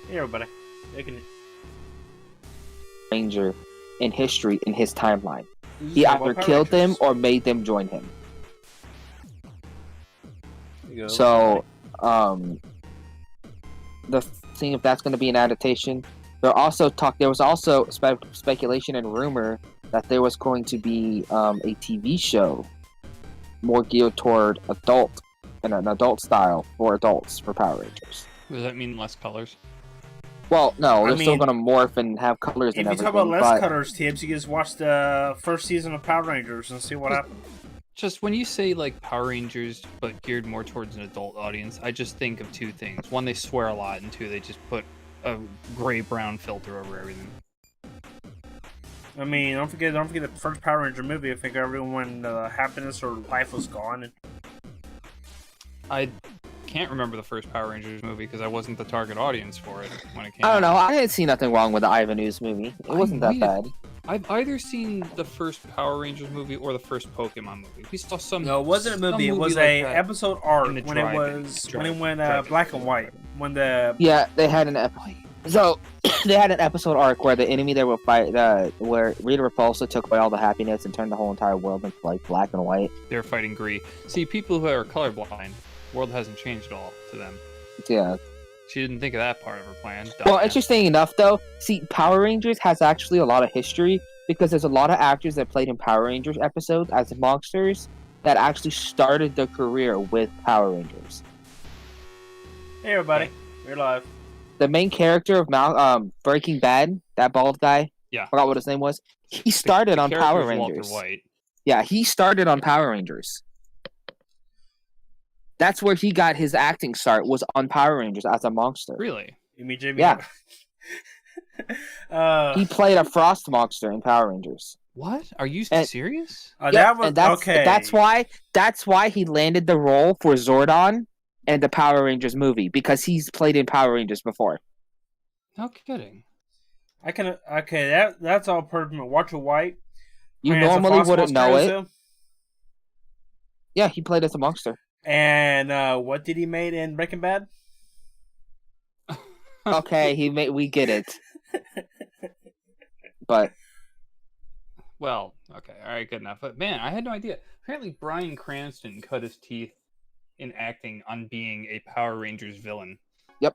Hey everybody. They can... Ranger in history in his timeline. This He is either about Power killed them Rangers. or made them join him. There you go. So, the thing if that's going to be an adaptation, there was also speculation and rumor that there was going to be a TV show more geared toward an adult style for adults for Power Rangers. Does that mean less colors? Well, no, I they're still mean, going to morph and have colors If and you everything. talk about less but cutters, Tibbs, you just watch the first season of Power Rangers and see what happens. Just when you say like Power Rangers, but geared more towards an adult audience, I just think of two things. One, they swear a lot, and two, they just put a gray-brown filter over everything. I mean, don't forget the first Power Ranger movie. I think everyone happiness or life was gone. And... I can't remember the first Power Rangers movie because I wasn't the target audience for it when it came I don't out. know. I didn't see nothing wrong with the Ivan Ooze movie. It wasn't that bad. I've either seen the first Power Rangers movie or the first Pokemon movie. We saw some. No, it wasn't a movie. It was like a that episode arc in the when it went black and white. When the They had an they had an episode arc where the enemy they would fight, where Rita Repulsa took away all the happiness and turned the whole entire world into like black and white. They're fighting Gree. See, people who are colorblind, the world hasn't changed at all to them. Yeah. She didn't think of that part of her plan. Well, Dumbass. interesting enough, though, see, Power Rangers has actually a lot of history because there's a lot of actors that played in Power Rangers episodes as monsters that actually started their career with Power Rangers. Hey everybody, we're live. The main character of Breaking Bad, that bald guy, Yeah. forgot what his name was. He started on character Power is Walter Rangers. White. Yeah, he started on Power Rangers. That's where he got his acting start, was on Power Rangers as a monster. Really? You mean Jamie? Yeah. He He played a frost monster in Power Rangers. What? Are you And- serious? that was and that's, okay. That's why he landed the role for Zordon in the Power Rangers movie, because he's played in Power Rangers before. No kidding. I can. Okay, that's all pertinent. Walter White. You playing as a normally Frost wouldn't know monster, it. Yeah, he played as a monster. And what did he made in Breaking Bad? Okay, we get it. But Well, okay, all right, good enough. But man, I had no idea. Apparently, Bryan Cranston cut his teeth in acting on being a Power Rangers villain. Yep.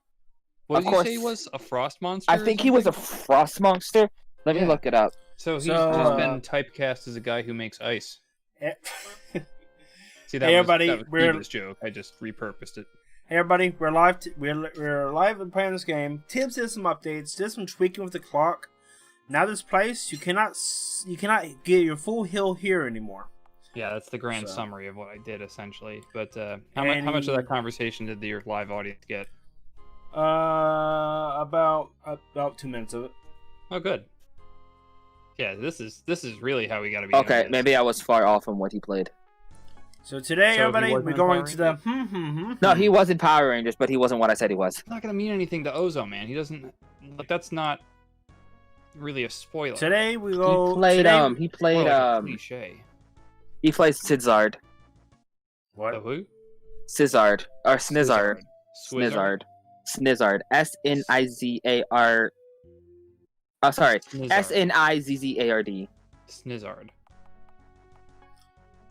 What Of did course. you say he was? A frost monster? I or think he was a something? frost monster. Let me Yeah. look it up. So he's So, just been typecast as a guy who makes ice. Eh. See, that Hey, was, everybody, that was we're- Chiba's joke. I just repurposed it. Hey everybody, we're live. We're live and playing this game. Tibbs did some updates. Did some tweaking with the clock. Now this place, you cannot get your full hill here anymore. Yeah, that's the grand So. summary of what I did, essentially. But how much of that conversation did your live audience get? About 2 minutes of it. Oh, good. Yeah, this is really how we got to be. Okay, doing this. maybe I was far off on what he played. So today, So, everybody, he wasn't we're in going Power to the No, he was in Power Rangers, but he wasn't what I said he was. It's not gonna mean anything to Ozo, man. He doesn't. Like, that's not really a spoiler. Today we go. He played today, he played Well, like a cliche. he plays Sizzard. What? The who? Sizzard or Snizzard. Swizzard? Snizzard. Snizzard. Oh, sorry. Snizzard. Snizzard. Snizzard.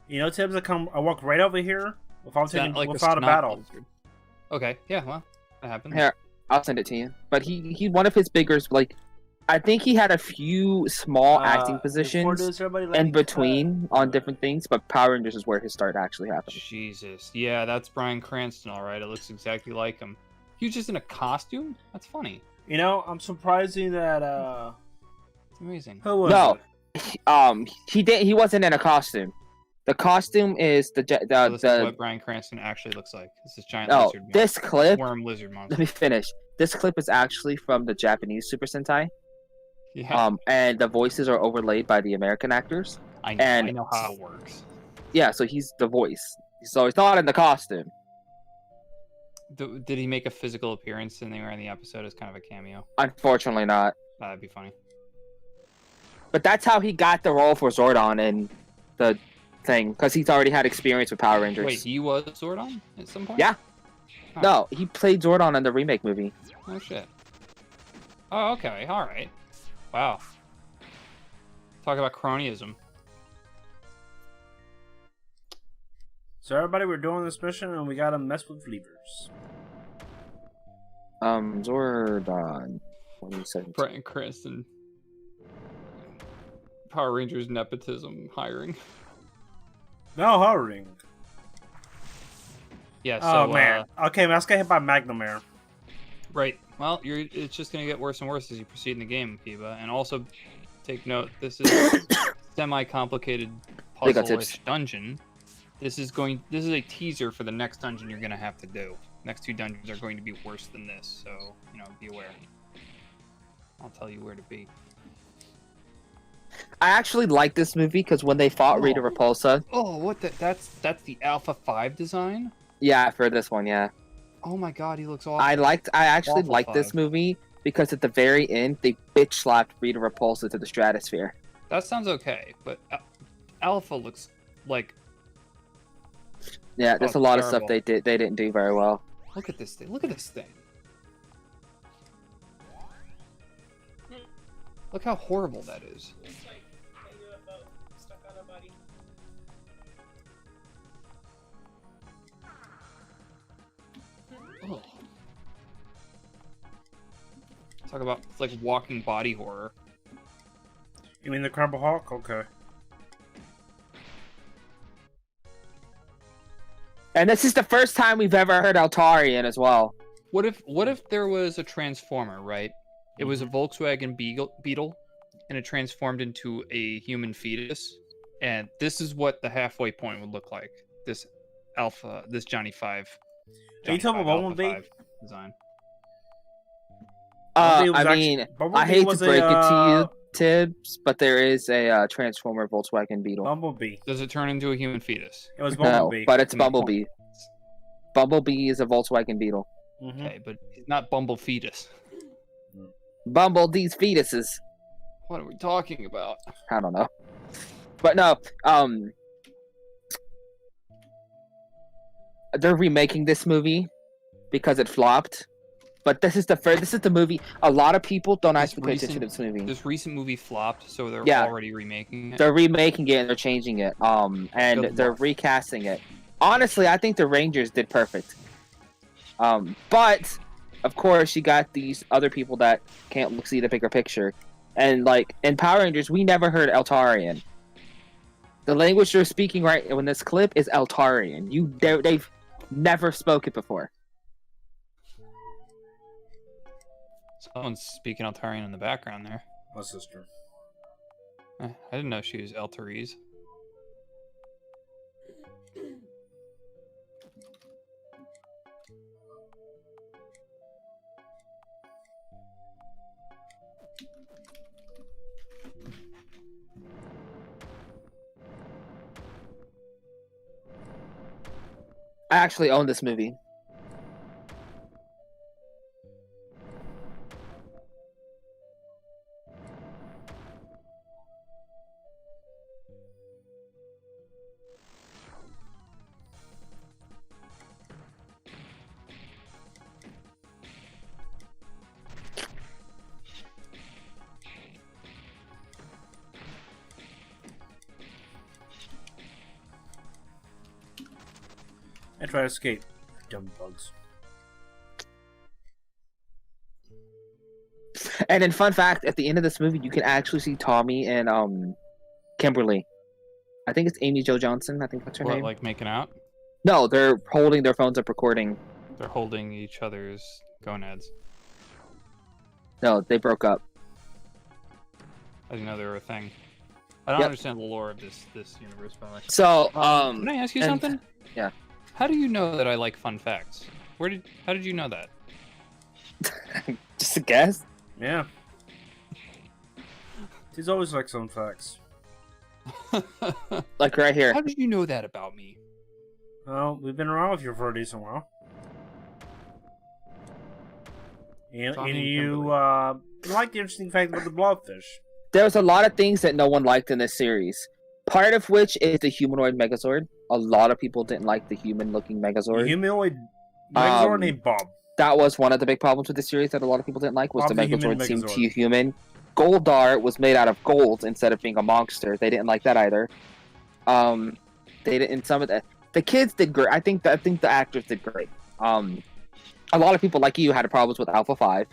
You know, Tibbs, I walk right over here without Is that taking like a without a snot battle. lizard? Okay, yeah, well, that happens. Here, I'll send it to you. But he one of his biggest, like, I think he had a few small acting Before positions this, everybody, let in me between on different things, but Power Rangers is where his start actually happened. Jesus. Yeah, that's Bryan Cranston, alright. It looks exactly like him. He was just in a costume? That's funny. You know, I'm surprising that. It's amazing. Who was No, it? he wasn't in a costume. The costume is So this is the what Bryan Cranston actually looks like. This is giant no. lizard This clip. worm lizard monster. Let me finish. This clip is actually from the Japanese Super Sentai. Yeah, And the voices are overlaid by the American actors. I know, and- I know how it works. Yeah, so he's the voice. So he's not in the costume. Did he make a physical appearance anywhere in the episode as kind of a cameo? Unfortunately not. That'd be funny. But that's how he got the role for Zordon in the thing, because he's already had experience with Power Rangers. Wait, he was Zordon at some point? Yeah. Huh. No, he played Zordon in the remake movie. Oh, shit. Oh, okay. All right. Wow. Talk about cronyism. So everybody, we're doing this mission, and we gotta mess with levers. Zordon. 2017. Bryan Cranston. Power Rangers nepotism hiring. No hurrying. Yeah. So, man. Okay, man, let's get hit by Magnum Air. Right. Well, it's just gonna get worse and worse as you proceed in the game, Chiba. And also, take note, this is semi-complicated puzzle-ish dungeon. This is a teaser for the next dungeon you're gonna have to do. Next 2 dungeons are going to be worse than this, so be aware. I'll tell you where to be. I actually like this movie because when they fought Rita Repulsa. Oh, what that's the Alpha 5 design? Yeah, for this one, yeah. Oh my god, he looks awful. I actually liked this movie because at the very end they bitch slapped Rita Repulsa to the stratosphere. That sounds okay, but Alpha looks like. Yeah, there's a lot of stuff they didn't do very well. Look at this thing. Look at this thing. Look how horrible that is. It's like a UFO stuck on a body. Oh. Talk about like walking body horror. You mean the Crumble Hawk? Okay. And this is the first time we've ever heard Altarian as well. What if there was a transformer, right? It was a Volkswagen Beetle, and it transformed into a human fetus. And this is what the halfway point would look like. This Johnny 5. Are you talking about Bumblebee? Design. I hate to break it to you, Tibbs, but there is a Transformer Volkswagen Beetle. Bumblebee. Does it turn into a human fetus? It was Bumblebee. No, but it's Bumblebee. Bumblebee is a Volkswagen Beetle. Mm-hmm. Okay, but it's not Bumble fetus. Bumble these fetuses. What are we talking about? I don't know. But no, they're remaking this movie because it flopped. But this is the movie. A lot of people don't actually pay attention to this movie. This recent movie flopped, so they're already remaking it. They're remaking it and they're changing it. And they're recasting it. Honestly, I think the Rangers did perfect. But of course, you got these other people that can't see the bigger picture. And like in Power Rangers, we never heard Altarian. The language they're speaking right in this clip is Altarian. They've never spoke it before. Someone's speaking Altarian in the background there. My sister. I didn't know she was Eltarise. I actually own this movie. I try to escape. Dumb bugs. And then, fun fact: at the end of this movie, you can actually see Tommy and Kimberly. I think it's Amy Jo Johnson. I think that's her name. Like making out? No, they're holding their phones up, recording. They're holding each other's gonads. No, they broke up. I didn't know they were a thing. I don't understand the lore of this universe, by the way. So, can I ask you something? Yeah. How do you know that I like fun facts? How did you know that? Just a guess. Yeah. He's always like some facts. Like right here. How did you know that about me? Well, we've been around with you for a decent while. And you like the interesting fact about the blobfish. There's a lot of things that no one liked in this series. Part of which is the humanoid Megazord. A lot of people didn't like the human-looking Megazord. The humanoid Megazord named Bob. That was one of the big problems with the series that a lot of people didn't like, was the Probably human Megazord seemed Megazord. too human. Goldar was made out of gold instead of being a monster. They didn't like that either. They didn't. Some of the kids did great. I think the actors did great. A lot of people like you had problems with Alpha 5.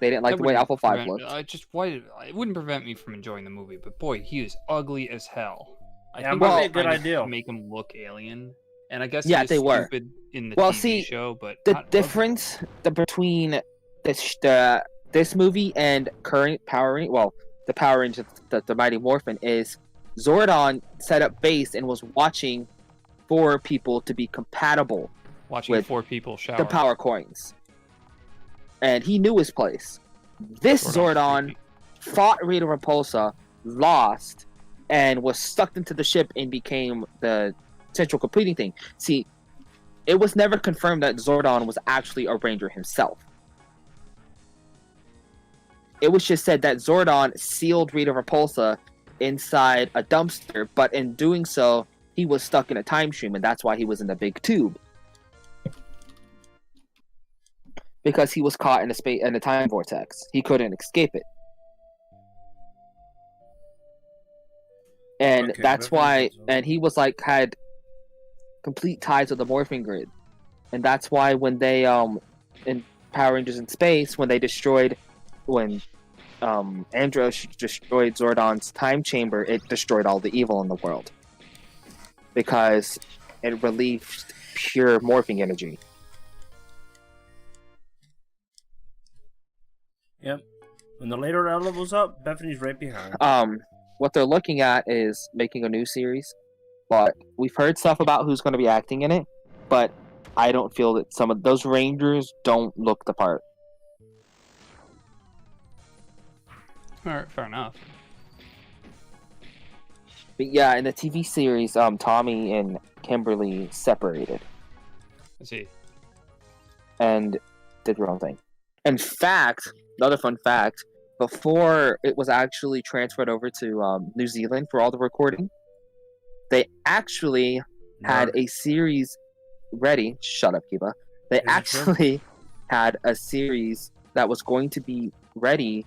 They didn't like the way Alpha 5 looked. It wouldn't prevent me from enjoying the movie, but boy, he was ugly as hell. I Yeah, think might they be were a good trying to idea. make him look alien, and I guess Yeah, he was they were. stupid in the Well, TV see, show, but The not ugly. difference between this movie and current Power Rangers, well, the Power Rangers, the Mighty Morphin, is Zordon set up base and was watching for people to be compatible Watching with 4 people shower. the power coins. And he knew his place. This Zordon creepy. fought Rita Repulsa, lost, and was sucked into the ship and became the central completing thing. See, it was never confirmed that Zordon was actually a Ranger himself. It was just said that Zordon sealed Rita Repulsa inside a dumpster, but in doing so, he was stuck in a time stream, and that's why he was in the big tube. Because he was caught in a time vortex. He couldn't escape it. And Okay, that's that makes why, sense. and he was like, had complete ties with the morphing grid. And that's why when they, in Power Rangers in Space, when Andros destroyed Zordon's time chamber, it destroyed all the evil in the world. Because it relieved pure morphing energy. Yep. When the later level's up, Bethany's right behind. What they're looking at is making a new series, but we've heard stuff about who's going to be acting in it, but I don't feel that some of those Rangers don't look the part. Fair enough. But yeah, in the TV series, Tommy and Kimberly separated Let's see. and did their own thing. In fact, another fun fact, before it was actually transferred over to New Zealand for all the recording, they actually had a series ready. Shut up, Kiba. They Is it true? actually had a series that was going to be ready,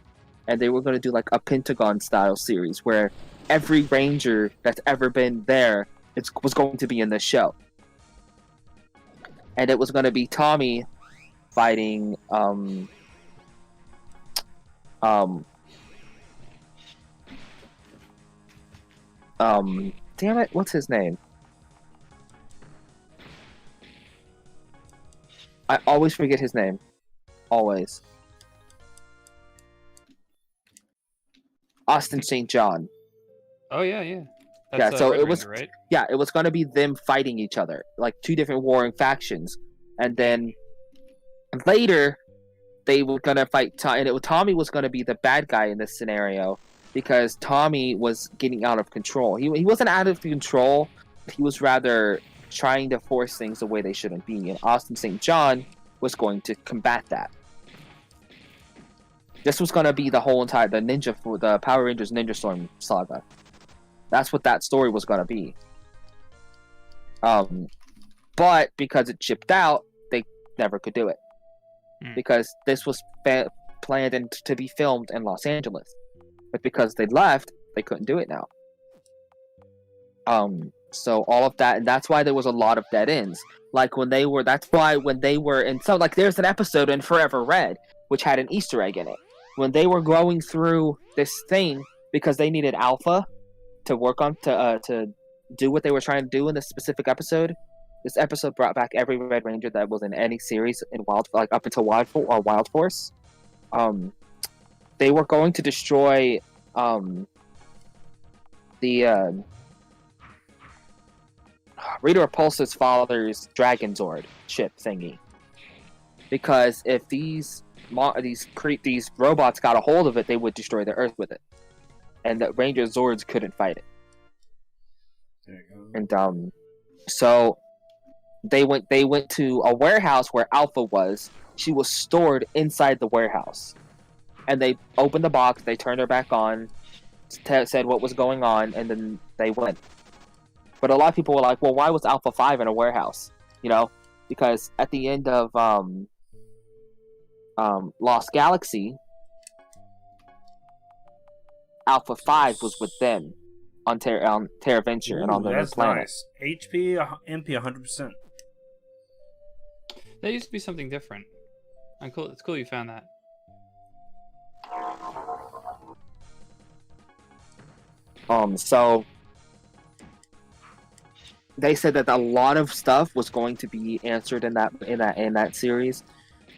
and they were going to do like a Pentagon style series where every Ranger that's ever been there was going to be in the show. And it was going to be Tommy fighting damn it, what's his name? I always forget his name. Always. Austin St. John. Oh yeah. Yeah, That's, so Red it was- Ranger, right? Yeah, it was going to be them fighting each other, like two different warring factions, and then later they were going to fight. Tommy was going to be the bad guy in this scenario because Tommy was getting out of control. He wasn't out of control. He was rather trying to force things the way they shouldn't be, and Austin St. John was going to combat that. This was going to be the whole entire the Power Rangers Ninja Storm saga. That's what that story was going to be. But because it chipped out, they never could do it. Because this was planned to be filmed in Los Angeles. But because they left, they couldn't do it now. So all of that, and that's why there was a lot of dead ends. Like that's why when they were in, so like there's an episode in Forever Red, which had an Easter egg in it. When they were going through this thing, because they needed Alpha to work on, to do what they were trying to do in this specific episode, this episode brought back every Red Ranger that was in any series in up until Wild Force. They were going to destroy the Rita Repulsa's father's Dragon Zord ship thingy, because if these robots got a hold of it, they would destroy the Earth with it, and the Ranger Zords couldn't fight it. There you go. And so they went to a warehouse where Alpha was. She was stored inside the warehouse, and they opened the box. They turned her back on, said what was going on, and then they went. But a lot of people were like, "Well, why was Alpha 5 in a warehouse? You know, because at the end of Lost Galaxy, Alpha 5 was with them on Terra Venture and on their that's planet. Nice. HP, MP 100%. That used to be something different. Cool. It's cool you found that. So they said that a lot of stuff was going to be answered in that series.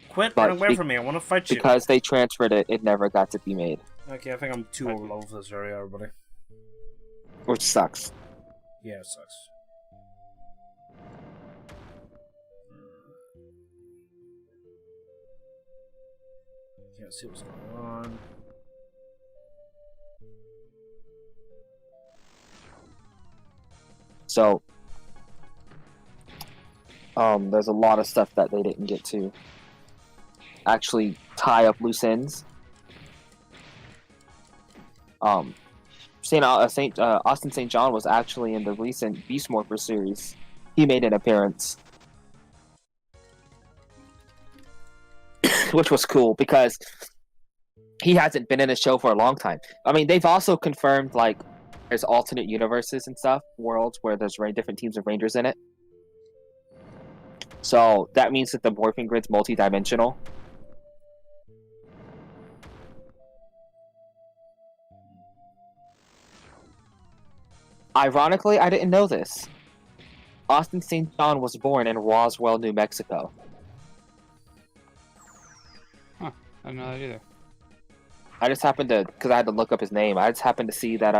Quit running away from me. I want to fight you. Because they transferred it, it never got to be made. Okay, I think I'm too low for this area, everybody. Which sucks. Yeah, it sucks. Can't see what's going on. So, there's a lot of stuff that they didn't get to actually tie up loose ends. Austin St. John was actually in the recent Beast Morpher series. He made an appearance, which was cool because he hasn't been in a show for a long time. I mean, they've also confirmed like there's alternate universes and stuff, worlds where there's different teams of Rangers in it. So that means that the morphing grid's multi-dimensional. Ironically, I didn't know this. Austin St. John was born in Roswell, New Mexico. Huh, I didn't know that either. I just happened to, because I had to look up his name, I just happened to see that,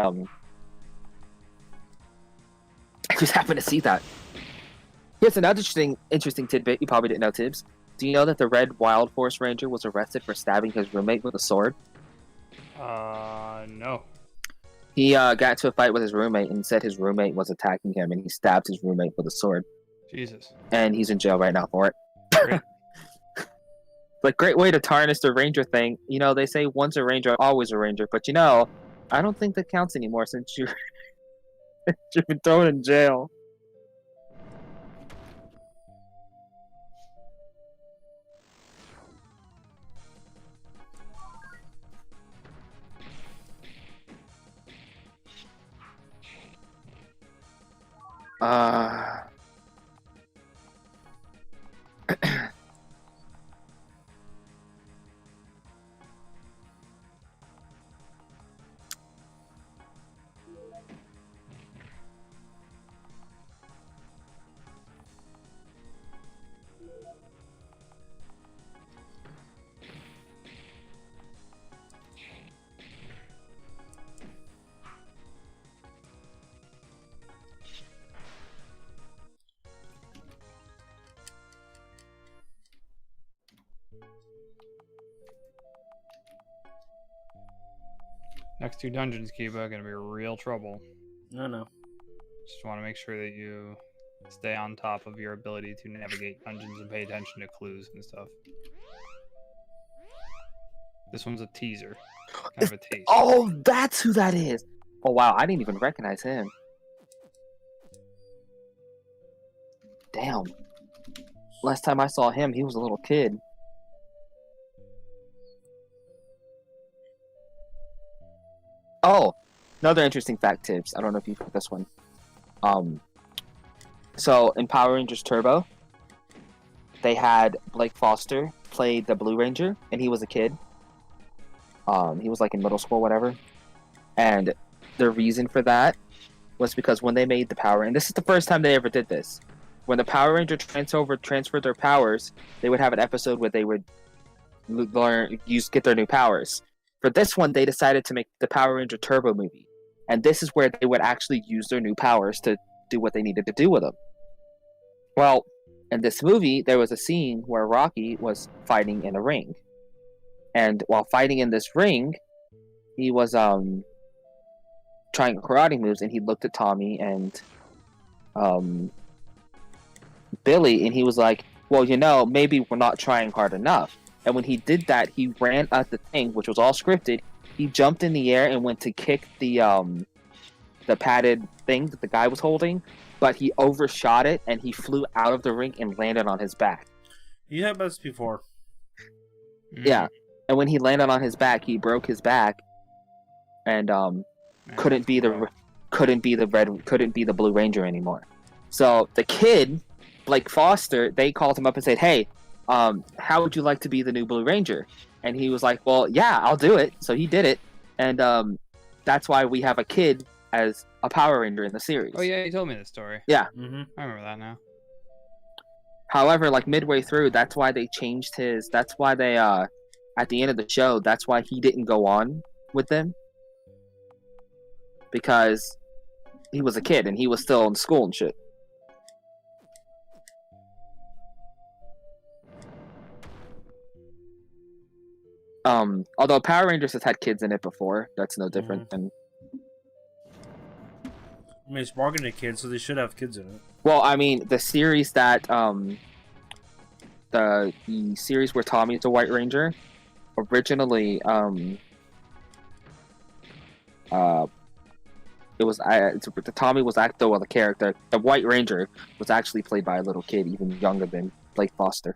Here's another interesting tidbit you probably didn't know, Tibbs. Do you know that the Red Wild Force Ranger was arrested for stabbing his roommate with a sword? No. He got into a fight with his roommate and said his roommate was attacking him, and he stabbed his roommate with a sword. Jesus. And he's in jail right now for it. Great. Like, great way to tarnish the Ranger thing. You know, they say once a Ranger, always a Ranger. But, you know, I don't think that counts anymore since you've been thrown in jail. Next two dungeons, Kiba, are gonna be real trouble. No. Just want to make sure that you stay on top of your ability to navigate dungeons and pay attention to clues and stuff. This one's a teaser. Kind of a taste. Oh, that's who that is! Oh, wow, I didn't even recognize him. Damn. Last time I saw him, he was a little kid. Oh, another interesting fact, Tibbs. I don't know if you've heard this one. So in Power Rangers Turbo, they had Blake Foster played the Blue Ranger, and he was a kid. He was like in middle school, whatever. And the reason for that was because when they made the Power, and this is the first time they ever did this, when the Power Ranger transferred their powers, they would have an episode where they would get their new powers. For this one, they decided to make the Power Ranger Turbo movie. And this is where they would actually use their new powers to do what they needed to do with them. Well, in this movie, there was a scene where Rocky was fighting in a ring. And while fighting in this ring, he was trying karate moves, and he looked at Tommy and Billy, and he was like, well, you know, maybe we're not trying hard enough. And when he did that, he ran at the thing, which was all scripted. He jumped in the air and went to kick the padded thing that the guy was holding. but he overshot it and he flew out of the ring and landed on his back. You had this before. Yeah, and when he landed on his back, he broke his back, and couldn't be the Blue Ranger anymore. So the kid, Blake Foster, they called him up and said, "Hey, how would you like to be the new Blue Ranger?" And he was like, "Well, yeah, I'll do it." So he did it, and that's why we have a kid as a Power Ranger in the series. Oh yeah, you told me this story. Yeah. Mm-hmm. I remember that now. However, like midway through, that's why they changed his. That's why they at the end of the show, that's why he didn't go on with them, because he was a kid and he was still in school and shit. Although Power Rangers has had kids in it before, that's no different than. I mean, it's marketed kids, so they should have kids in it. Well, I mean, the series that the series where Tommy's the White Ranger, originally it was Tommy was the character. The White Ranger was actually played by a little kid, even younger than Blake Foster.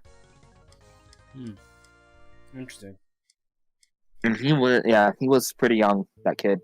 Interesting. And he was pretty young, that kid.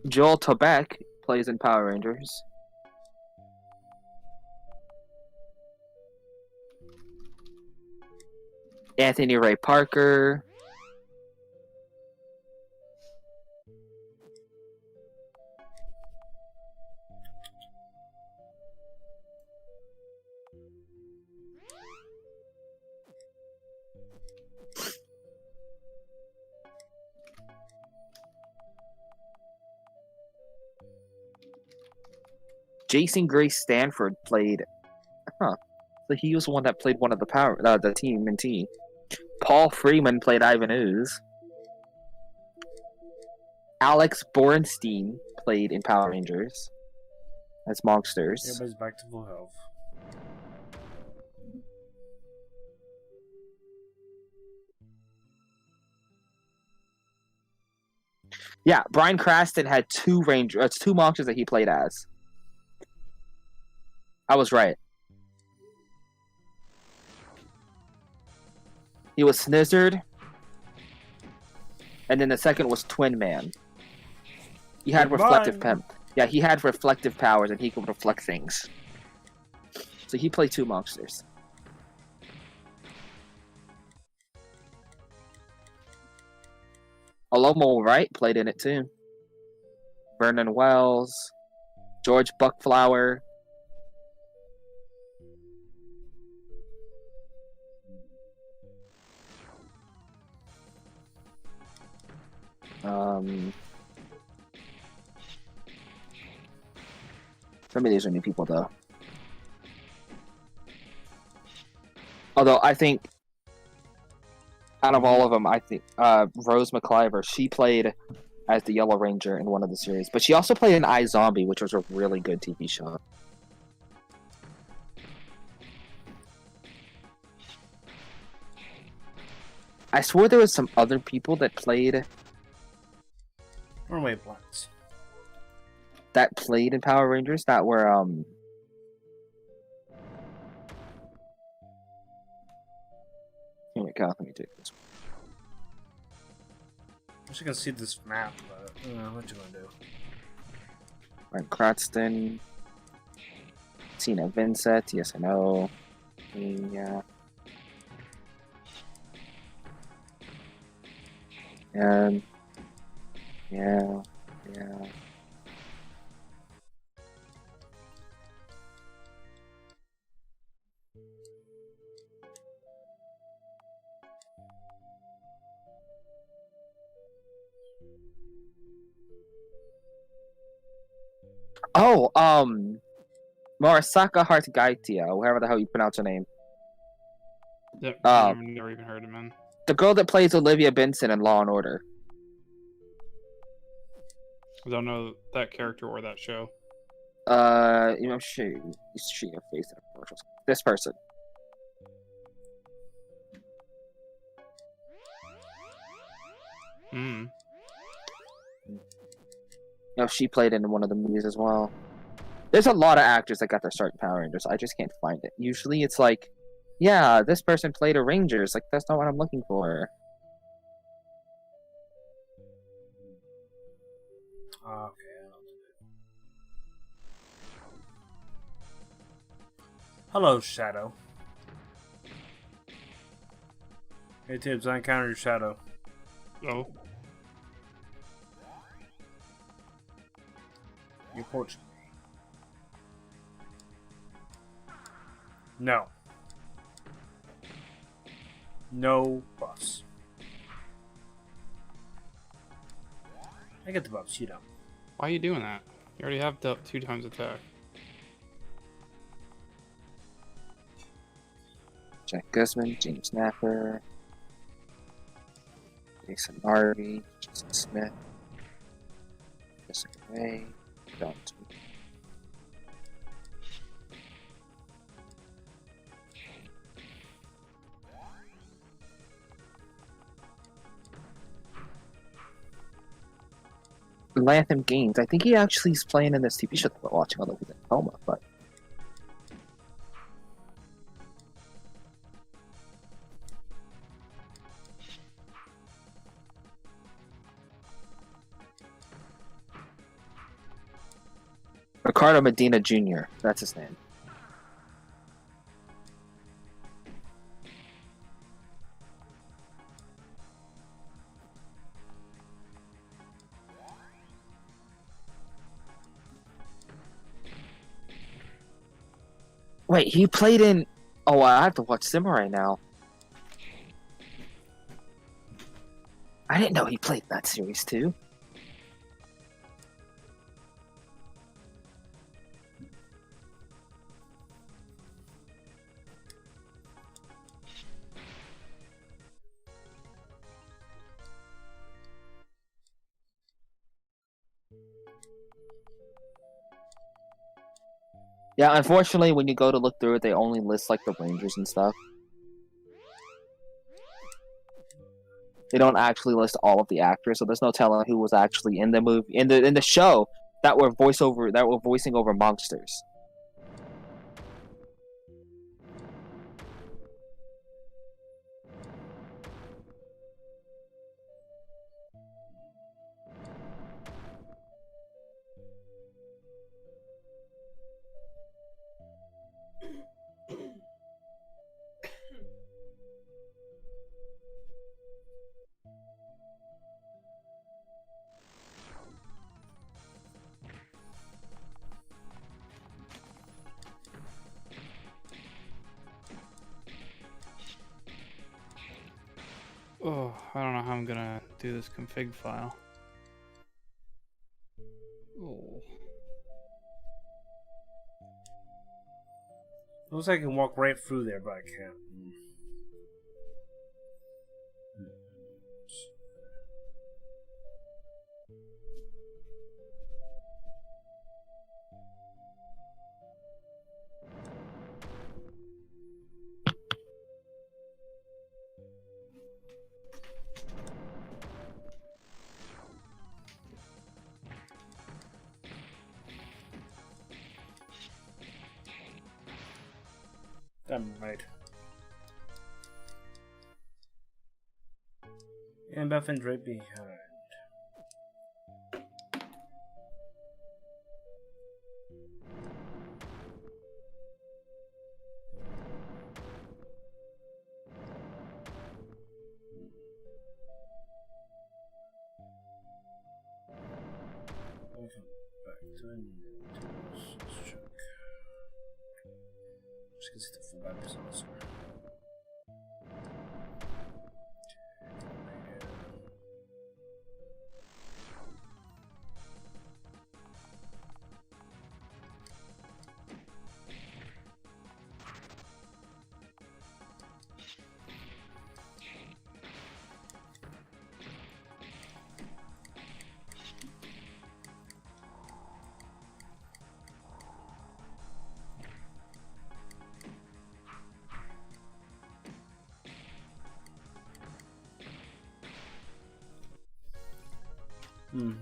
Joel Tobeck plays in Power Rangers. Anthony Ray Parker. Jason Grace Stanford played. So he was the one that played one of the team in T. Paul Freeman played Ivan Ooze. Alex Bornstein played in Power Rangers as Monsters. Everybody's back to full health. Yeah, Bryan Cranston had two monsters that he played as. I was right. He was Snizzard, and then the second was Twin Man. He had reflective he had reflective powers, and he could reflect things. So he played two monsters. Alomo Wright played in it too. Vernon Wells, George Buckflower. Some of these are new people, though. Although I think, out of all of them, I think Rose McIver, she played as the Yellow Ranger in one of the series, but she also played in iZombie, which was a really good TV show. I swore there was some other people that played. Runaway Blacks. That played in Power Rangers that were Here we go. Let me take this. I wish I could see this map, but what you gonna do? Bryan Cranston, Tina Vincent, yes I know. Yeah. And yeah. Oh, Marasaka Hartgaitia, whoever the hell you pronounce her name. Yep, I've never even heard of him. The girl that plays Olivia Benson in Law and Order. I don't know that character or that show. I'm sure you see your face in commercials. This person. No, she played in one of the movies as well. There's a lot of actors that got their start in Power Rangers. I just can't find it. Usually it's like, yeah, this person played a Ranger. It's like, that's not what I'm looking for. Okay. Hello, Shadow. Hey, Tibbs, I encountered your Shadow. Oh. You approach me. No. No buffs. I get the buffs, you don't. Why are you doing that? You already have the 2 times attack. Jack Guzman, James Napper, Jason Harvey, Jason Smith, Jessica Ray, Don Tweed. Latham Gaines. I think he actually is playing in this TV show that we're watching, although he's in coma, but. Ricardo Medina Jr. That's his name. Wait, he played in... Oh, I have to watch Samurai now. I didn't know he played in that series, too. Yeah, unfortunately, when you go to look through it, they only list, like, the Rangers and stuff. They don't actually list all of the actors, so there's no telling who was actually in the movie, in the show that were voicing over monsters. Oh, I don't know how I'm gonna do this config file. Oh. Looks like I can walk right through there, but I can't. Damn right. And Buffin right behind. Welcome back to the news. Let's check. Just gonna see the full map is awesome.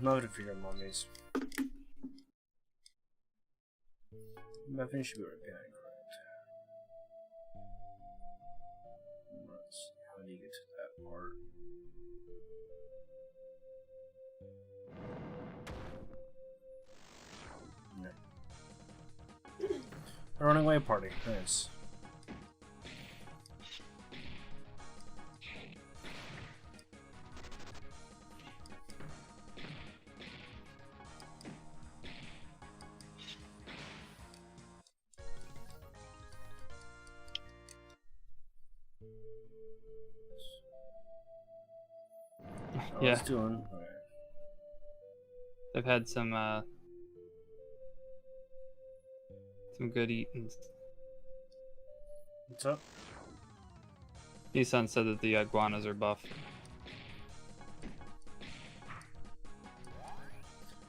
Not to figure out mummies. I think should be right back, right? Let's see, how do you get to that part? No. A running away party, nice. Yeah. It's doing. Okay. They've had some good eatings. What's up? Nissan said that the iguanas are buff.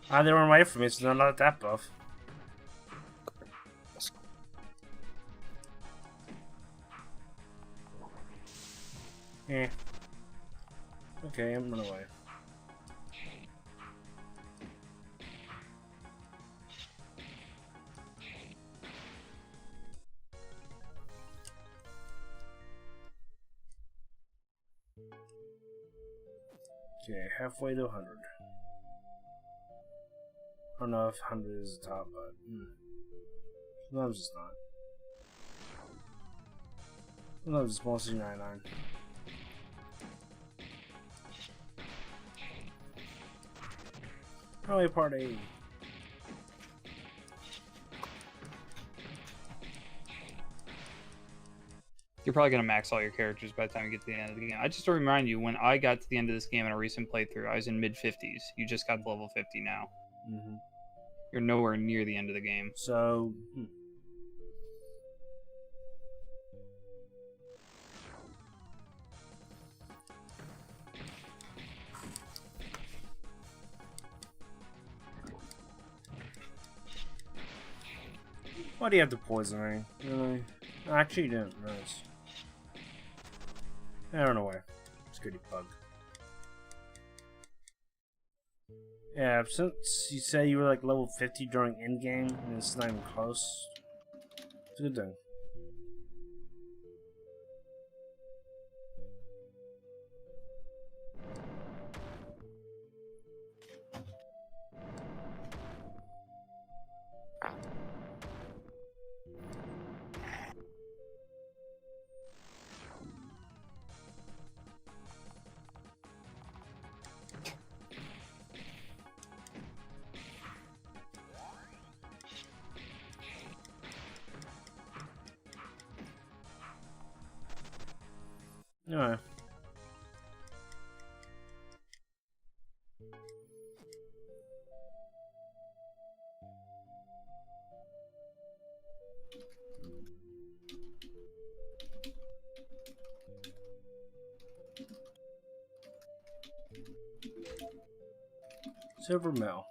They were away from me, so they're not that buff. Yeah. Okay, I'm running away. Okay, halfway to 100. I don't know if 100 is the top, but sometimes it's not. Sometimes it's mostly 99. Early party. You're probably gonna max all your characters by the time you get to the end of the game. I just to remind you, when I got to the end of this game in a recent playthrough, I was in mid-50s. You just got to level 50 now. You're nowhere near the end of the game. So, why do you have to poison me? Really? Actually, you didn't. Nice. I don't know why. It's goody bug. Yeah, since you say you were like level 50 during endgame, and it's not even close, it's a good thing. Alright. Silver Mill.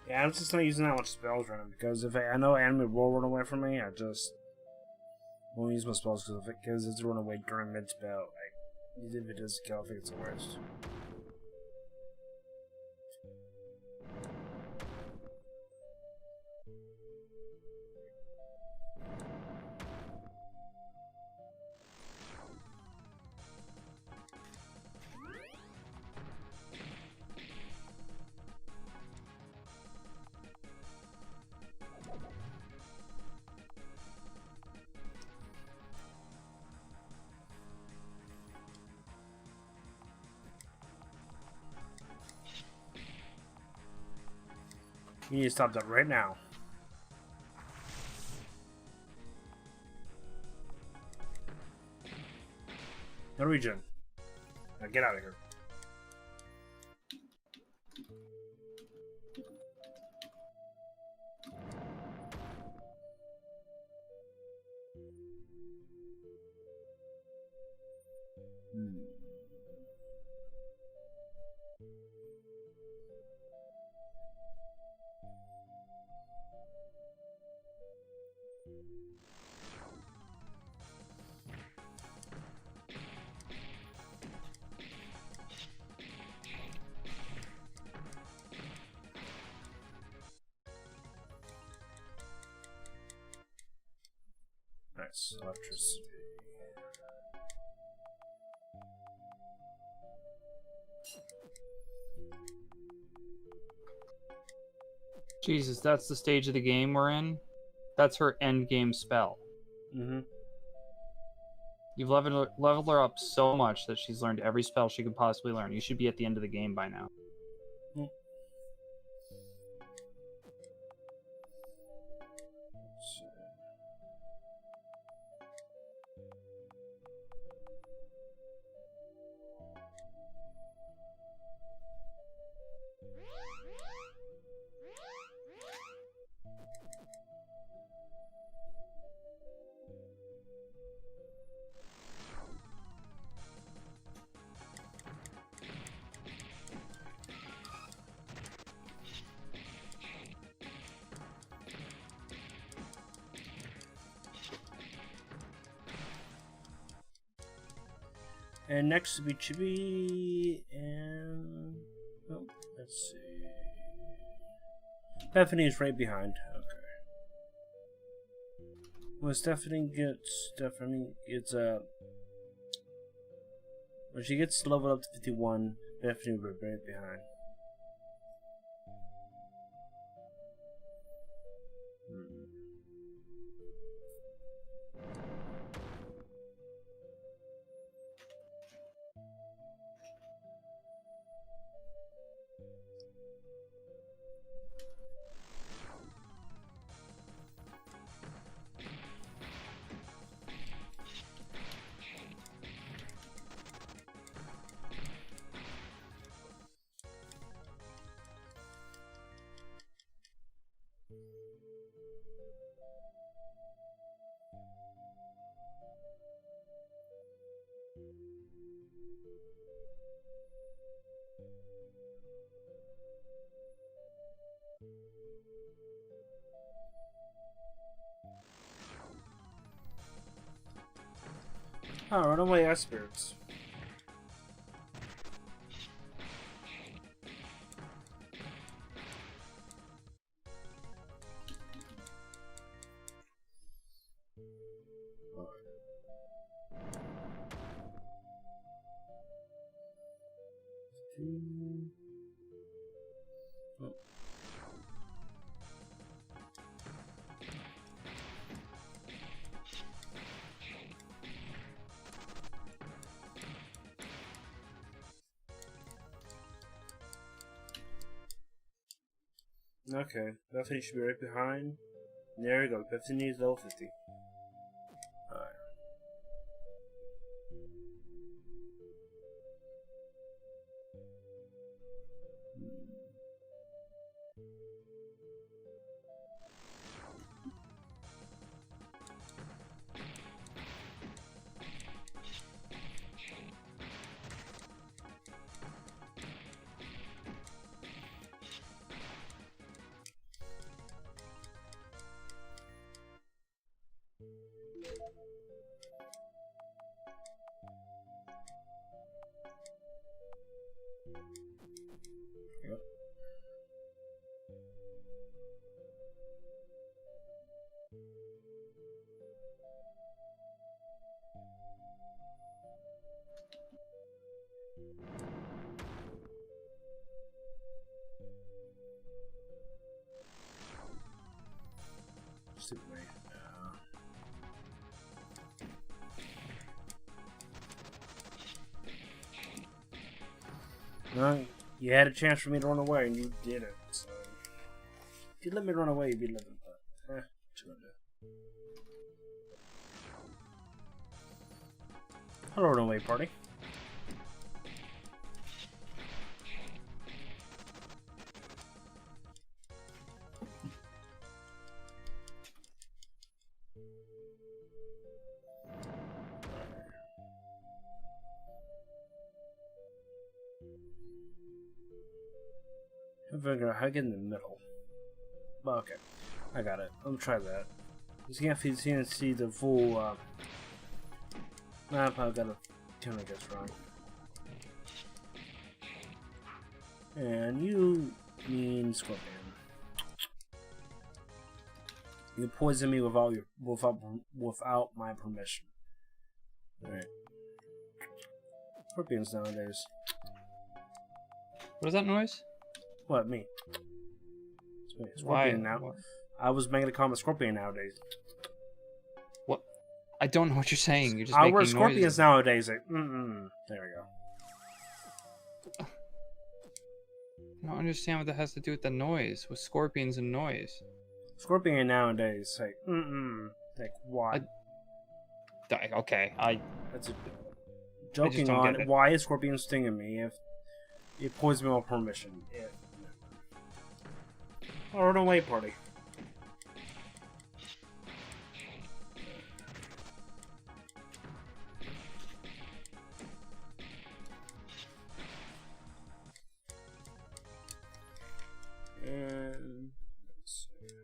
Yeah, I'm just not using that much spells right now because if I know enemy will run away from me, I just won't use my spells because it's run away during mid spell. Like, even if it does kill, I think it's the worst. You need to stop that right now. Norwegian. Now get out of here. Nice. Electricity. Jesus, that's the stage of the game we're in? That's her end game spell. Mm-hmm. You've leveled her up so much that she's learned every spell she could possibly learn. You should be at the end of the game by now. Mm. And next will be Chibi and let's see. Stephanie is right behind. Okay. When Stephanie gets when she gets leveled up to 51, Stephanie will be right behind. Oh, runaway spirits. Okay, Bethany should be right behind. There we go, Bethany is level 50. Alright. Yep. Stupid way. No, you had a chance for me to run away, and you didn't. So, if you let me run away, you'd be living. But, what you gonna do? Hello, runaway party. I figure out how to get in the middle. Well, okay, I got it. Let me try that. You can't see the full map. I've got a ton of guess wrong. And you mean Scorpion. You poison me without my permission. Alright. Scorpions nowadays. What is that noise? What, me? It's me. Why? Scorpion now. What? I was making a comment Scorpion nowadays. What? I don't know what you're saying. You're just I making wear Scorpions noises. nowadays. Like, there we go. I don't understand what that has to do with the noise, with scorpions and noise. Scorpion nowadays. Like, like, why? Okay, That's a joking don't on. get it. Why is Scorpion stinging me if it poisons me without permission? Yeah. Oh, runaway party. And let's see.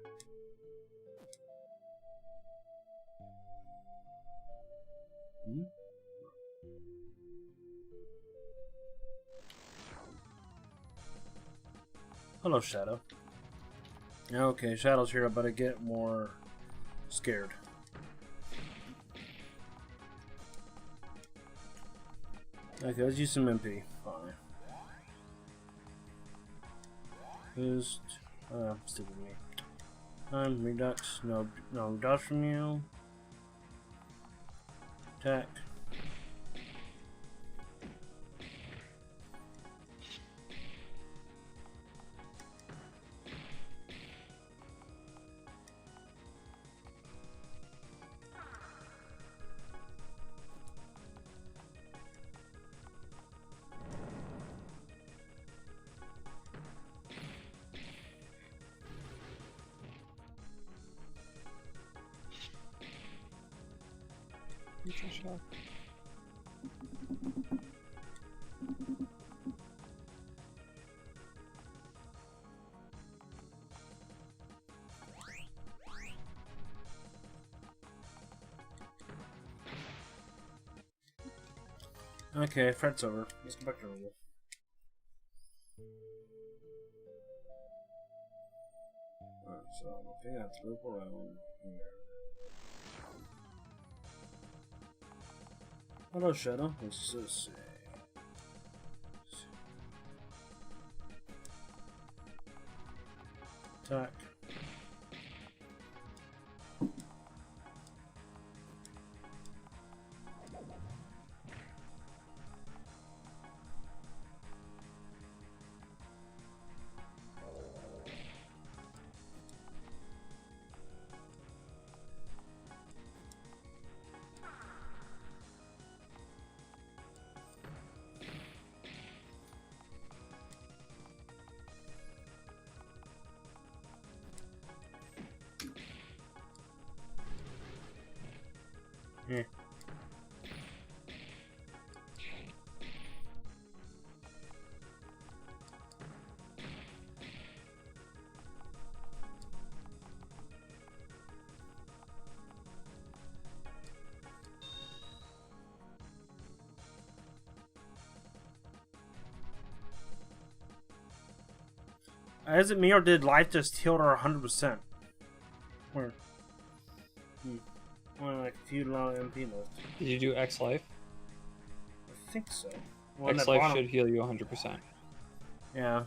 Hello, Shadow. Okay, Shadow's here, but I get more scared. Okay, let's use some MP. Fine. Boost. Stupid me. Redux. No dodge from you. Attack. Okay, fight's over. Let's go back to normal. Alright, so I think I have to loop around here. Hello, Shadow. Let's just see. Attack. Yeah. Is it me or did life just heal her 100%? Where? Well, like a few low MP left. Did you do X Life? I think so. Well, X Life should heal you 100%. Yeah.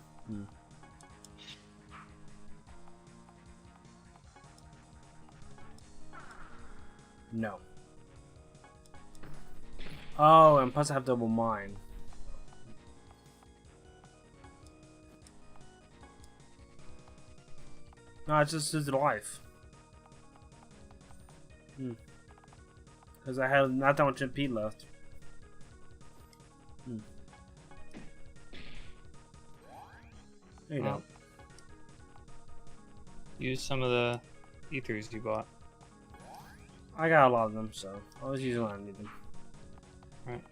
No. Oh, and plus I have double mine. No, it's just his life. Because I had not that much MP left. There you go. Use some of the ethers you bought. I got a lot of them, so I'll just use them when I need them. Right.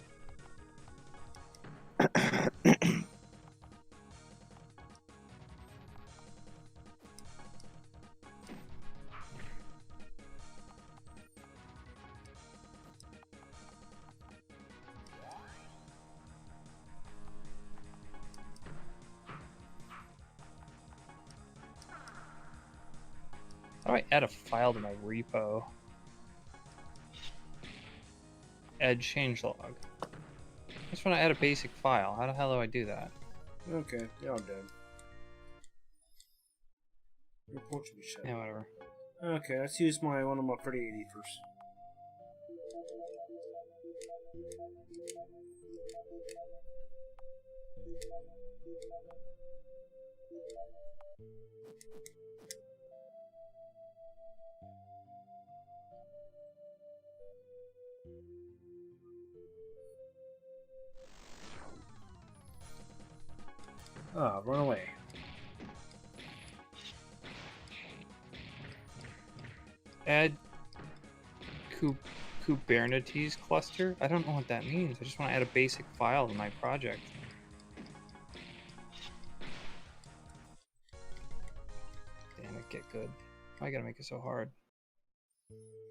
How do I add a file to my repo? Add changelog. I just want to add a basic file. How the hell do I do that? Okay, you're all dead. Report should be shut. Yeah, whatever. Okay, let's use one of my pretty ethers. Ah, run away. Add Kubernetes cluster? I don't know what that means. I just want to add a basic file to my project. Damn it, get good. Why I gotta make it so hard?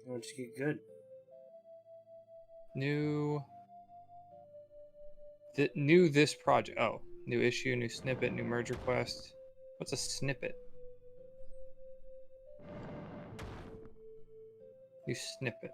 Why don't you get good? New this project. Oh, new issue, new snippet, new merge request. What's a snippet? New snippet.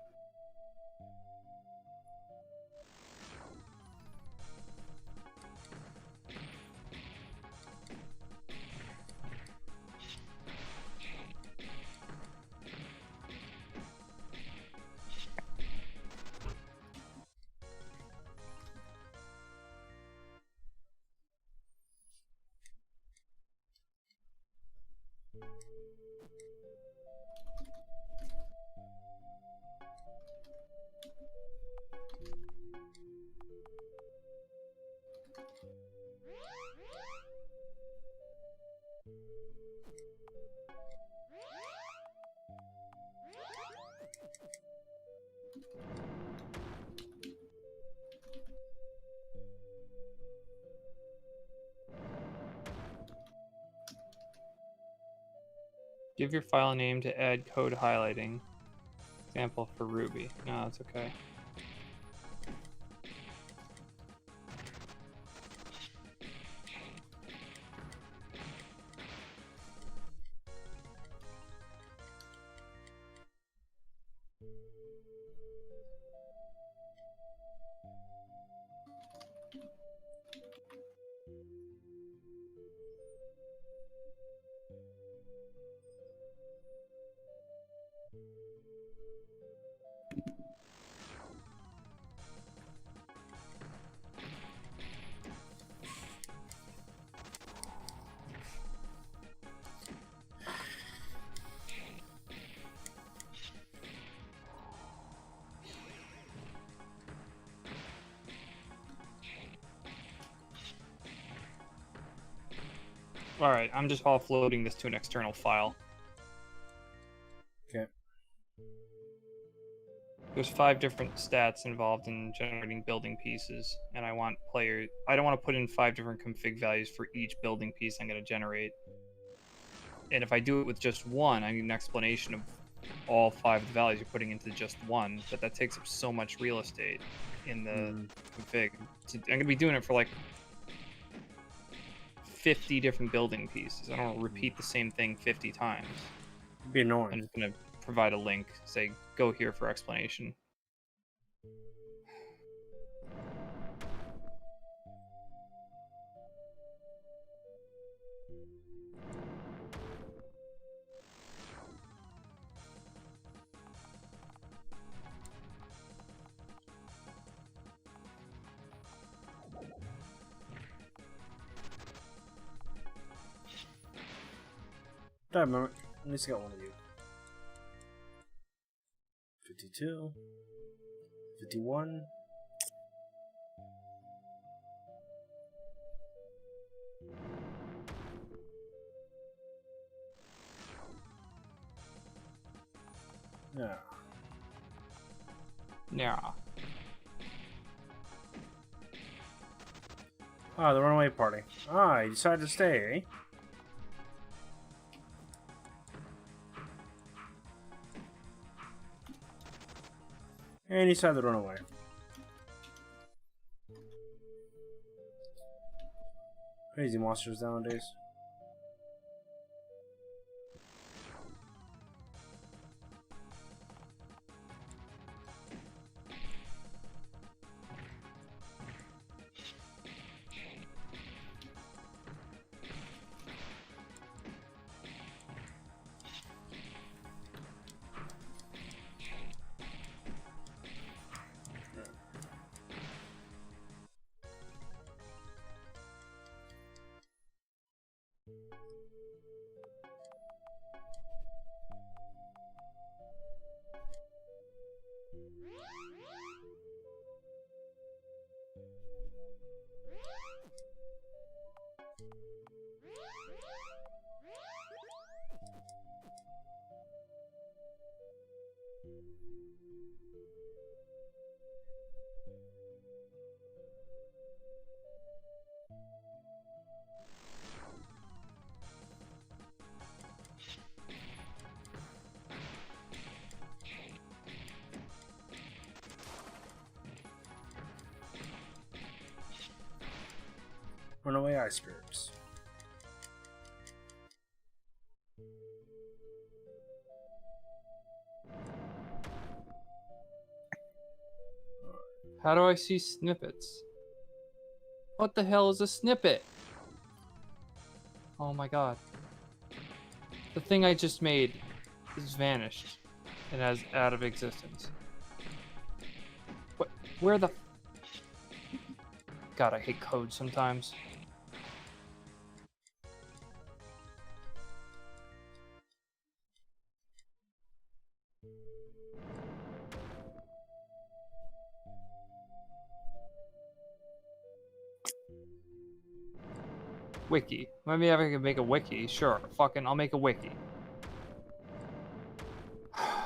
Give your file name to add code highlighting. Example for Ruby. No, that's okay. Alright, I'm just offloading this to an external file. Okay. There's 5 different stats involved in generating building pieces, and I don't want to put in 5 different config values for each building piece I'm going to generate. And if I do it with just one, I need an explanation of all 5 of the values you're putting into just one, but that takes up so much real estate in the config. So I'm going to be doing it for like 50 different building pieces. I don't want to repeat the same thing 50 times. It'd be annoying. I'm just going to provide a link, say, go here for explanation. Damn, at least I got one of you. 52, 51, Yeah. Yeah. Ah, the runaway party. Ah, you decided to stay, eh? And you decided to run away. Crazy monsters nowadays. Runaway ice spirits. How do I see snippets? What the hell is a snippet? Oh my god. The thing I just made is vanished and has out of existence. What? Where the... God, I hate code sometimes. Wiki. Maybe I can make a wiki. Sure. Fucking, I'll make a wiki. How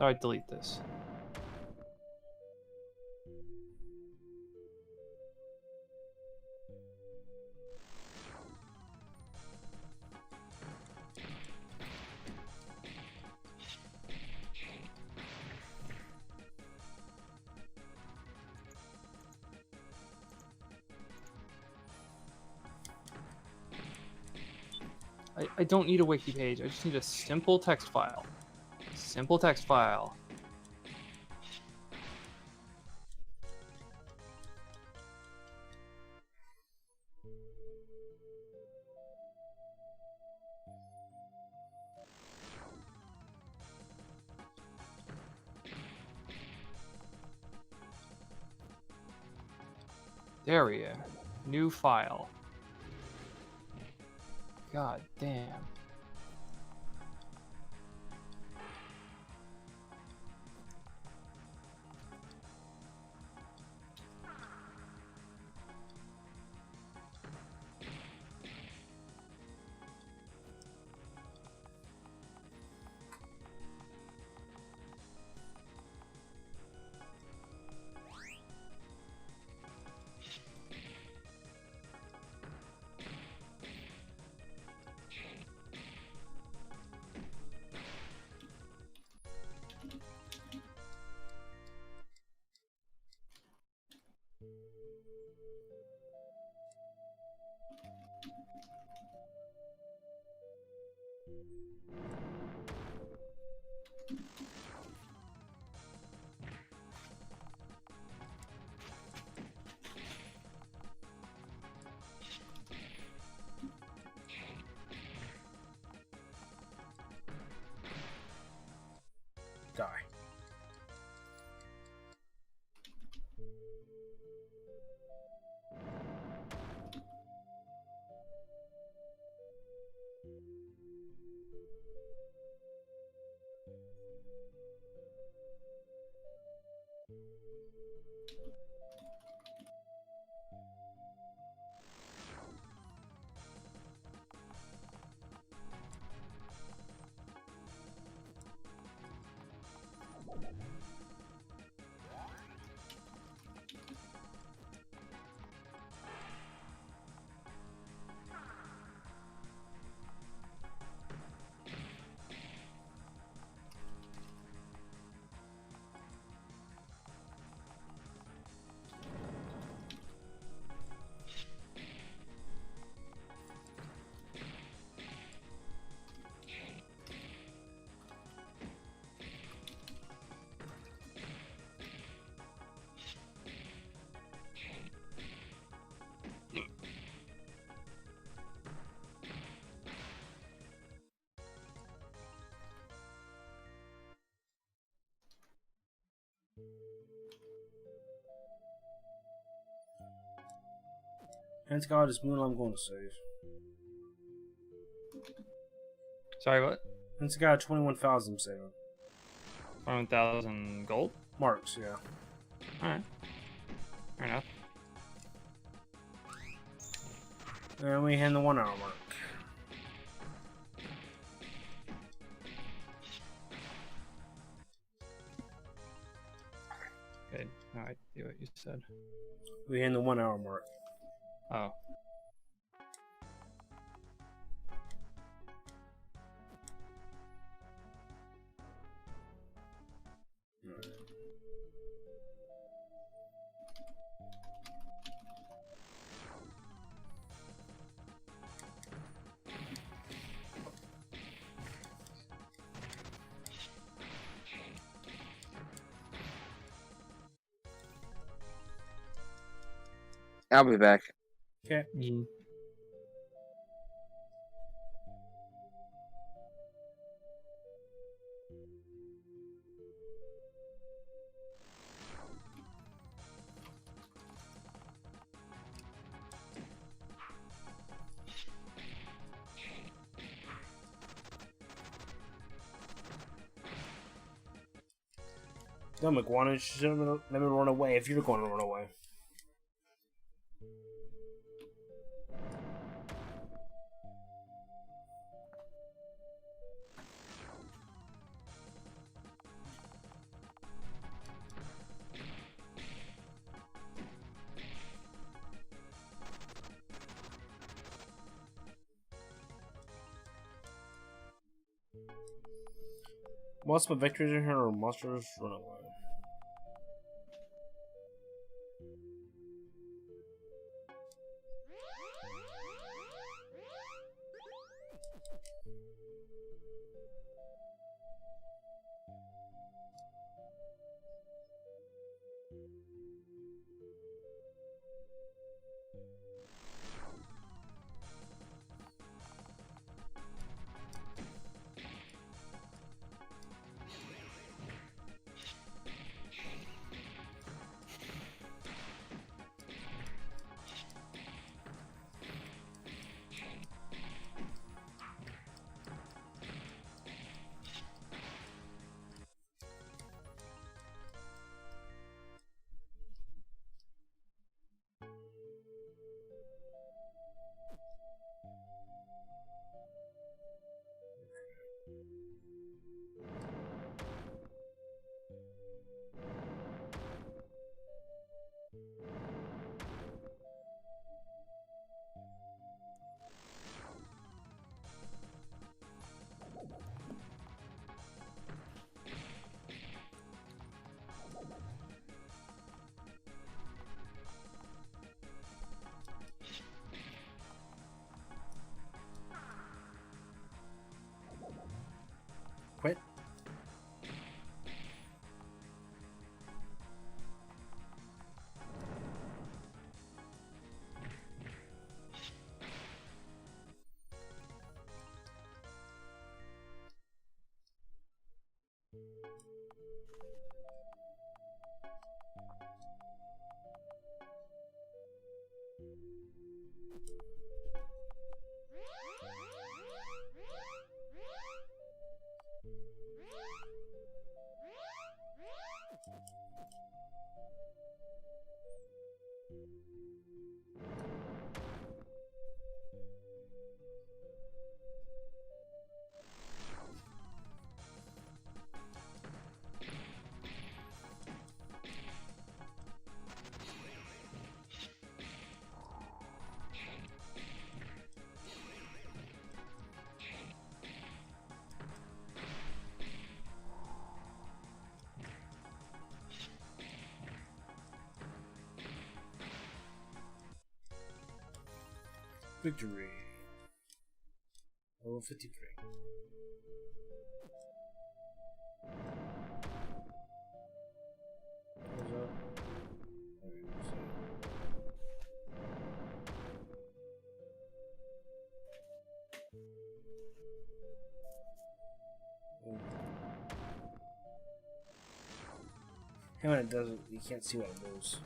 do I delete this? I don't need a wiki page. I just need a simple text file. Simple text file. There we go. New file. God damn. Die. Thanks God, it's Moon I'm going to save. Sorry, what? Thanks God, 21,000 saving. 1,000 gold? Marks, yeah. Alright. Fair enough. And we hit the 1 hour mark. Okay, now I see what you said. We hit the 1 hour mark. Oh. I'll be back. Okay. Dumb iguana, you should let me run away if you're going to run away. Most of my victories in here are monsters run away. Quit. Victory. Level 53. Close up. Okay, so. And when it does it, you can't see what it moves.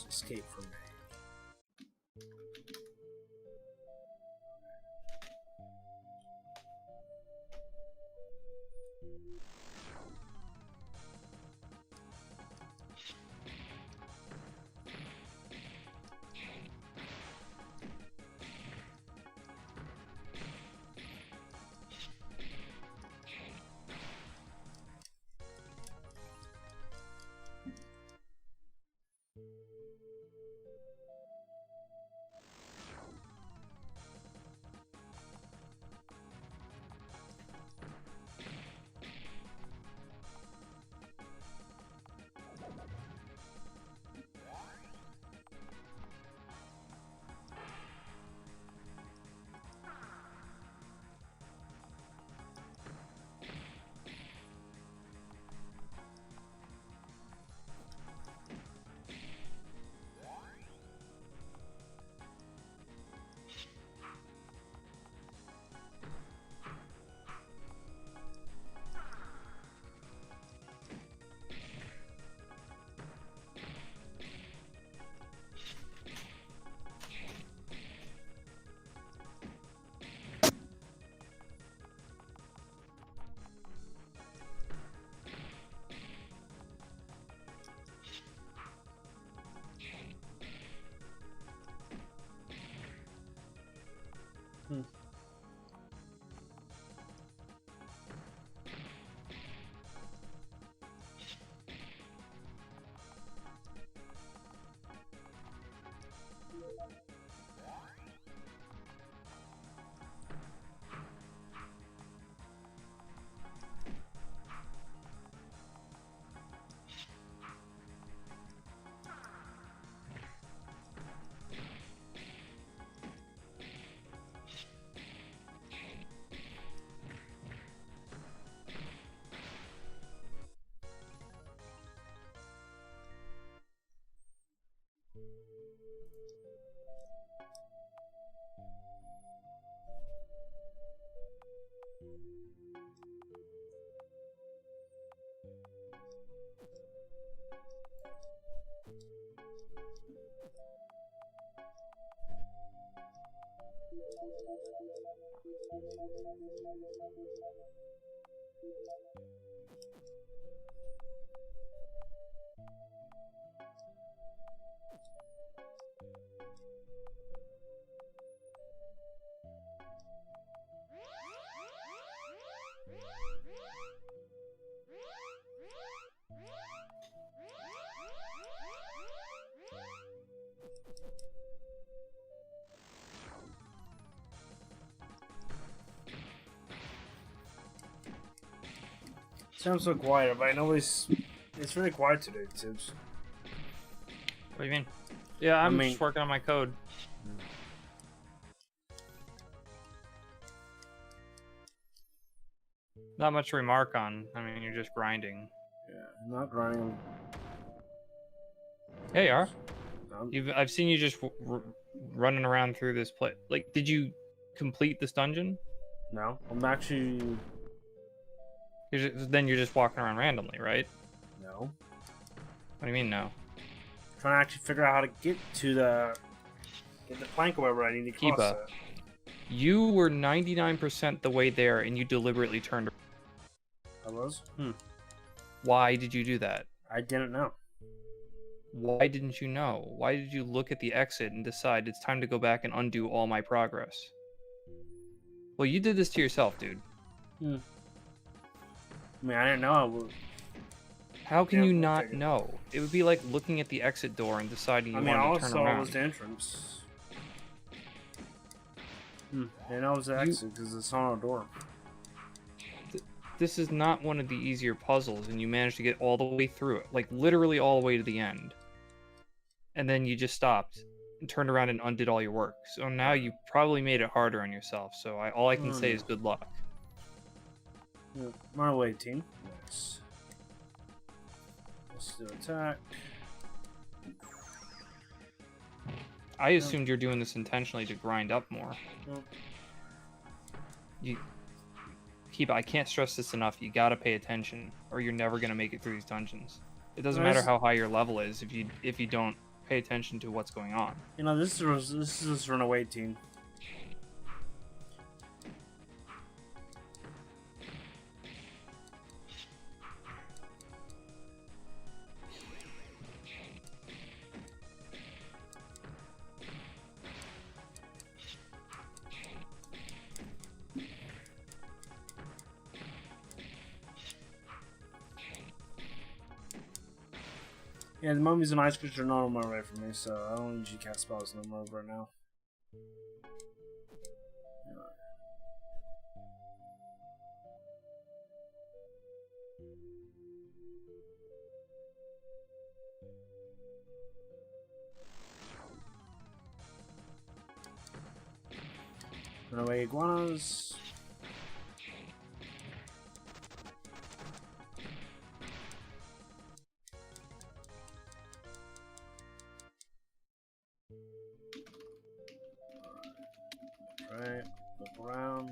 Escape from me. Sounds so quiet, but I know it's really quiet today, Tibbs. What do you mean? Yeah, I'm just working on my code. Not much to remark on. I mean, you're just grinding. Yeah, I'm not grinding. Yeah, you are. I've seen you just running around through this place. Like, did you complete this dungeon? No, I'm actually. Then you're just walking around randomly, right? No. What do you mean, no? Trying to actually figure out how to get the plank or wherever I need to cross Chiba, it. you were 99% the way there, and you deliberately turned around. I was? Why did you do that? I didn't know. Why didn't you know? Why did you look at the exit and decide it's time to go back and undo all my progress? Well, you did this to yourself, dude. I mean, I didn't know I would. How can you not know? It would be like looking at the exit door and deciding you wanted to turn around. All I saw was the entrance. And I was the exit because it's on a door. This is not one of the easier puzzles, and you managed to get all the way through it. Like, literally all the way to the end. And then you just stopped and turned around and undid all your work. So now you probably made it harder on yourself. So all I can say is good luck. My way, team. Yes. Let's do attack. I assumed you're doing this intentionally to grind up more. I can't stress this enough. You gotta pay attention, or you're never gonna make it through these dungeons. It doesn't matter how high your level is if you don't pay attention to what's going on. You know, this is runaway team. Yeah, the mummies and ice creatures are not on my right from me, so I don't usually cast spells no more right now. Runaway iguanas. Right, look around.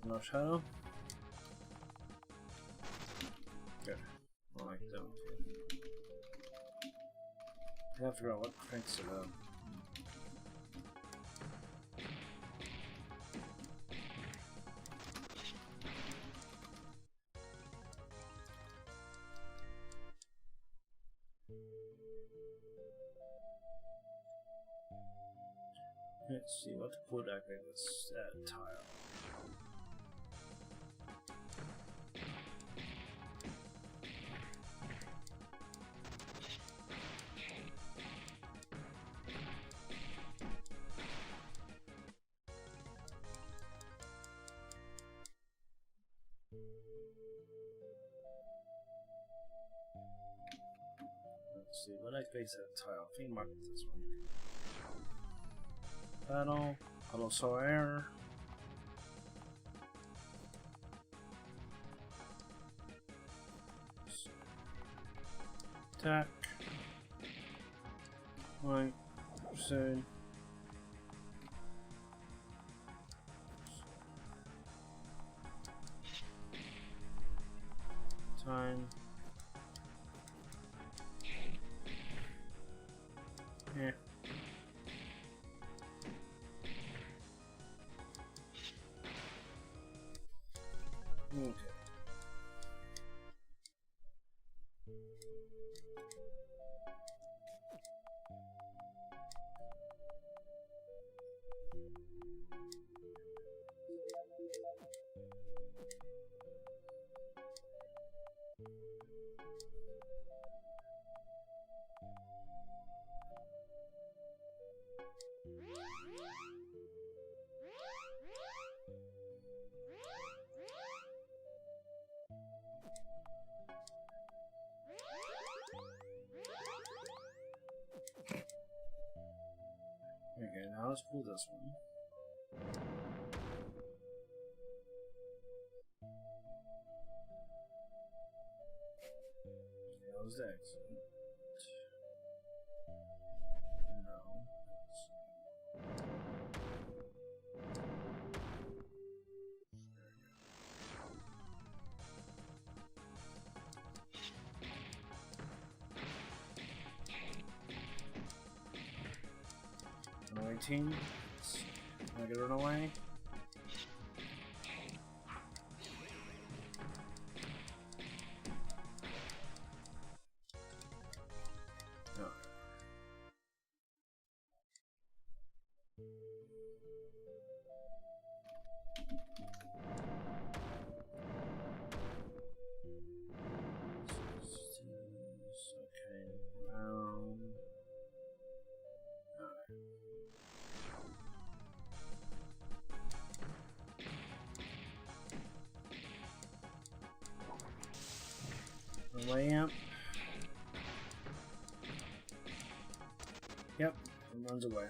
No shadow. Good. I like that. I gotta figure out what cranks it up. Let's see what to put activate this tile. Let's see what activates that tile. I think mark this one. Battle, auto saw air. Attack. Right, soon. Time. Yeah. Okay. Okay, now let's pull this one. That was the exit. No. There 19. Am I gonna run away? No. Okay. Lamp. Yep, it runs away.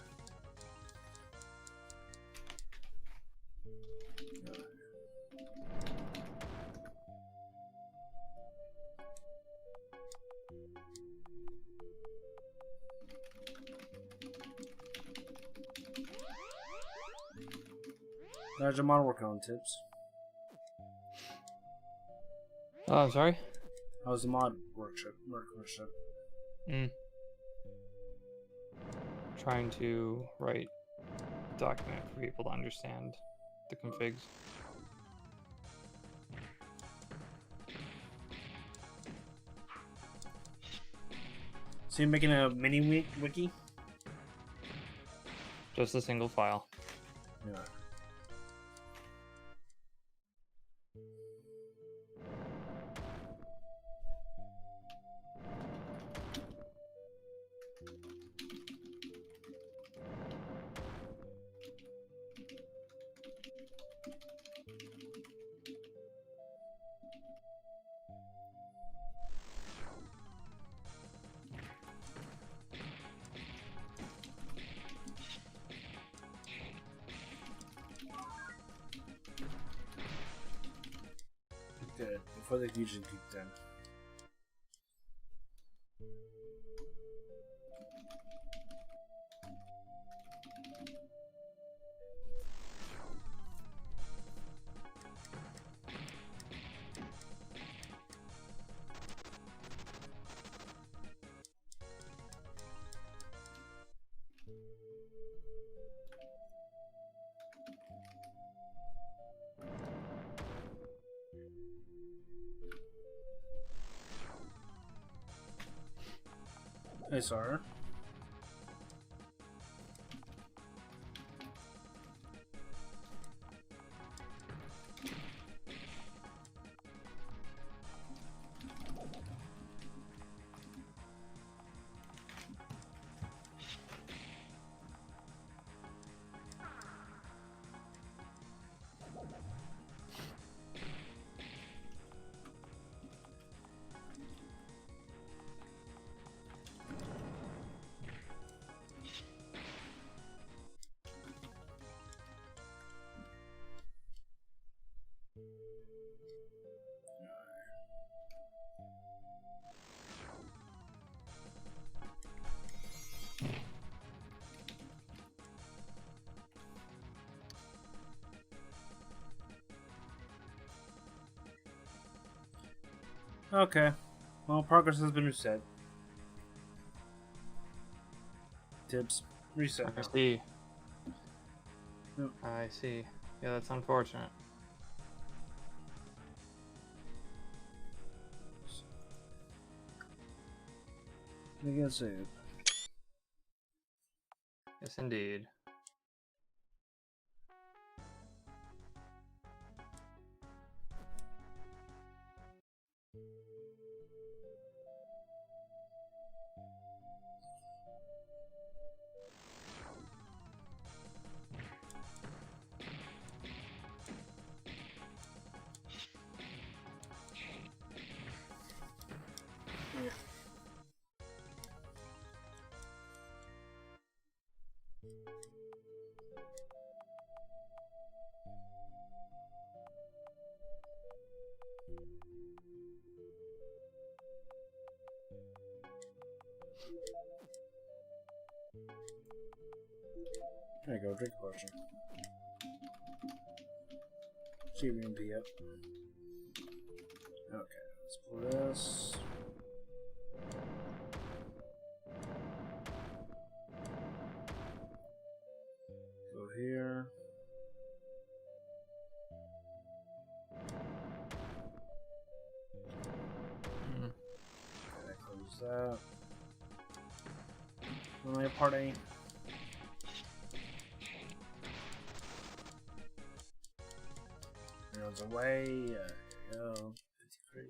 There's a mod working on tips. Oh, I'm sorry? How's the mod workshop? Trying to write a document for people to understand the configs. So you're making a mini wiki? Just a single file. Yeah. Good. Before the fusion kicked in. Hey, sir. Okay. Well, progress has been reset. Tips. Reset I now. see. Yep. I see. Yeah, that's unfortunate. I guess it. Yes, indeed. There you go, drink a potion. Keep your MP up. Okay, let's pull this. Go here. Okay, close that. My party. Runs away. There you go. 53.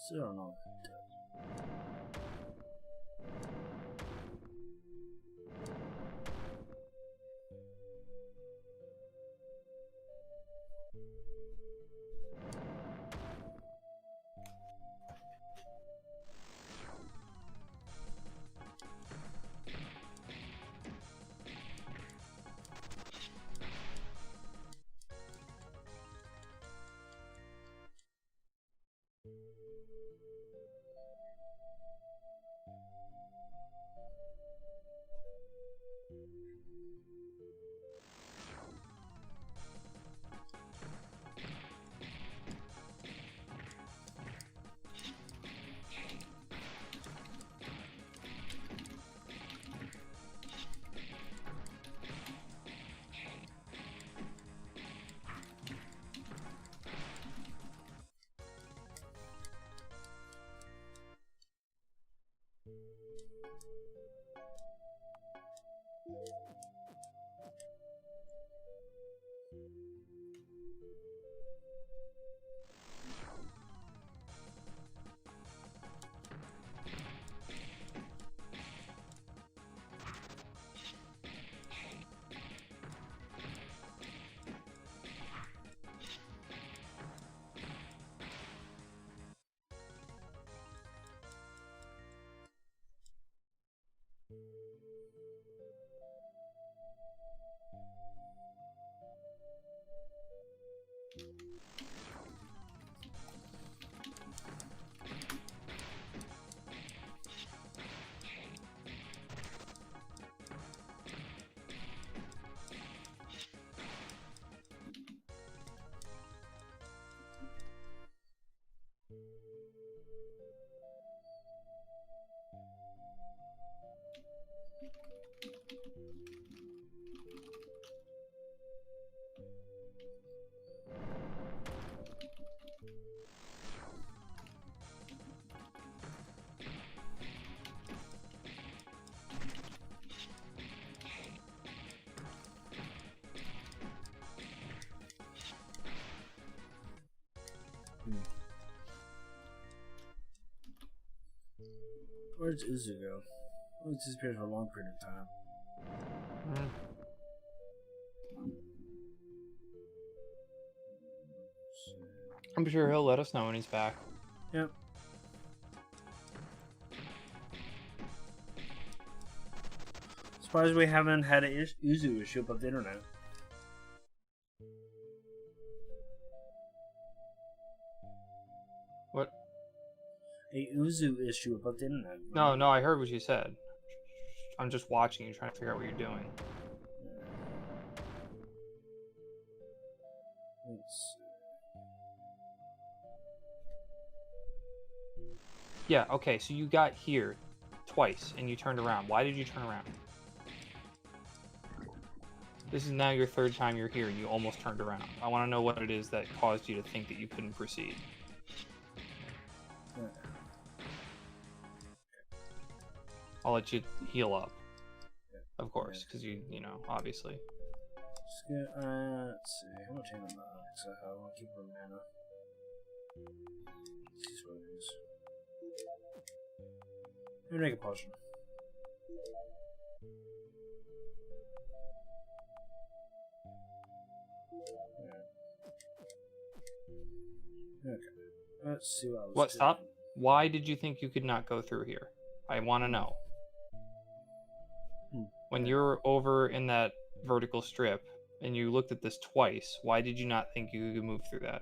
Still don't know what it does. Where's Uzu go? Oh, he's disappeared for a long period of time. I'm sure he'll let us know when he's back. Yep. Surprised we haven't had an Uzu issue about the internet. What? A Uzu issue about the internet. No, I heard what you said. I'm just watching you, trying to figure out what you're doing. Let's see. Yeah, okay, so you got here twice and you turned around. Why did you turn around? This is now your third time you're here. You almost turned around. I want to know what it is that caused you to think that you couldn't proceed. I'll let you heal up, of course, because you know, obviously. Let's see. I'm gonna change my mind because I want to keep her mana. This is what it is. Let me make a potion. Okay. Let's see what I was What? doing. Stop. Why did you think you could not go through here? I want to know. When you're over in that vertical strip and you looked at this twice, why did you not think you could move through that?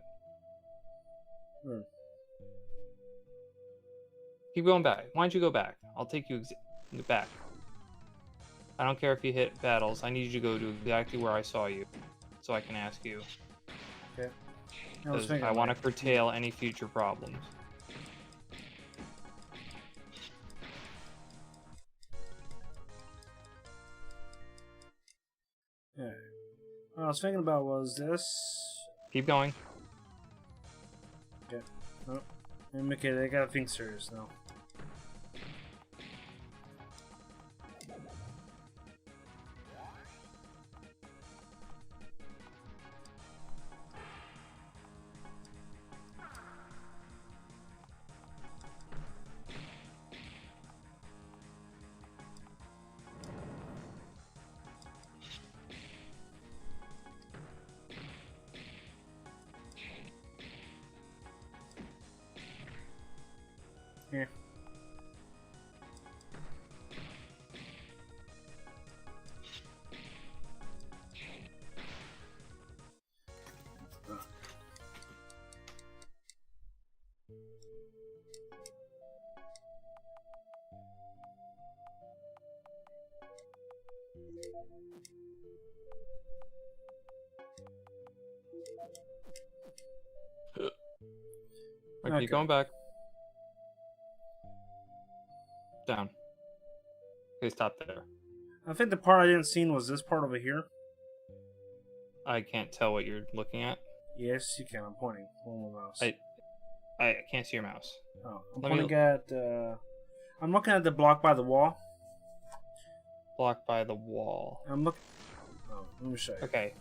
Keep going back. Why don't you go back? I'll take you back. I don't care if you hit battles. I need you to go to exactly where I saw you so I can ask you. Okay. I want to curtail any future problems. Yeah. What I was thinking about was this. Keep going. Okay. Oh. Okay, they gotta think serious now. Here. Okay, keep going back. Down. Okay, stop there. I think the part I didn't see was this part over here. I can't tell what you're looking at. Yes, you can. I'm pointing. Hold my mouse. I can't see your mouse. Oh, I'm looking at the block by the wall. Blocked by the wall. I'm looking. Oh, let me show you. Okay.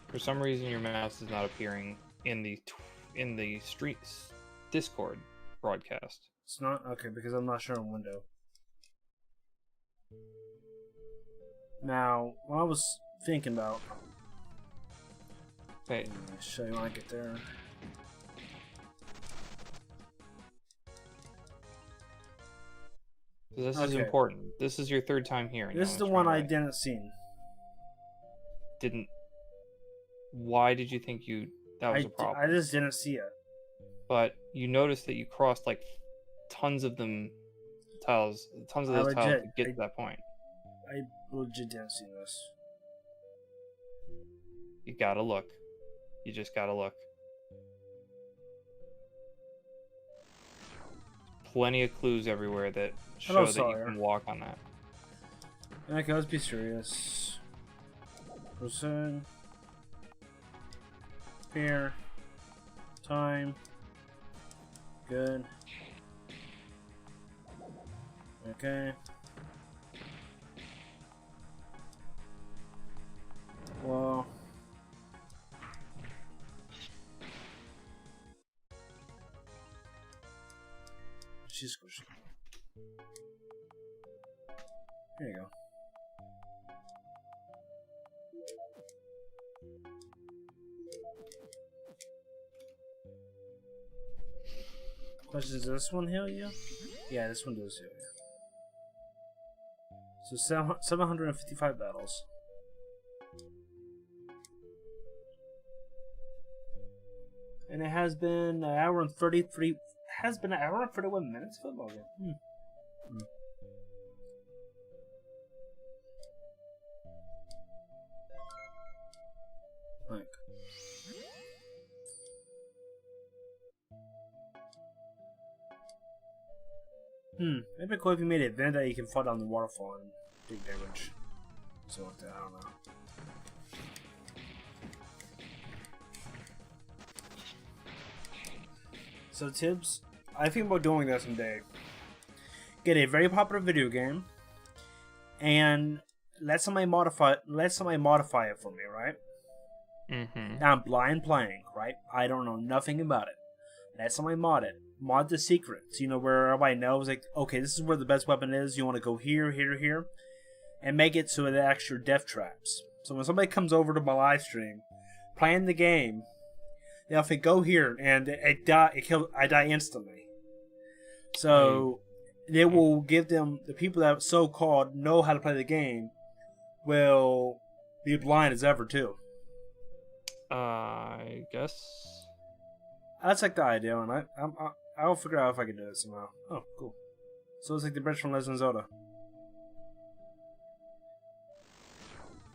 For some reason, your mouse is not appearing in the streets Discord broadcast. It's not okay because I'm not showing window. Now, what I was thinking about. Okay. Let me show you when I get there. This is important. This is your third time here. This is the one I didn't see. Why did you think that was a problem? I just didn't see it. But you noticed that you crossed like tons of those tiles to get to that point. I legit didn't see this. You gotta look. You just gotta look. Plenty of clues everywhere that show that you can walk on that. Okay, let's be serious. Person. Here. Time. Good. Okay. Well. She's squishy. There you go. Does this one heal you? Yeah, this one does heal you. So 755 battles. And it has been an hour and 33. Has been an hour and 31 minutes football game. Like, It'd be cool if you made an event that you can fall down the waterfall and take damage. So like that, I don't know. So Tibbs, I think about doing that someday. Get a very popular video game and let somebody modify it for me, right? Mm-hmm. Now I'm blind playing, right? I don't know nothing about it. Let somebody mod it. Mod the secrets, you know, where everybody knows, like, okay, this is where the best weapon is. You want to go here, here, here, and make it so it acts your death traps. So when somebody comes over to my live stream, playing the game, they'll think, go here, and I die instantly. So they will give them, the people that so-called know how to play the game will be blind as ever too. I guess. That's like the idea, and I'll figure out if I can do it somehow. Oh, cool. So it's like the bridge from Legend of Zelda.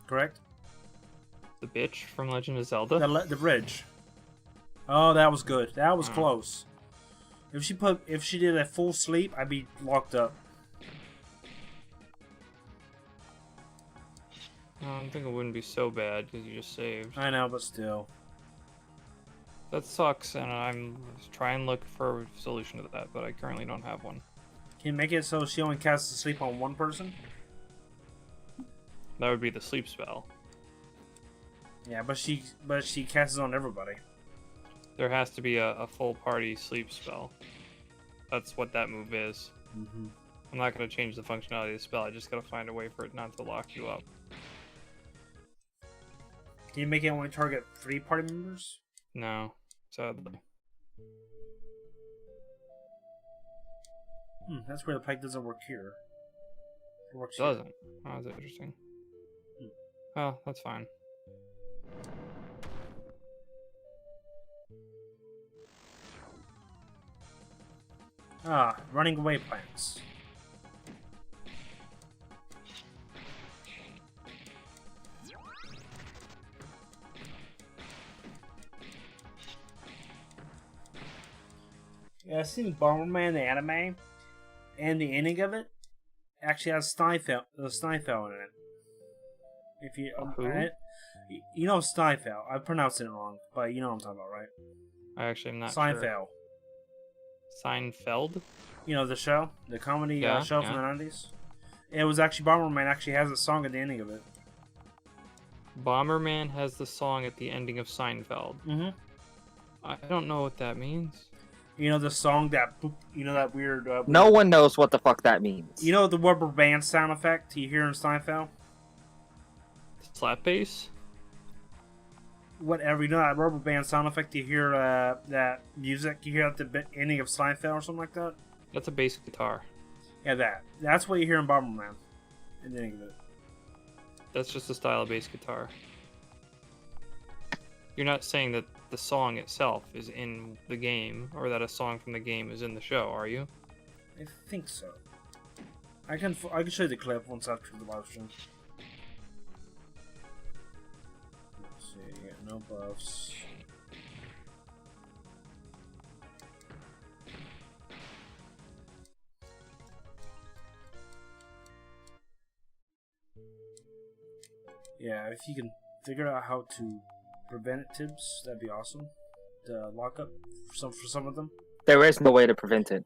Correct? The bitch from Legend of Zelda? The bridge. Oh, that was good. That was close. If she did a full sleep, I'd be locked up. I think it wouldn't be so bad because you just saved. I know, but still. That sucks, and I'm trying to look for a solution to that, but I currently don't have one. Can you make it so she only casts a sleep on one person? That would be the sleep spell. Yeah, but she casts it on everybody. There has to be a full party sleep spell. That's what that move is. Mm-hmm. I'm not going to change the functionality of the spell, I just got to find a way for it not to lock you up. Can you make it only target 3 party members? No, sadly. That's where the pike doesn't work here. It works It doesn't. Oh, that's interesting. Oh, that's fine. Running away plants. Yeah, I've seen Bomberman, the anime, and the ending of it actually has Steinfeld in it. If you you know Steinfeld, I'm pronouncing it wrong, but you know what I'm talking about, right? I actually am not Seinfeld. sure. Seinfeld? You know the show, the comedy show from the 90s. It was actually Bomberman actually has a song at the ending of it. Bomberman has the song at the ending of Seinfeld. Mm-hmm. I don't know what that means. You know the song that that weird. No one knows what the fuck that means. You know the rubber band sound effect you hear in Steinfeld? Slap bass? Whatever, you know that rubber band sound effect you hear, that music you hear at the ending of Seinfeld or something like that? That's a bass guitar. Yeah, that's what you hear in Bomberman. In the ending of it. That's just a style of bass guitar. You're not saying that the song itself is in the game, or that a song from the game is in the show, are you? I think so. I can show you the clip once after the live stream. Let's see, no buffs. Yeah, if you can figure out how to prevent tips, that'd be awesome. The lockup for some of them. There is no way to prevent it.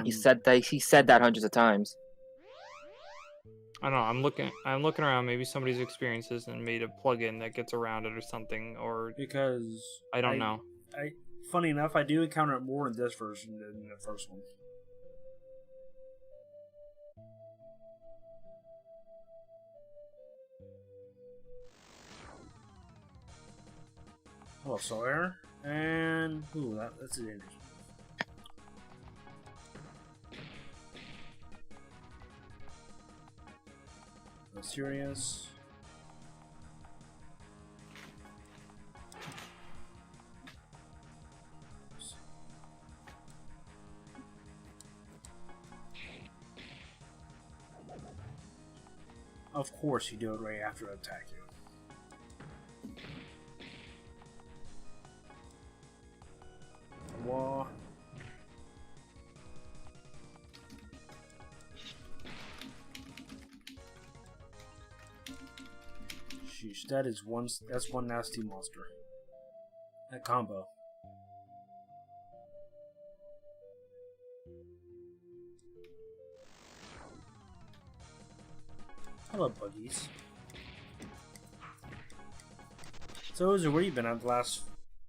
He said that hundreds of times. I don't know. I'm looking around. Maybe somebody's experiences and made a plugin that gets around it or something. Or because I don't know. Funny enough, I do encounter it more in this version than the first one. Oh, Sawyer. And that's a dangerous. No serious. Of course you do it right after I attack you. Wall. Each dead is one. That's one nasty monster. That combo. Hello, buggies. So, Uzi, where you been at the last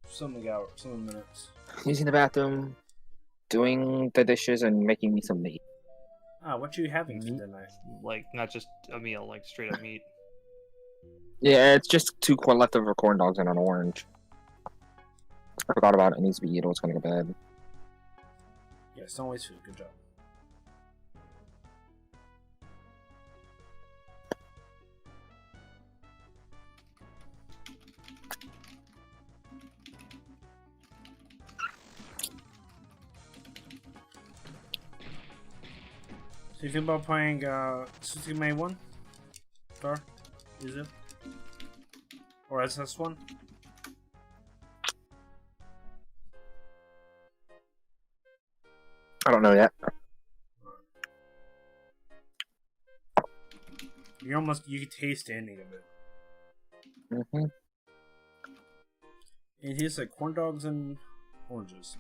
some minutes? Using the bathroom, doing the dishes, and making me some meat. Ah, what you having for dinner? Like, not just a meal, like straight up meat. Yeah, it's just 2 leftover corn dogs and an orange. I forgot about it. It needs to be eaten. It's gonna go bad. Yes, don't waste food. Good job. So you think about playing Shukumei 1? Star? Is it? Or SS1? I don't know yet. You can taste the ending of it. Mm-hmm. It tastes like corn dogs and oranges.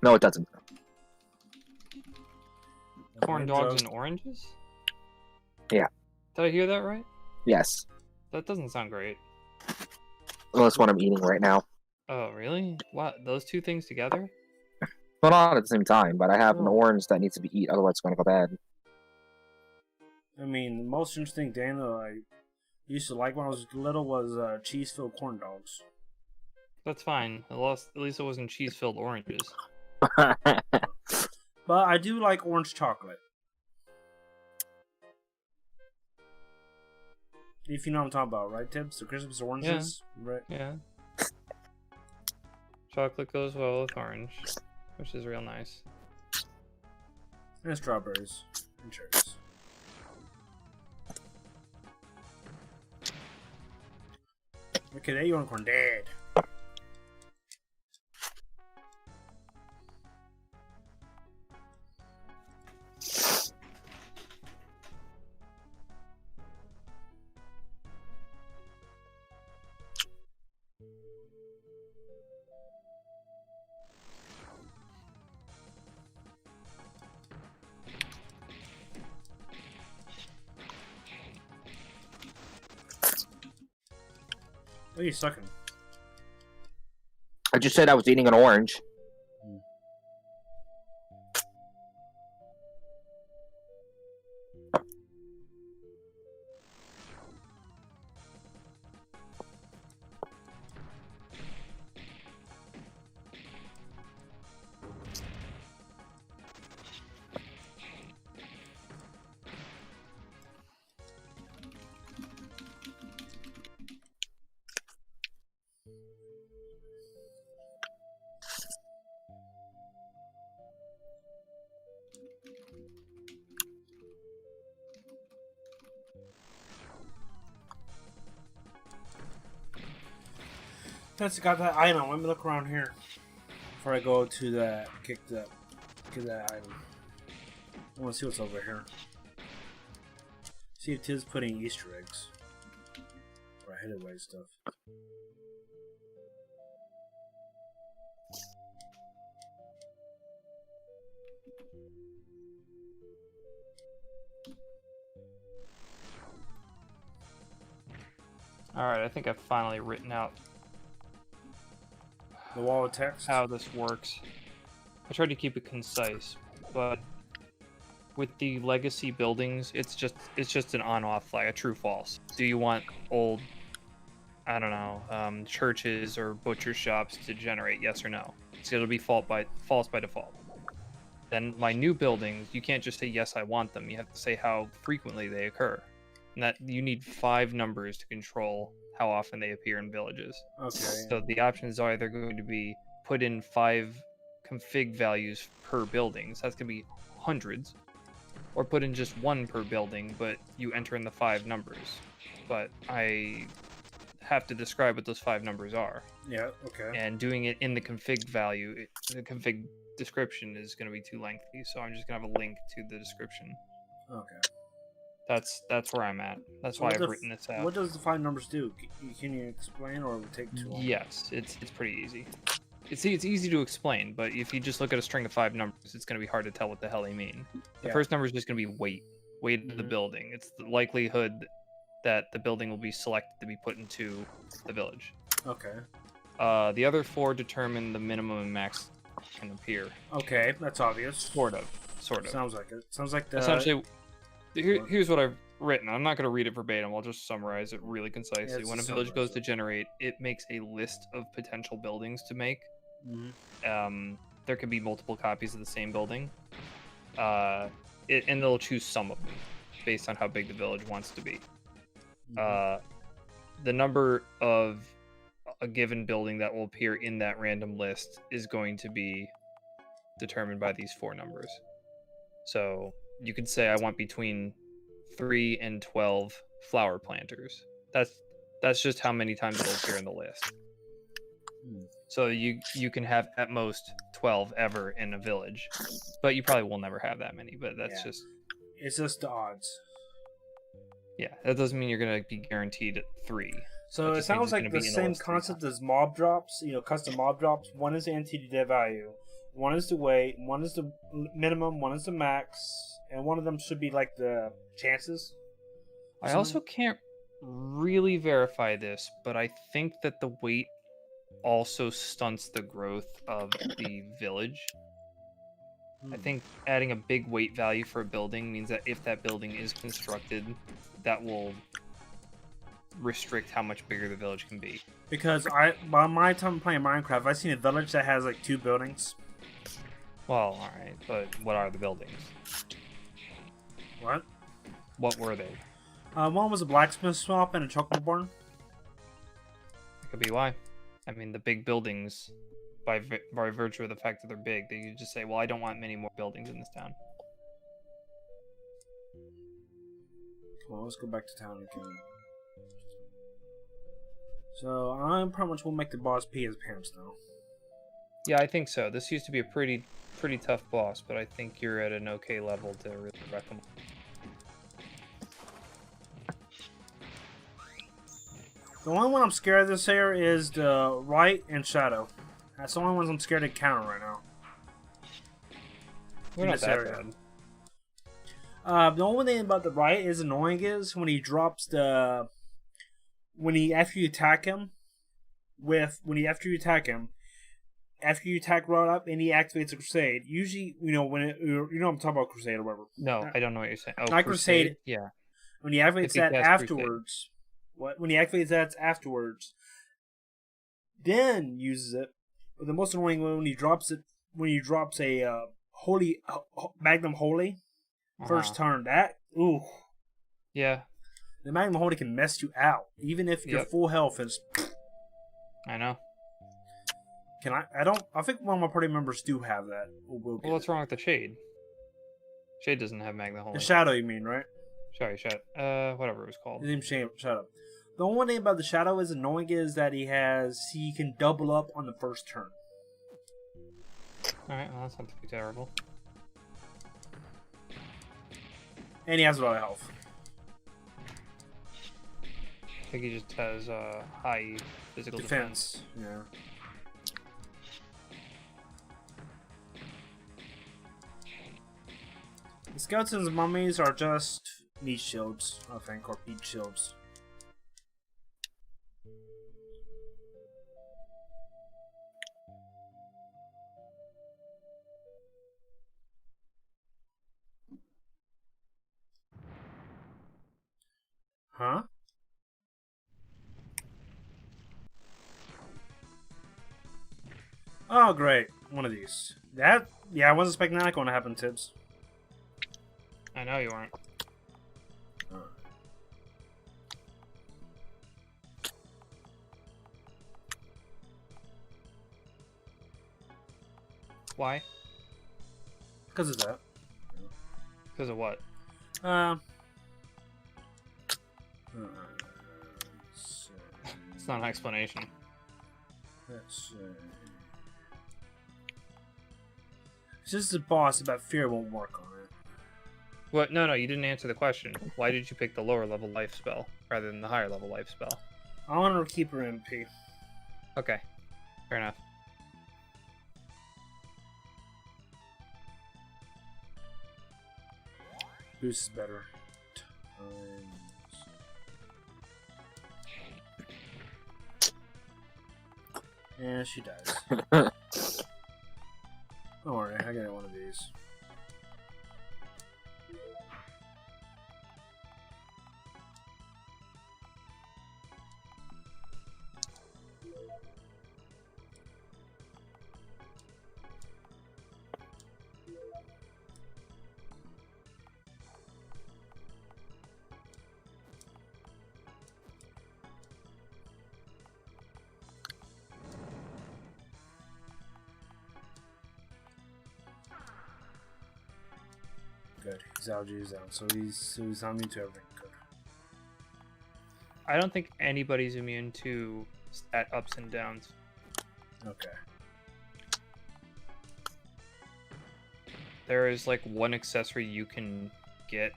No, it doesn't. Corn dogs and oranges? Yeah. Did I hear that right? Yes. That doesn't sound great. Well, that's what I'm eating right now. Oh, really? What? Those two things together? Well, not at the same time, but I have an Oh. orange that needs to be eaten, otherwise it's gonna go bad. I mean, the most interesting thing that I used to like when I was little was cheese-filled corn dogs. That's fine. At least it wasn't cheese-filled oranges. But I do like orange chocolate. If you know what I'm talking about, right, Tibbs? The Christmas oranges? Yeah. Right. Yeah. Chocolate goes well with orange, which is real nice. And strawberries. And cherries. Okay, that unicorn dead. What are you sucking? I just said I was eating an orange. That's got that item. Let me look around here before I go to that get that item. I want to see what's over here. See if Tiz putting Easter eggs or hid away stuff. Alright, I think I've finally written out The wall of text? how this works. I tried to keep it concise, but with the legacy buildings, it's just an on-off flag, a true-false. Do you want old, I don't know, churches or butcher shops to generate yes or no? So it'll be false by default. Then my new buildings, you can't just say yes, I want them. You have to say how frequently they occur. And that you need 5 numbers to control how often they appear in villages. Okay. So the options are either going to be put in 5 config values per building. So that's going to be hundreds. Or put in just 1 per building, but you enter in the 5 numbers. But I have to describe what those 5 numbers are. Yeah, okay. And doing it in the config value, the config description is going to be too lengthy. So I'm just going to have a link to the description. Okay. That's where I'm at. That's why I've written this out. What does the 5 numbers do? Can you explain, or it would take too long? Yes, it's pretty easy. It's easy to explain, but if you just look at a string of 5 numbers, it's going to be hard to tell what the hell they mean. The first number is just going to be weight of the building. It's the likelihood that the building will be selected to be put into the village. Okay. The other 4 determine the minimum and max can appear. Okay, that's obvious. Sort of. Sounds like it. Sounds like the... Essentially, here's what I've written. I'm not going to read it verbatim. I'll just summarize it really concisely. Yeah, when a village goes to generate, it makes a list of potential buildings to make. There could be multiple copies of the same building. And they'll choose some of them based on how big the village wants to be. The number of a given building that will appear in that random list is going to be determined by these 4 numbers. So you could say I want between 3 and 12 flower planters. That's just how many times it'll appear in the list. So you can have at most 12 ever in a village, but you probably will never have that many. But that's it's just the odds. Yeah, that doesn't mean you're gonna be guaranteed 3. So it sounds like the same concept as mob drops. Custom mob drops. One is the NTD value, one is the weight, one is the minimum, one is the max, and one of them should be like the chances. I also can't really verify this, but I think that the weight also stunts the growth of the village. I think adding a big weight value for a building means that if that building is constructed, that will restrict how much bigger the village can be. Because by my time playing Minecraft, I've seen a village that has like 2 buildings. Well, alright, but what are the buildings? What? What were they? One was a blacksmith swamp and a chocolate barn. That could be why. I mean, the big buildings, by virtue of the fact that they're big, they could just say, well, I don't want many more buildings in this town. Come on, let's go back to town again. So, I pretty much will make the boss pee his pants now. Yeah, I think so. This used to be a pretty tough boss, but I think you're at an okay level to really wreck him. The only one I'm scared of this here is the Light and Shadow. That's the only ones I'm scared to counter right now. We're not that bad. The only thing about the Light is annoying is when he drops the... after you attack him, after you attack right up and he activates a Crusade, usually, I'm talking about Crusade or whatever. No, I don't know what you're saying. Oh, not Crusade. Yeah. When he activates that afterwards... When he activates that afterwards, then uses it. But the most annoying one when he drops a holy Magnum Holy first turn. That yeah. The Magnum Holy can mess you out, even if your full health is. I know. I think one of my party members do have that. Well, what's wrong with the Shade? Shade doesn't have Magnum Holy. The Shadow, you mean, right? Sorry, whatever it was called. His name's Shadow. The only thing about the Shadow is annoying is that he can double up on the first turn. Alright, well that's not too terrible. And he has a lot of health. I think he just has high physical defense. Yeah. The skeletons and mummies are just meat shields, I think, or meat shields. Huh? Oh, great. One of these. Yeah, I wasn't expecting that going to happen, Tibbs. I know you weren't. Why? Because of that. Because of what? It's not an explanation. Let's see. It's just a boss, but fear won't work on it. What? No, no, you didn't answer the question. Why did you pick the lower level life spell rather than the higher level life spell? I want to keep her MP. Okay, fair enough. Boost is better. Yeah, she dies. Don't worry, I got one of these. Good. His allergy is out, so he's not immune to everything. Good. I don't think anybody's immune to stat ups and downs. Okay. There is like one accessory you can get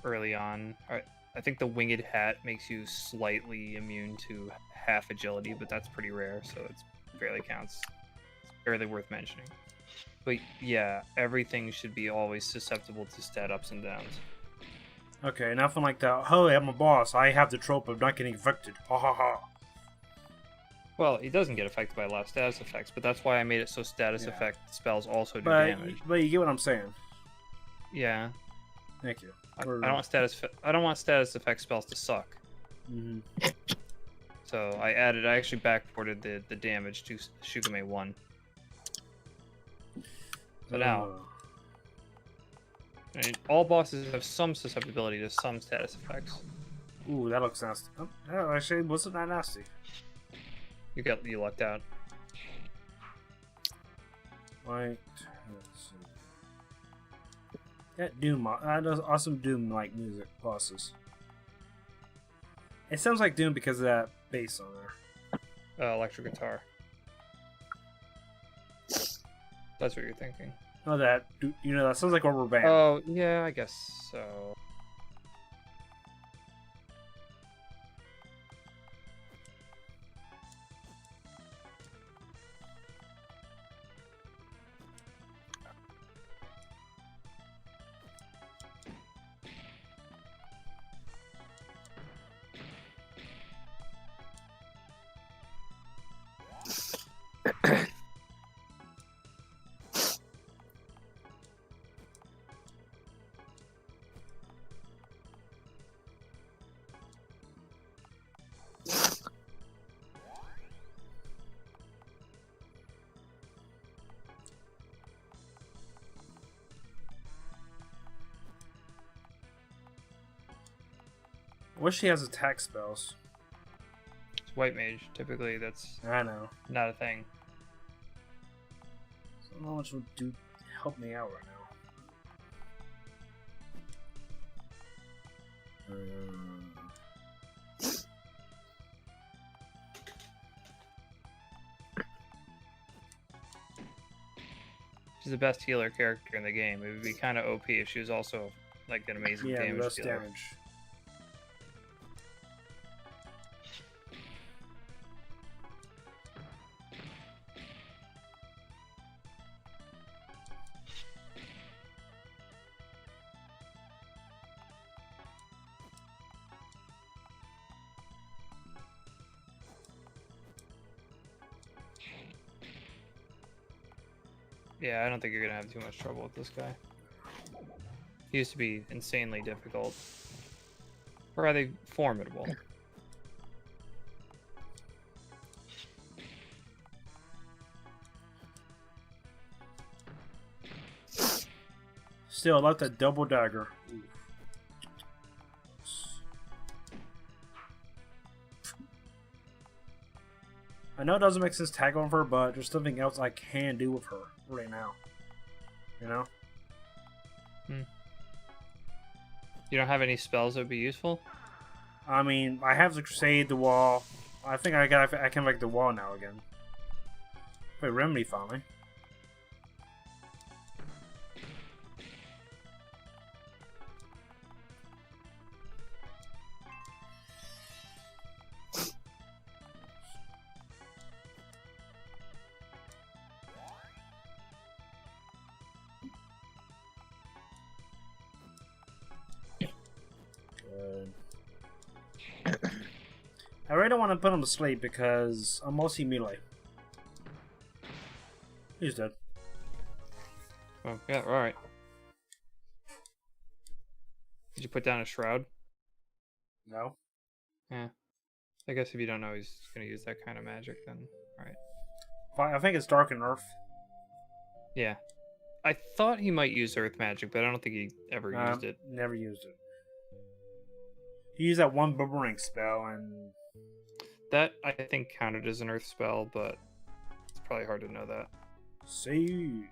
early on. I think the winged hat makes you slightly immune to half agility, but that's pretty rare, so it barely counts. It's barely worth mentioning. But yeah, everything should be always susceptible to stat ups and downs. Okay, nothing like that. Oh, I'm a boss. I have the trope of not getting affected. Ha ha ha. Well, he doesn't get affected by a lot of status effects, but that's why I made it so status effect spells also do damage. But you get what I'm saying. Yeah. Thank you. I don't want status effect spells to suck. Mm-hmm. So I actually backported the damage to Shukumei 1. So now, I mean, all bosses have some susceptibility to some status effects. Ooh, that looks nasty. Oh, that actually wasn't that nasty. You lucked out. Right. Let's see. That Doom, does awesome Doom-like music bosses. It sounds like Doom because of that bass on there. Electric guitar. That's what you're thinking. Oh, that sounds like Rubber Band. Oh, yeah, I guess so. I wish she has attack spells. It's white mage. Typically, that's I know. not a thing. So how much would help me out right now? She's the best healer character in the game. It would be kind of OP if she was also like an amazing damage dealer. Damage. Yeah, I don't think you're gonna have too much trouble with this guy. He used to be insanely difficult. Or are they formidable? Still, I like that double dagger. Ooh. I know it doesn't make sense to tag on her, but there's something else I can do with her right now. You know? You don't have any spells that would be useful? I mean, I have the Crusade, the wall. I think I can make the wall now again. Wait, Remedy finally. don't want to put him to sleep because I'm mostly melee. He's dead. Oh, yeah, alright. Did you put down a shroud? No. Yeah. I guess if you don't know he's going to use that kind of magic, then alright. I think it's Dark and Earth. Yeah. I thought he might use earth magic, but I don't think he ever used it. Never used it. He used that one boomerang spell, and That, I think, counted as an earth spell, but it's probably hard to know that. save.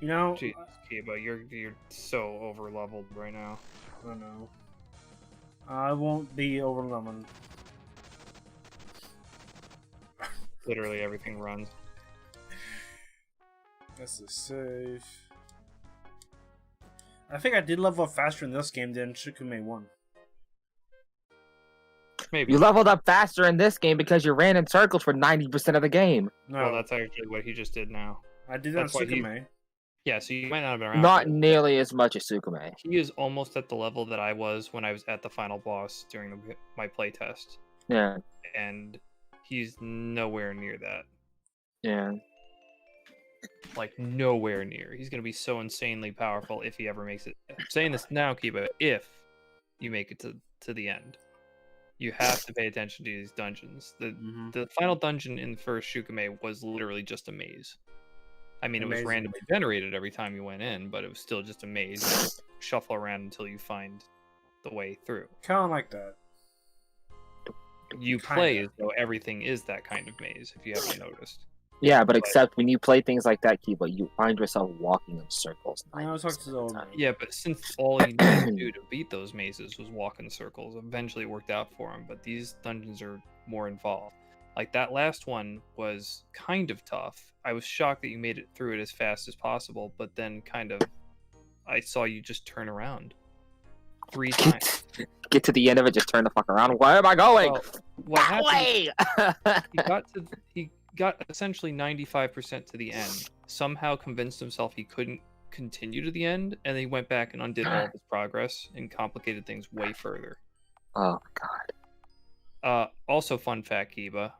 You know, Jeez, Kiba, you're so over leveled right now. I don't know. I won't be over lemon. Literally everything runs. That's a save. I think I did level up faster in this game than Shukumei 1. Maybe. You leveled up faster in this game because you ran in circles for 90% of the game. No, Well, that's actually what he just did now. I did that in that's why Shukumei. Yeah, so you might not have been around. Not for it. nearly as much as Shukumei. He is almost at the level that I was when I was at the final boss during my playtest. Yeah, And he's nowhere near that. yeah. Like, nowhere near. He's going to be so insanely powerful if he ever makes it. I'm saying this now, Kiba, if you make it to the end. You have to pay attention to these dungeons. The final dungeon in the first Shukumei was literally just a maze. I mean, it was randomly generated every time you went in, but it was still just a maze. You just shuffle around until you find the way through. Kind of like that. You play as though everything is that kind of maze, if you haven't noticed. Yeah, but except when you play things like that, Kiba, you find yourself walking in circles. I was talking to the old man. Yeah, but since all you needed to do to beat those mazes was walk in circles, eventually it worked out for him. But these dungeons are more involved. Like, that last one was kind of tough. I was shocked that you made it through it as fast as possible, but then kind of, I saw you just turn around 3 times. Get to the end of it, just turn the fuck around. Where am I going? Well, what happened? Way! He got essentially 95% to the end. Somehow convinced himself he couldn't continue to the end, and then he went back and undid all of his progress and complicated things way further. Oh god. Also, fun fact, Kiba.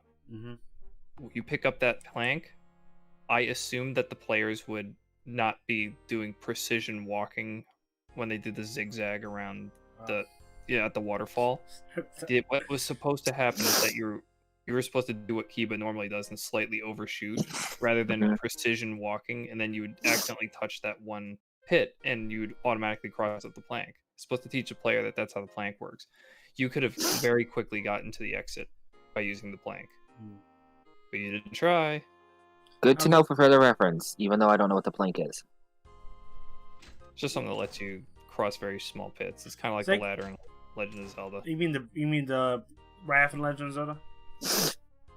You pick up that plank. I assumed that the players would not be doing precision walking when they did the zigzag around the at the waterfall. What was supposed to happen is that you were supposed to do what Kiba normally does and slightly overshoot rather than precision walking, and then you would accidentally touch that one pit and you'd automatically cross up the plank. It's supposed to teach a player that that's how the plank works. You could have very quickly gotten to the exit by using the plank, but you didn't try. Good to know for further reference, even though I don't know what the plank is. It's just something that lets you cross very small pits. It's kind of like the ladder in Legend of Zelda. You mean the raft in Legend of Zelda?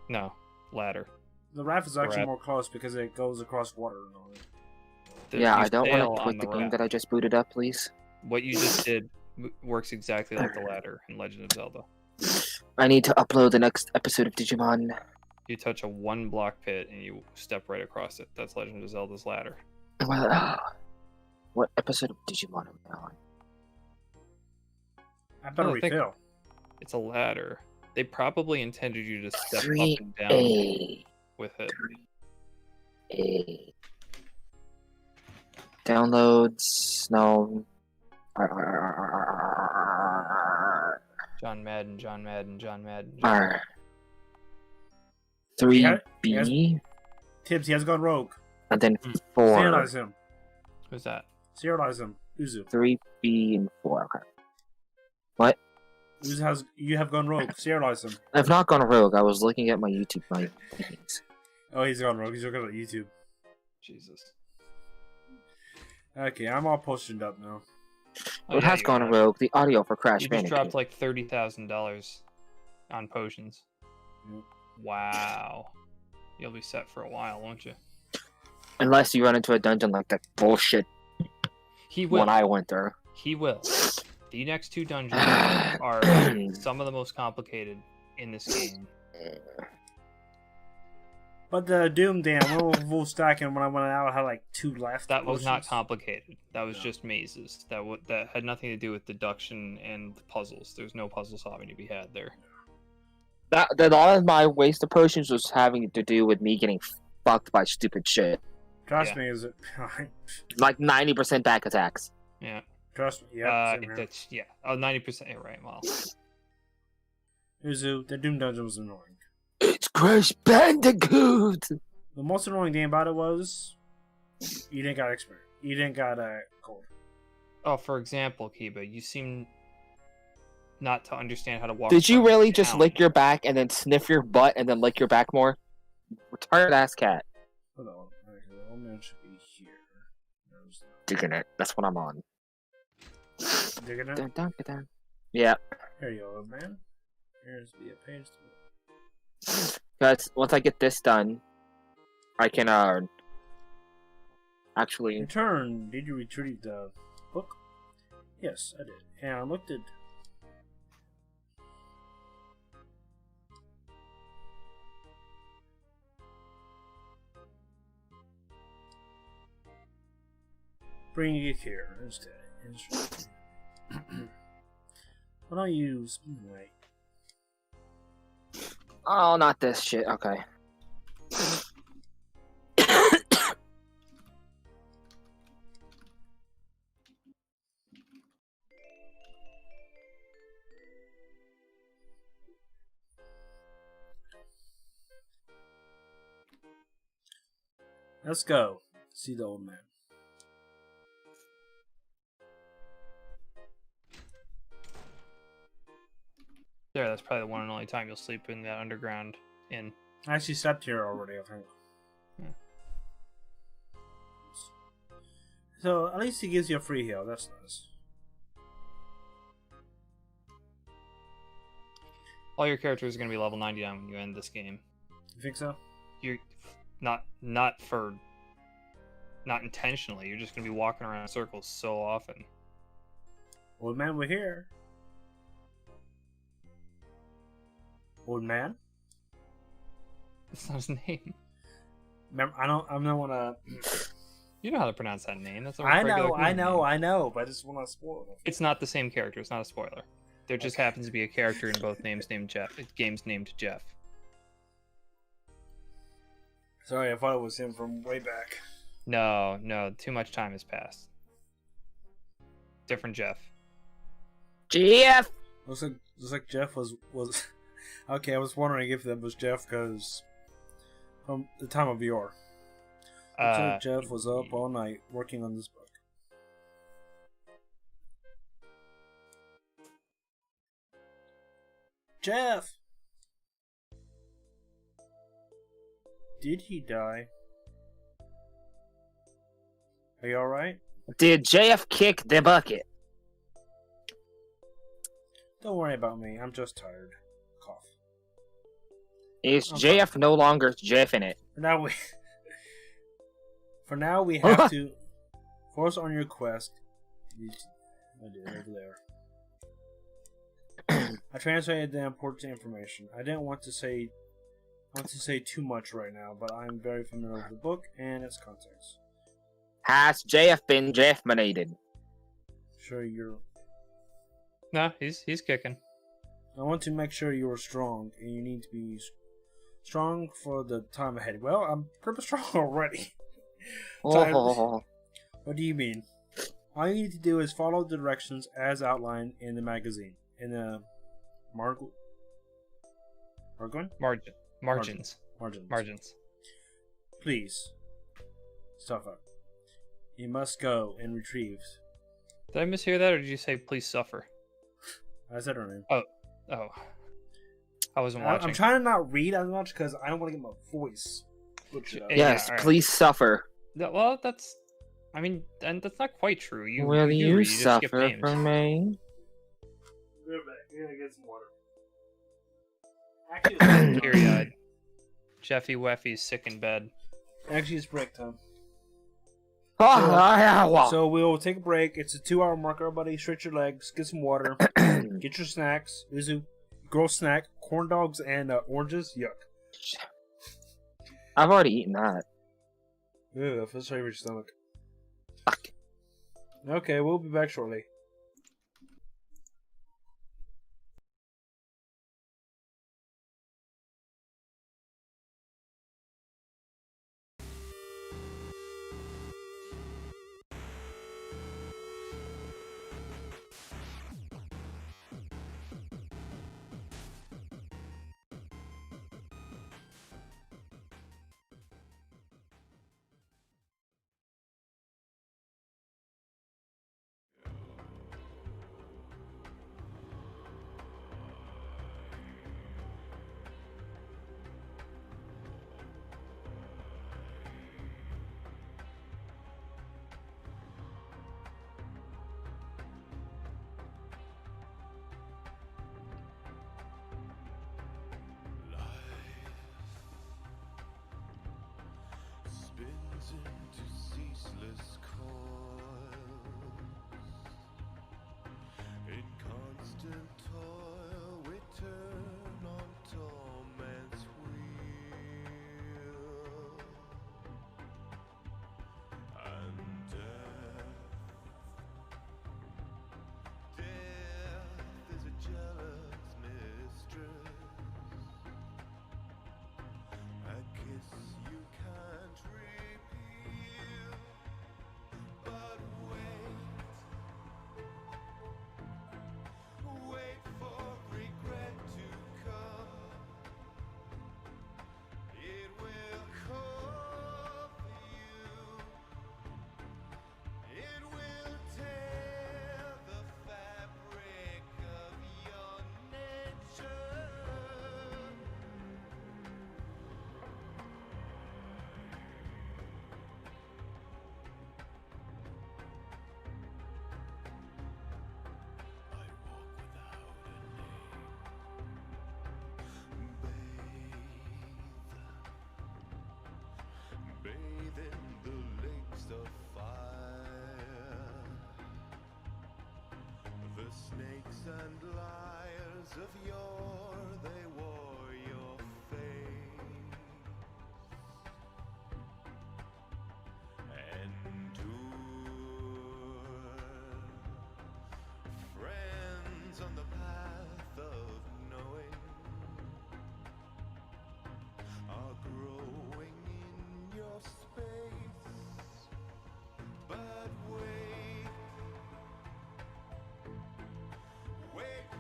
No, ladder. The raft is actually more close because it goes across water and all that. Yeah, I don't want to quit the game raft. that I just booted up, please. What you just did works exactly like the ladder in Legend of Zelda. I need to upload the next episode of Digimon. You touch a 1-block pit and you step right across it. That's Legend of Zelda's ladder. Well, what episode of Digimon am I on? I better refill. It's a ladder. They probably intended you to step up and down with it. Downloads, no. John Madden. 3B. Tibbs, he has gone rogue. And then 4. Serialize him. Who's that? Serialize him. Uzu. 3B and 4. Okay. What? Uzu you have gone rogue. Serialize him. I've not gone rogue. I was looking at my YouTube. Oh, he's gone rogue. He's looking at YouTube. Jesus. Okay, I'm all posted up now. It has gone rogue. The audio for Crash You Bandicoot. just dropped like $30,000 on potions. Yep. Wow. You'll be set for a while, won't you? Unless you run into a dungeon like that bullshit one I went through. He will. The next 2 dungeons are some of the most complicated in this game. But the Doom Dam, I went with full stack, and when I went out, I had like 2 left. That was not potions. complicated. That was just mazes. That had nothing to do with deduction and puzzles. There's no puzzle solving to be had there. That a lot of my waste of potions was having to do with me getting fucked by stupid shit. Trust Yeah. me, is it? Like 90% back attacks. Yeah. Trust me. Yeah. That's yeah. Oh, 90%. Yeah, right. Well, Uzu, the Doom Dungeon was annoying. It's Crash Bandicoot! The most annoying thing about it was you didn't got experience. You didn't got gold. oh, for example, Kiba, you seem not to understand how to walk. Did you around really just town. lick your back and then sniff your butt and then lick your back more? Retarded ass cat. Hold on. Actually, the old man should be here. There's Digging it. That's what I'm on. digging it. Dun, dun, dun, dun. Yeah. Here you go, old man. Here's the page. Because once I get this done, I can, actually... Return. Did you retrieve the book? Yes, I did. And I looked at. Bring it here instead. Why don't you wait? Oh, not this shit. Okay. Let's go. See the old man. There, that's probably the one and only time you'll sleep in that underground inn. I actually slept here already, I think. Yeah. So, at least he gives you a free heal. That's nice. All your characters are going to be level 99 when you end this game. You think so? You're not intentionally. You're just going to be walking around in circles so often. Old man, we're here. Old man? That's not his name. Remember, I'm not wanna. You know how to pronounce that name. That's a I regular know, human name. I know, but I just want to spoil it. It's not the same character. It's not a spoiler. There just happens to be a character in both names named Jeff. Games named Jeff. Sorry, I thought it was him from way back. No. Too much time has passed. Different Jeff. GF! Looks like Jeff was. Okay, I was wondering if that was Jeff because from the time of yore. Looks like Jeff was up all night working on this book. Jeff! Did he die? Are you alright? Did JF kick the bucket? Don't worry about me, I'm just tired. Cough. Is Okay. JF no longer JF in it? For now we have to force on your quest. I did over there. I translated the important information. I didn't want to say too much right now, but I'm very familiar with the book and its context. Has JF been JF-minated? Sure, you're. No, he's kicking. I want to make sure you are strong, and you need to be strong for the time ahead. Well, I'm pretty strong already. Oh. What do you mean? All you need to do is follow the directions as outlined in the magazine. In the Margin? Margins. Margins. Please. Stuff up. You must go and retrieve. Did I mishear that, or did you say please suffer? I said her name. Oh. I wasn't watching. I'm trying to not read as much because I don't want to get my voice butchered up. Yeah, Yes, alright. please suffer. Well, that's. I mean, and that's not quite true. Will do you read, just skip suffer names. for me? We're back. We're gonna get some water. Actually, Teary-eyed. Jeffy Weffy's sick in bed. Actually, it's break time. Oh, So we'll take a break. It's a 2-hour mark, everybody. Stretch your legs, get some water, get your snacks. Uzu, girl snack, corn dogs and oranges. Yuck. I've already eaten that. Ew, I feel sorry for your stomach. Fuck. Okay, we'll be back shortly. Spins into ceaseless coils. In constant toil, we turn on torment's wheel. And death is a jealous mistress. A kiss you can't repeal, but wait for regret to come. It will call for you. It will tear the fabric of your nature. I walk without a name. Bathe in the lakes of fire. The snakes and liars of yore, they wore your face. Endure. Friends on the path of knowing are growing in your space. But wait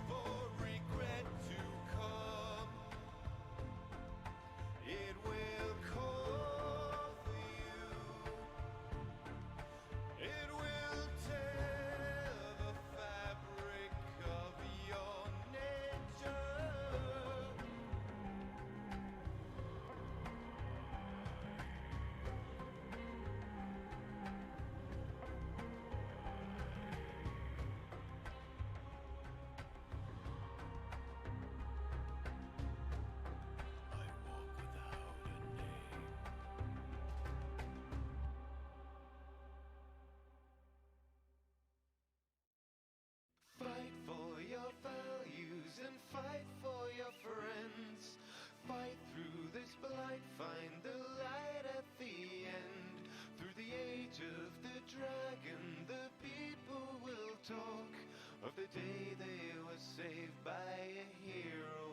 for regret to come. It will call for you. It will tear the fabric of your nature. I walk without a name. Fight for your values and fight for your friends. Fight through this blight, find the light at the end. Through the age of the dragon, the people will talk of the day they were saved by a hero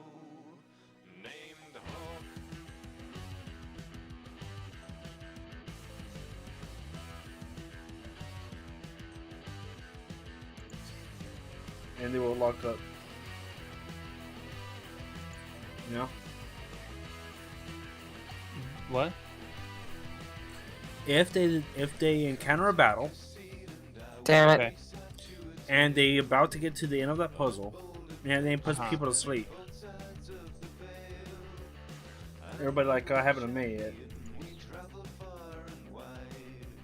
named Hawk. And they will lock up. You know? What? If they encounter a battle Damn it. Okay. and they about to get to the end of that puzzle, and then puts people to sleep. Everybody like, I haven't made it.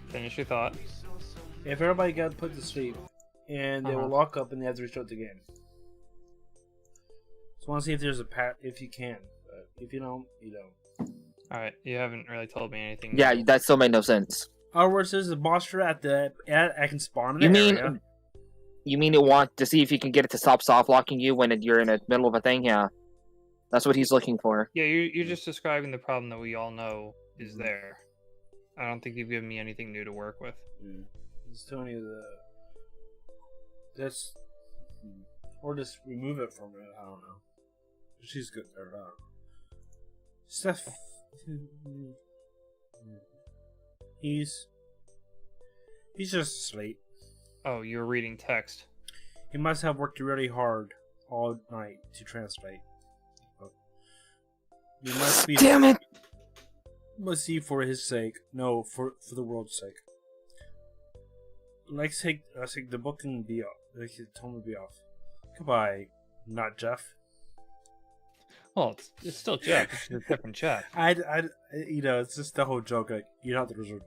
Finish your thought. If everybody got put to sleep, and they will lock up and they have to restart the game. So I want to see if there's a if you can. But if you don't, you don't. Alright, you haven't really told me anything. Yeah, that still made no sense. In other words, there's a monster I can spawn in You the mean area. you mean you want to see if you can get it to stop soft locking you when you're in the middle of a thing? Yeah, that's what he's looking for. Yeah, you're just describing the problem that we all know is there. I don't think you've given me anything new to work with. Yeah. It's telling you that's, or just remove it from it. I don't know. She's good there. I don't know. Steph. He's just asleep. Oh, you're reading text. He must have worked really hard all night to translate. You must be. Damn it! Must see for his sake. No, for the world's sake. Let's take the book and be off. Let's take the tome and be off. Goodbye, not Jeff. Well, it's still Jeff. It's a different Jeff. It's just the whole joke. Like, you know, there's a.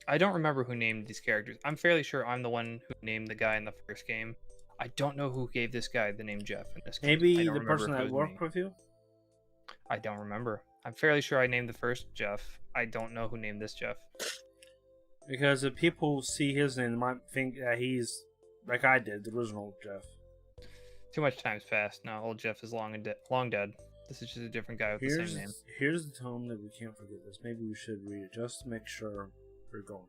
I don't remember who named these characters. I'm fairly sure I'm the one who named the guy in the first game. I don't know who gave this guy the name Jeff in this game. Maybe the person that worked with you? I don't remember. I'm fairly sure I named the first Jeff. I don't know who named this Jeff. Because if people see his name, they might think that he's, like I did, the original Jeff. Too much time's passed. Now old Jeff is long dead. This is just a different guy with the same name. Here's the tome that we can't forget this. Maybe we should read it just to make sure we're going.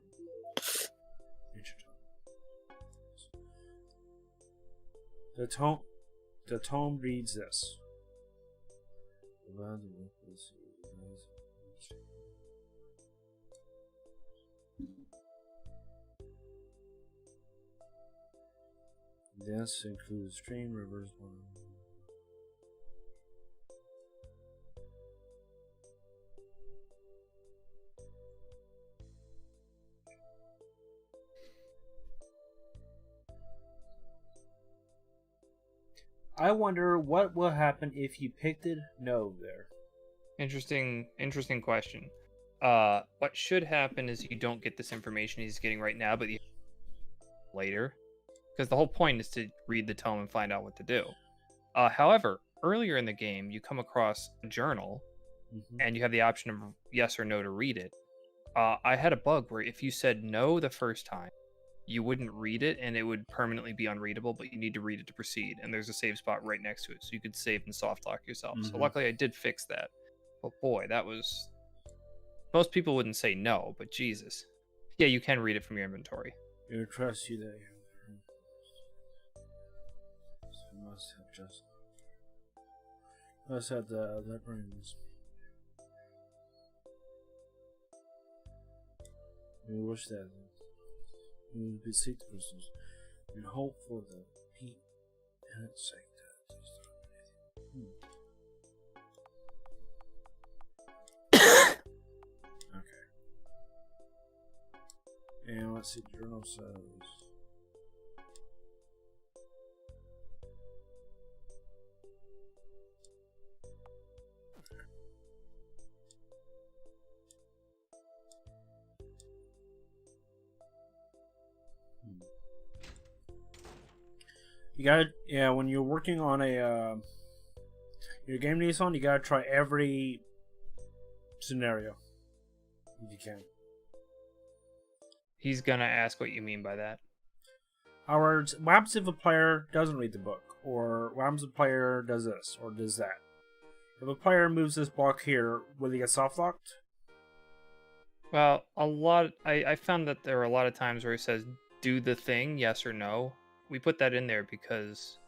The tome reads this. This includes stream, rivers, water. I wonder what will happen if you picked it no there. Interesting question. What should happen is you don't get this information he's getting right now, but later. Because the whole point is to read the tome and find out what to do. However, earlier in the game, you come across a journal, and you have the option of yes or no to read it. I had a bug where if you said no the first time, you wouldn't read it, and it would permanently be unreadable, but you need to read it to proceed, and there's a save spot right next to it, so you could save and soft lock yourself. So luckily I did fix that. But boy, that was... Most people wouldn't say no, but Jesus. Yeah, you can read it from your inventory. I trust you there. Must have the librarians. We wish that we would beseech the crystals and hope for the peace and its sake that Okay. And let's see, the journal says. You gotta, when you're working on a, your game needs on, you gotta try every scenario, if you can. He's gonna ask what you mean by that. What happens if a player doesn't read the book? Or what happens if a player does this, or does that? If a player moves this block here, will he get soft locked? Well, I found that there are a lot of times where it says, do the thing, yes or no. We put that in there because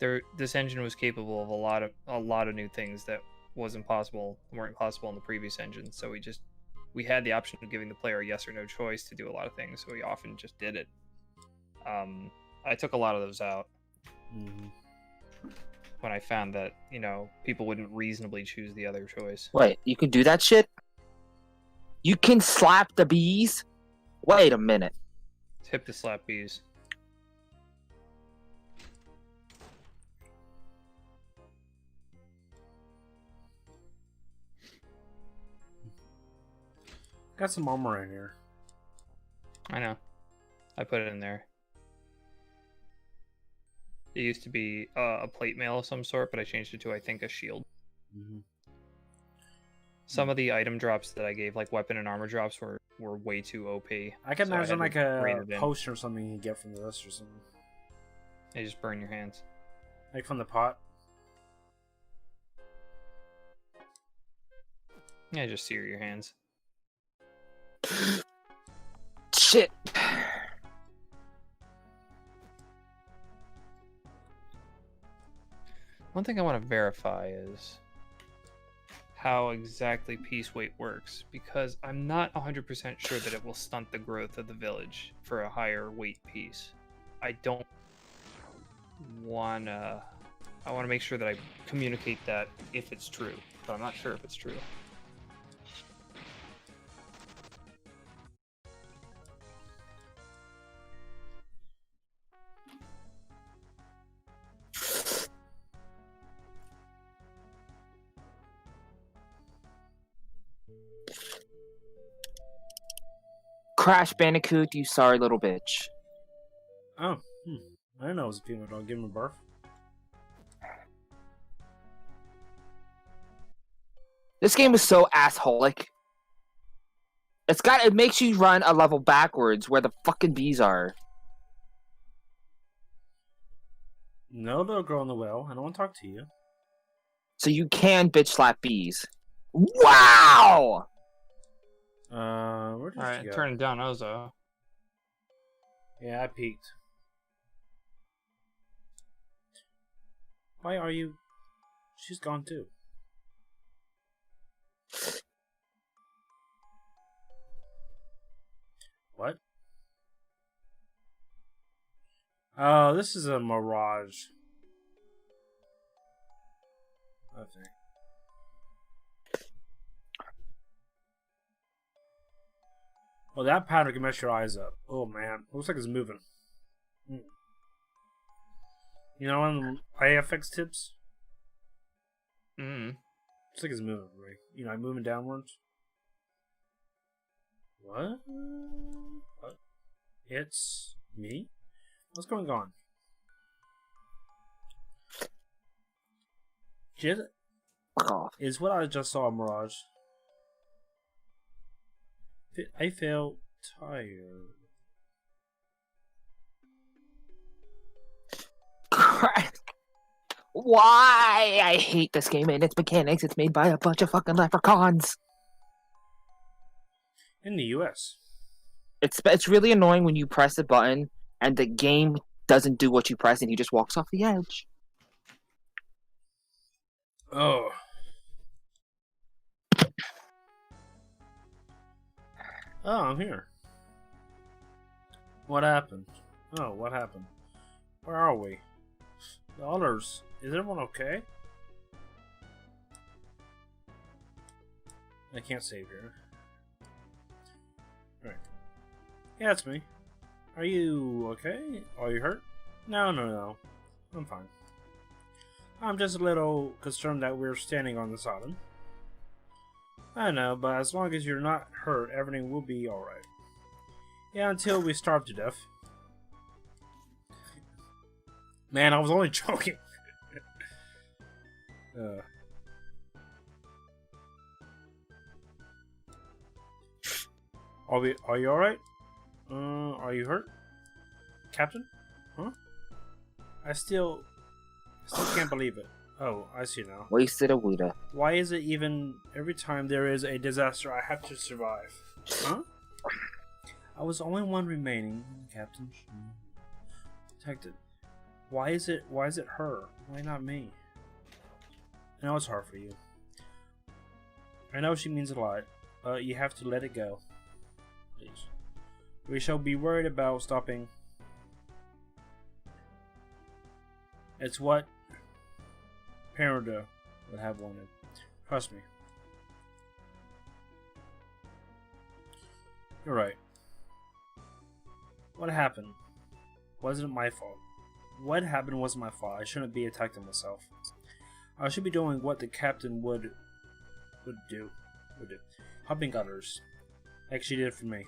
this engine was capable of a lot of new things that weren't possible in the previous engine. So we had the option of giving the player a yes or no choice to do a lot of things. So we often just did it. I took a lot of those out when I found that people wouldn't reasonably choose the other choice. Wait, you can do that shit? You can slap the bees? Wait a minute. Tip to slap bees. Got some armor in here. I know. I put it in there. It used to be a plate mail of some sort, but I changed it to, I think, a shield. Some of the item drops that I gave, like weapon and armor drops, were way too OP. I can imagine like a potion or something you get from this or something. They just burn your hands. Like from the pot? Yeah, just sear your hands. Shit. One thing I want to verify is how exactly peace weight works, because I'm not 100% sure that it will stunt the growth of the village for a higher weight piece. I don't wanna... I want to make sure that I communicate that if it's true, but I'm not sure if it's true. Crash Bandicoot, you sorry little bitch. Oh, I didn't know it was a female dog giving birth. This game is so assholic. It makes you run a level backwards where the fucking bees are. No, little girl in the well. I don't want to talk to you. So you can bitch slap bees. Wow! Where did Alright, she go? turning down Ozo. Yeah, I peeked. Why are you... She's gone too. What? Oh, this is a mirage. Okay. Well, that powder can mess your eyes up. Oh man, looks like it's moving. You know, on IFX tips, Mm-hmm. looks like it's moving, right? You know, like moving downwards. What? What? It's me? What's going on? Fuck off. Is what I just saw a mirage. I feel tired. Why? I hate this game and its mechanics. It's made by a bunch of fucking leprechauns. In the US. It's really annoying when you press a button and the game doesn't do what you press and he just walks off the edge. Oh. Oh, I'm here. What happened? Oh, what happened? Where are we? The others. Is everyone okay? I can't save here. Right. Yeah, it's me. Are you okay? Are you hurt? No. I'm fine. I'm just a little concerned that we're standing on this island. I know, but as long as you're not hurt, everything will be alright. Yeah, until we starve to death. Man, I was only joking. Are you alright? Are you hurt? Captain? Huh? I still can't believe it. Oh, I see now. Wasted a Wida. Why is it even every time there is a disaster I have to survive? Huh? I was the only one remaining, Captain. Detective. Why is it her? Why not me? I know it's hard for you. I know she means a lot, but you have to let it go. Please. We shall be worried about stopping. It's what Peruda would have wanted. Trust me. You're right. What happened? Wasn't my fault. What happened wasn't my fault. I shouldn't be attacking myself. I should be doing what the captain would do. Helping others. Like she did for me.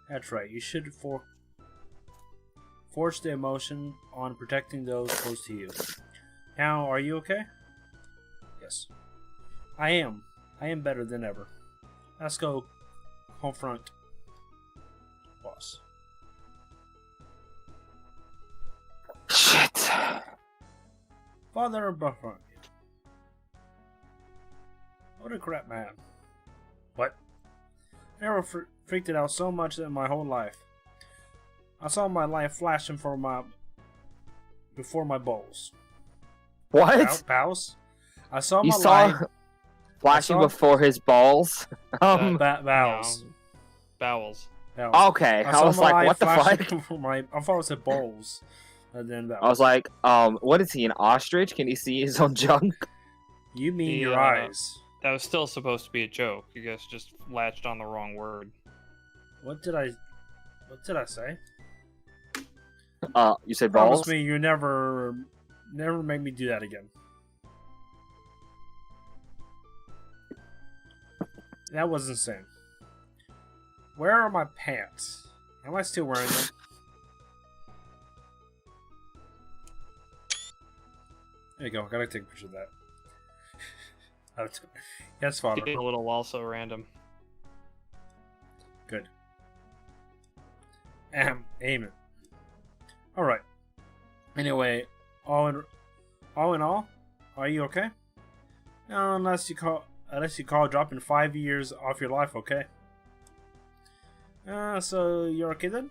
That's right. You should force the emotion on protecting those close to you. Now, are you okay? Yes. I am. I am better than ever. Let's go confront boss. Shit. Father of Buffon. What a crap man. I never freaked it out so much in my whole life. I saw my life flashing before my balls. What? Vows? I saw You my saw life flashing before his balls? vows. No, bowels. Vows. Okay, I saw was my like, life what the flashing fuck? before my, I thought it said balls. And then vows. I was like, what is he, an ostrich? Can he see his own junk? You mean The, your eyes. That was still supposed to be a joke. You guys just latched on the wrong word. What did I say? You said Promise balls? me you never make me do that again. That was insane. Where are my pants? Am I still wearing them? There you go. Gotta take a picture of that. Yes, Father. A little also random. Good. Amen. All right. Anyway, all in all, are you okay? No, unless you call dropping 5 years off your life, okay? So you're okay then?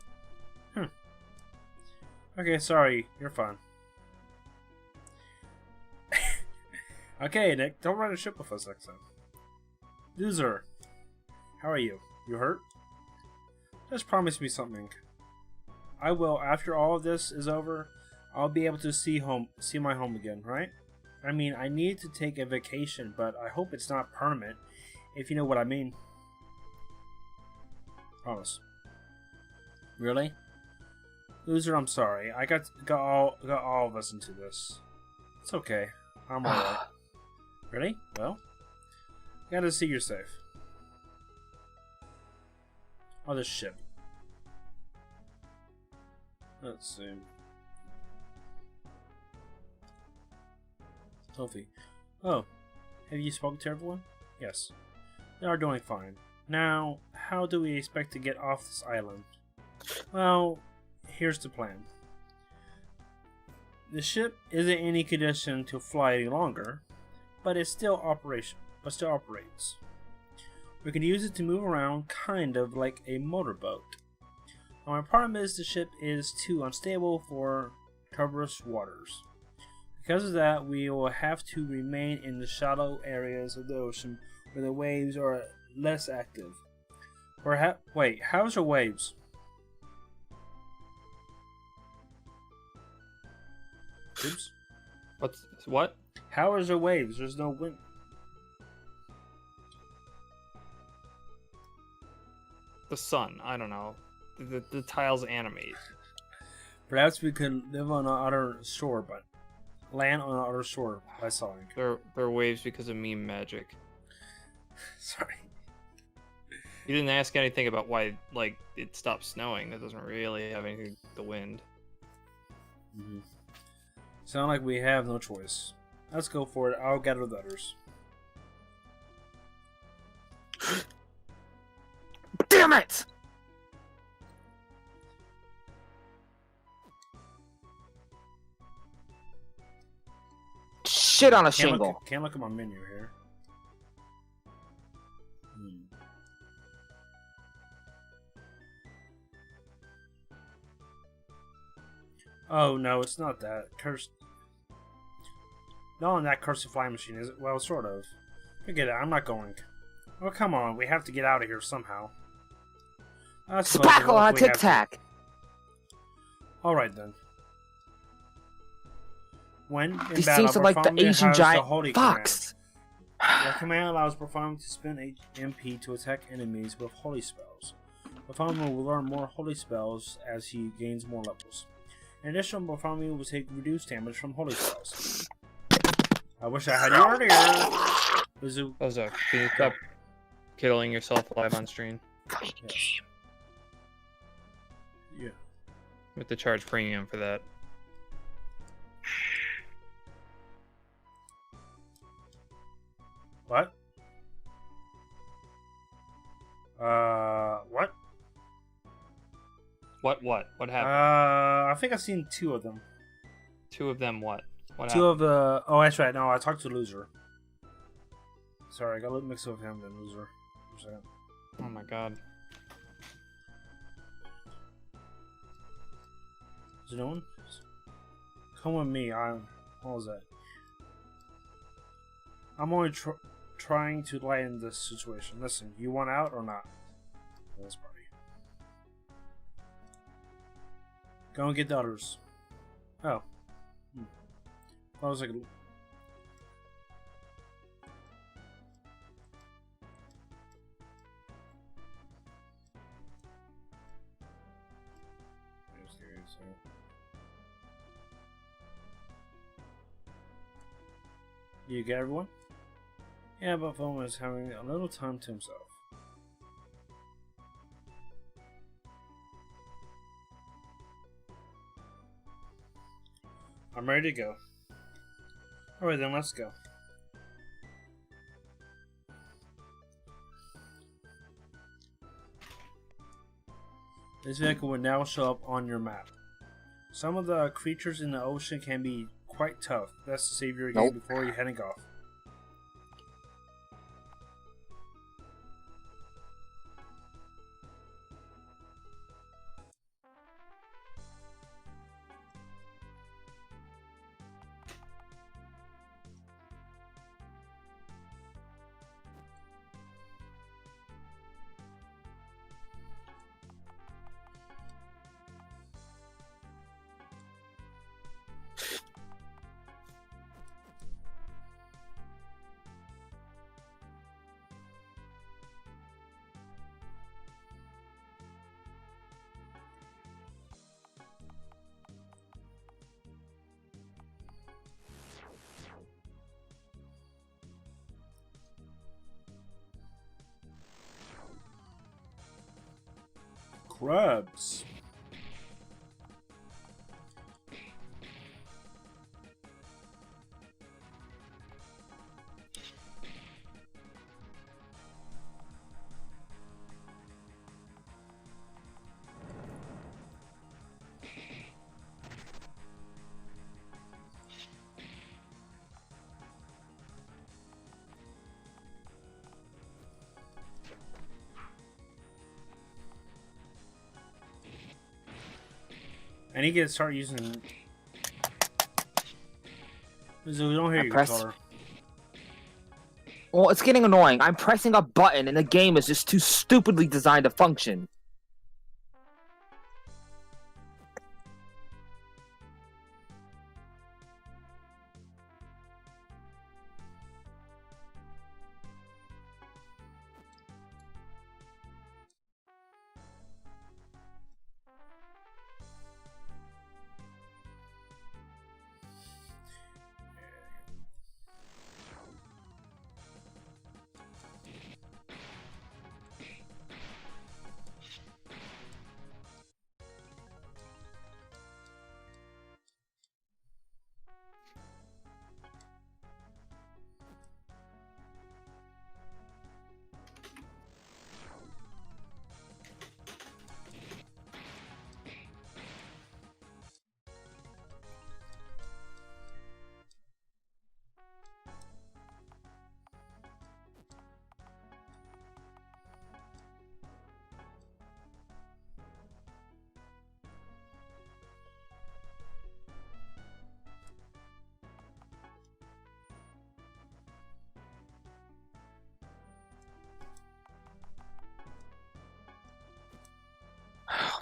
Okay, sorry, you're fine. Okay, Nick, don't run a ship with us next time. Loser, how are you? You hurt? Just promise me something. I will. After all of this is over, I'll be able to see my home again, right? I mean, I need to take a vacation, but I hope it's not permanent, if you know what I mean. Promise. Really? Loser, I'm sorry. I got all of us into this. It's okay. I'm alright. Ready? Well, gotta see you're safe. On this ship. Let's see. Sophie. Oh, have you spoken to everyone? Yes. They are doing fine. Now, how do we expect to get off this island? Well, here's the plan. The ship isn't in any condition to fly any longer, but it still operates. We can use it to move around kind of like a motorboat. Now, my problem is the ship is too unstable for turbulent waters. Because of that, we will have to remain in the shallow areas of the ocean where the waves are less active. Wait, how's your waves? Oops. What? How is your waves? There's no wind. The sun. I don't know. The tiles animate. Perhaps we could live on another shore, but land on another shore by sawing. They're waves because of meme magic. Sorry. You didn't ask anything about why, like, it stopped snowing. That doesn't really have anything to do with the wind. Mm-hmm. Sound like we have no choice. Let's go for it. I'll gather the others. Damn it! Shit on a shingle. Can't look at my menu here. Oh no, it's not that. Cursed. Not on that cursed flying machine, is it? Well, sort of. Forget it, I'm not going. Oh, come on, we have to get out of here somehow. Spackle on a tic tac! Alright then. When in These battle, things are like the Bartholomew Asian has giant the Holy fox. Command. The command allows Bartholomew to spend MP to attack enemies with holy spells. Bartholomew will learn more holy spells as he gains more levels. In addition, Bartholomew will take reduced damage from holy spells. I wish I had you earlier. Ozok, can you stop killing yourself live on stream? Yes. Yeah. With the charge premium for that. What? What? What happened? I think I've seen two of them. Two of them what? What Two happened? of the... Oh, that's right. No, I talked to Loser. Sorry, I got a little mixed up with him and Loser for a second. Oh my god. Is it no one? Come with me. What was that? I'm only trying to lighten this situation. Listen, you want out or not? This party. Go and get the others. Oh. I was like. You get everyone? Yeah, but Phone is having a little time to himself. I'm ready to go. Alright then, let's go. This vehicle will now show up on your map. Some of the creatures in the ocean can be quite tough. Best to save your game before you're heading off. Crabs. I need to start using. We don't hear you, Connor. Well, it's getting annoying. I'm pressing a button and the game is just too stupidly designed to function.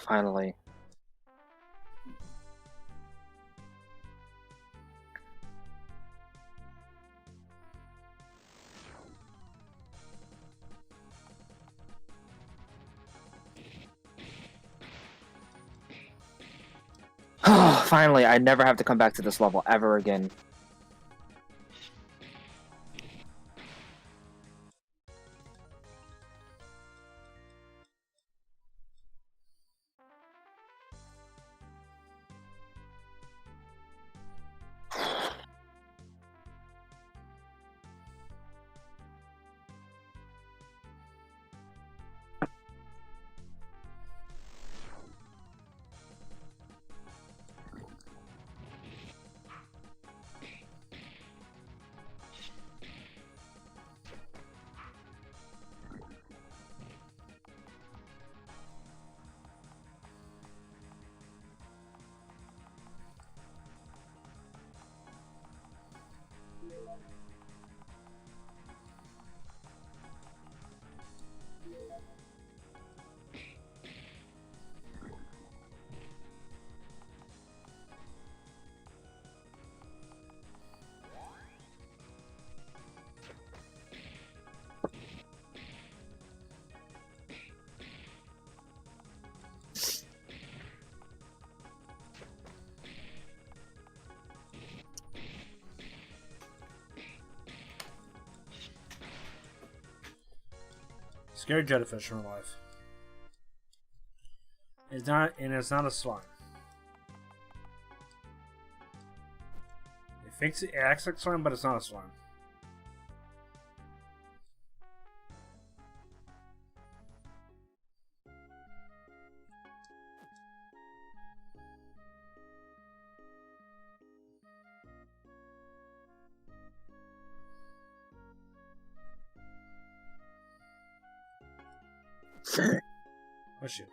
Finally. Finally, I never have to come back to this level ever again. Scary jellyfish in real life. It's not, and it's not a slime. It acts like slime, but it's not a slime. Oh shit.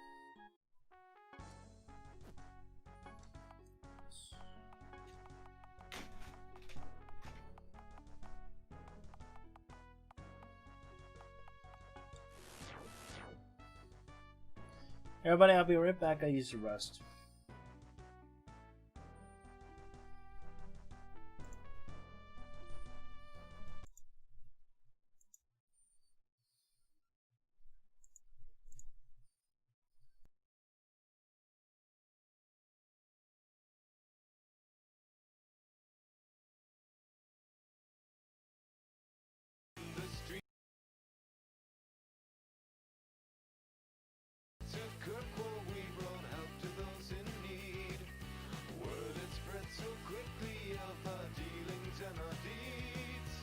Everybody, I'll be right back. I used to rest. The streets of QryCo, we brought help to those in need. Word had spread so quickly of our dealings and our deeds.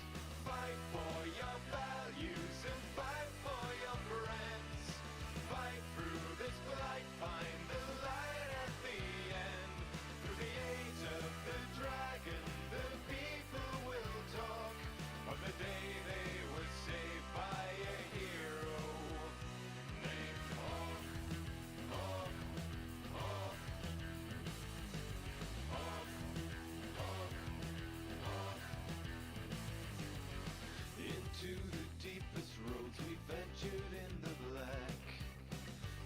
Fight for your values and fight for your friends. Fight through this blight, find the light at the end. Through the age of the dragon, the people will talk of the day they were saved by a hero named Hawk. Hawk, Hawk, Hawk, Hawk, Hawk. Into the deepest roads we ventured in the black.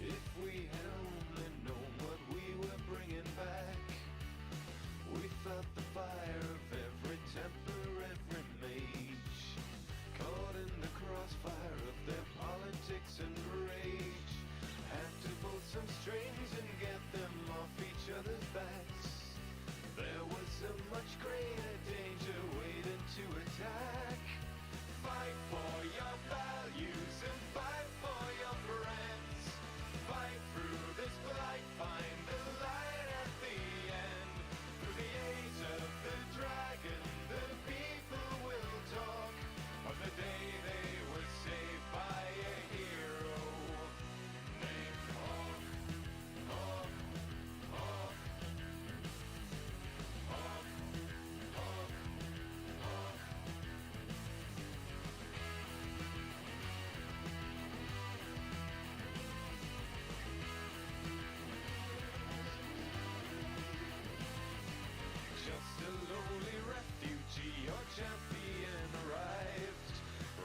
If we had only known what we were bringing back, we felt the fire of every Templar, every mage, caught in the crossfire of their politics and rage. Had to pull some strings and get them off each other's backs. There was a much greater danger waiting to attack. Fight for your values and fight for your friends. Fight through this blight, find the light at the end. Through the age of the dragon, the people will talk of the day they were saved by a hero named Hawk. Hawk, Hawk, Hawk, Hawk, Hawk. Just a lowly refugee, your champion arrived.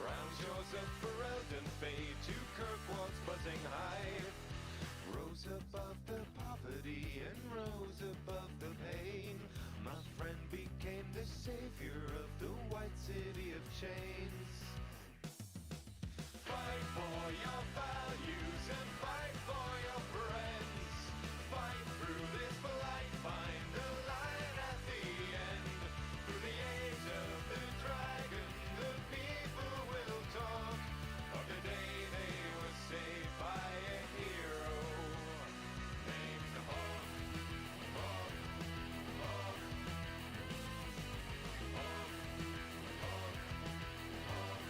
Round shores of Ferelden fade to Kirkwald's buzzing hive. Rose above the poverty and rose above the pain. My friend became the savior of the white city of chains. Fight for your values and fight for your friends. Fight through this blight, find the light at the end. Through the age of the dragon, the people will talk of the day they were saved by a hero named Hawk. Hawk, Hawk, Hawk, Hawk, Hawk.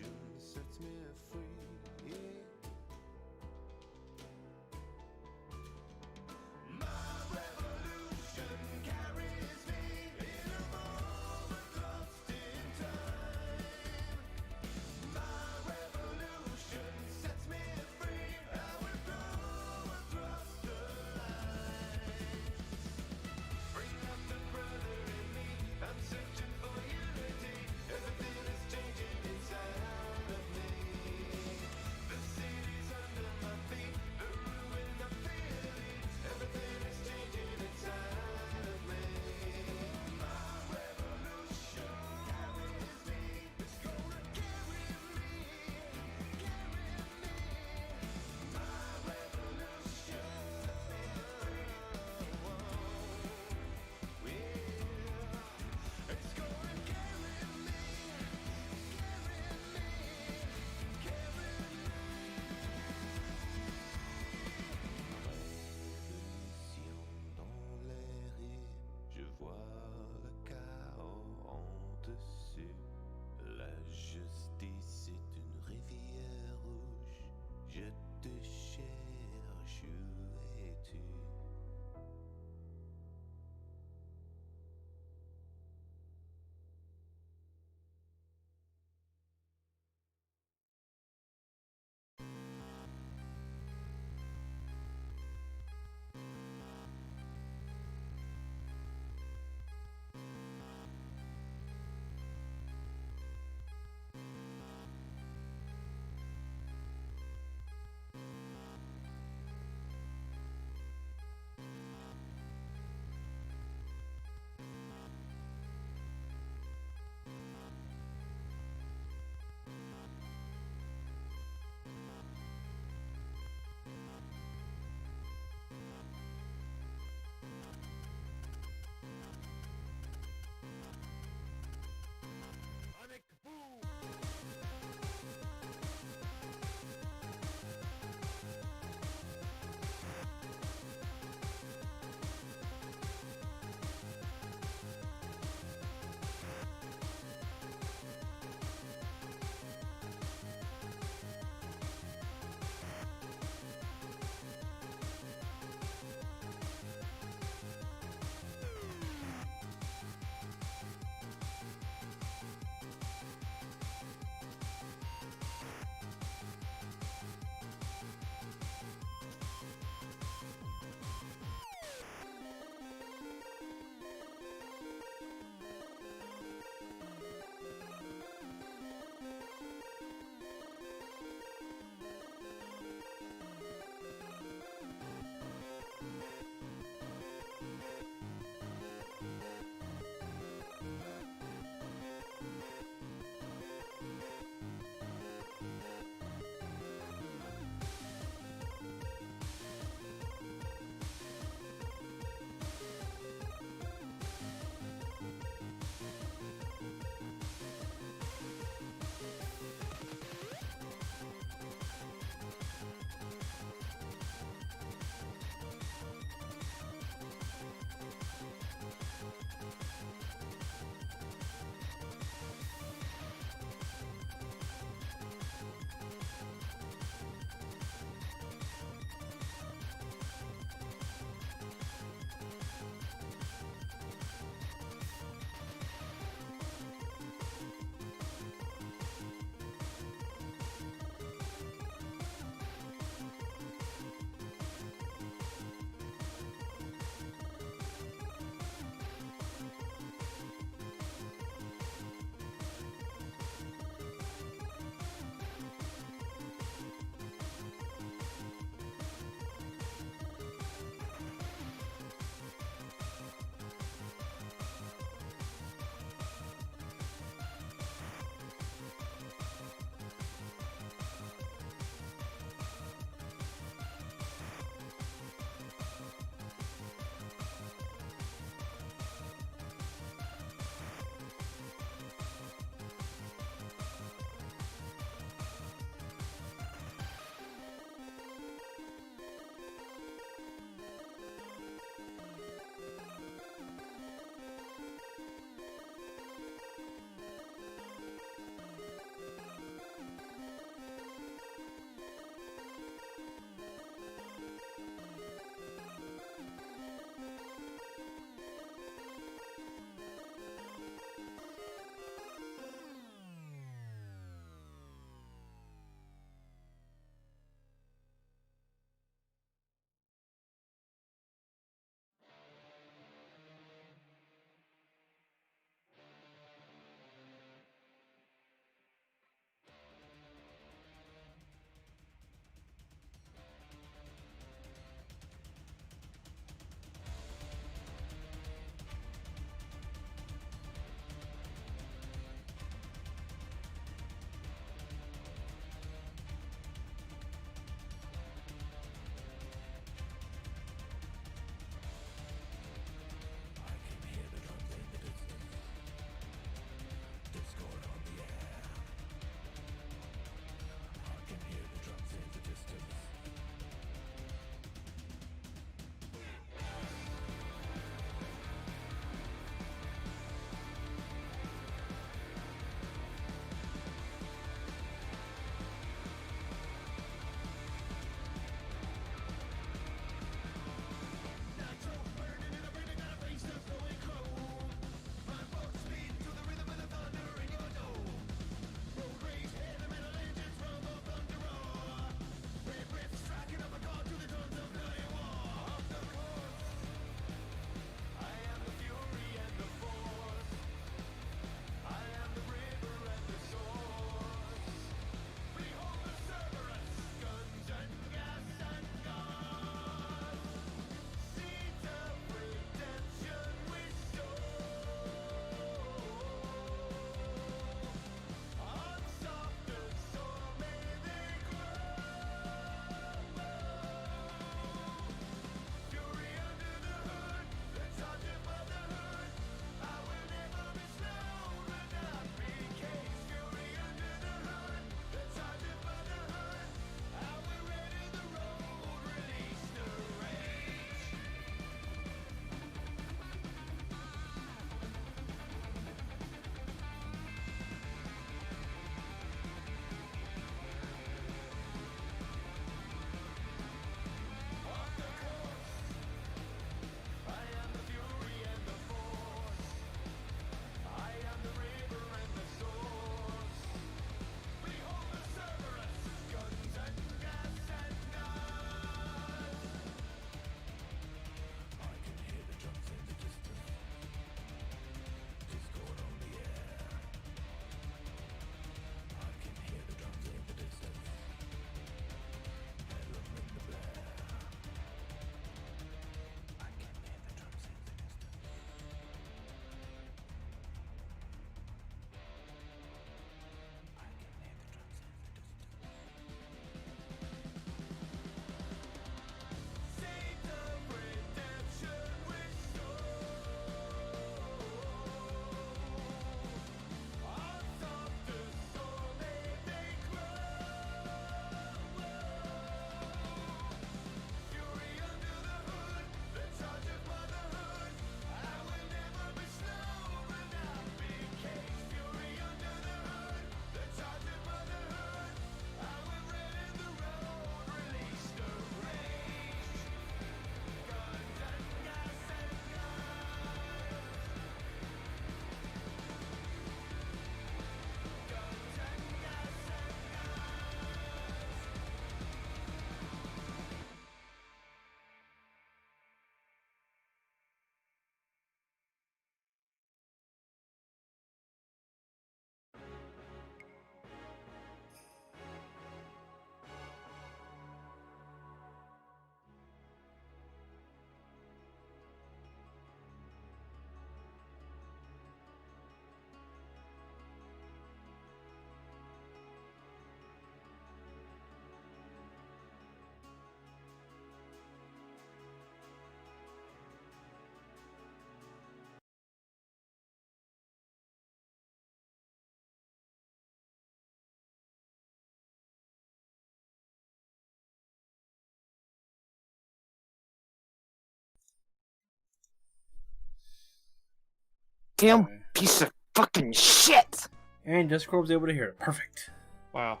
Damn piece of fucking shit! And Discord was able to hear it. Perfect. Wow.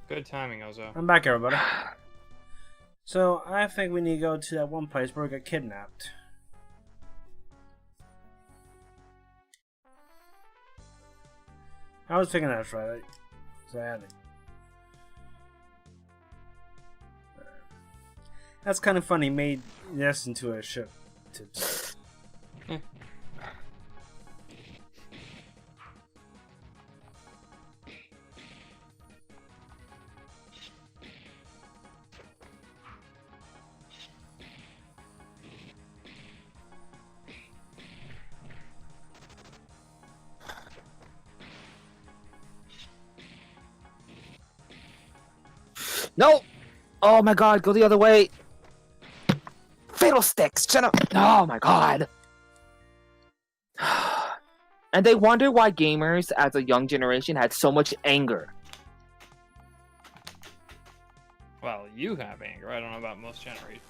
Good timing, Ozo. I'm back, everybody. So, I think we need to go to that one place where we got kidnapped. I was thinking that's right. So I had it. That's kind of funny. Made this into a ship. No! Oh my god, go the other way! Fiddlesticks! Shut up! Oh my god! And they wonder why gamers as a young generation had so much anger. Well, you have anger. I don't know about most generations.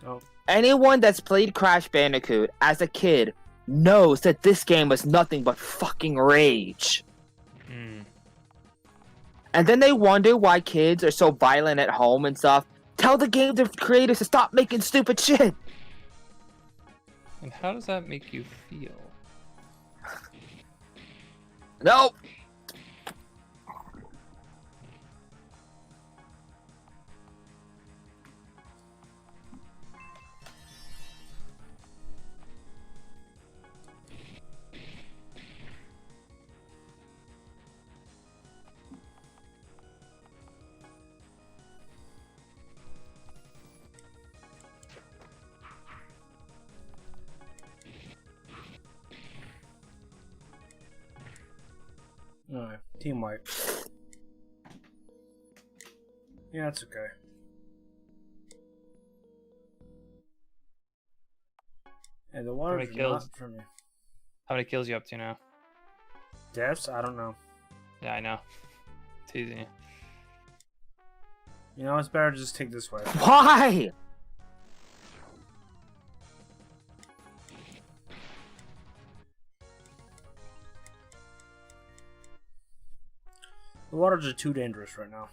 Oh. Anyone that's played Crash Bandicoot as a kid knows that this game was nothing but fucking rage. Hmm. And then they wonder why kids are so violent at home and stuff. Tell the game creators to stop making stupid shit. And how does that make you feel? No. Alright, team wipe. Yeah, that's okay. And the water is not for me. How many kills you up to now? Deaths? I don't know. Yeah, I know. Teasing you. You know, it's better to just take this way. Why? The waters are too dangerous right now.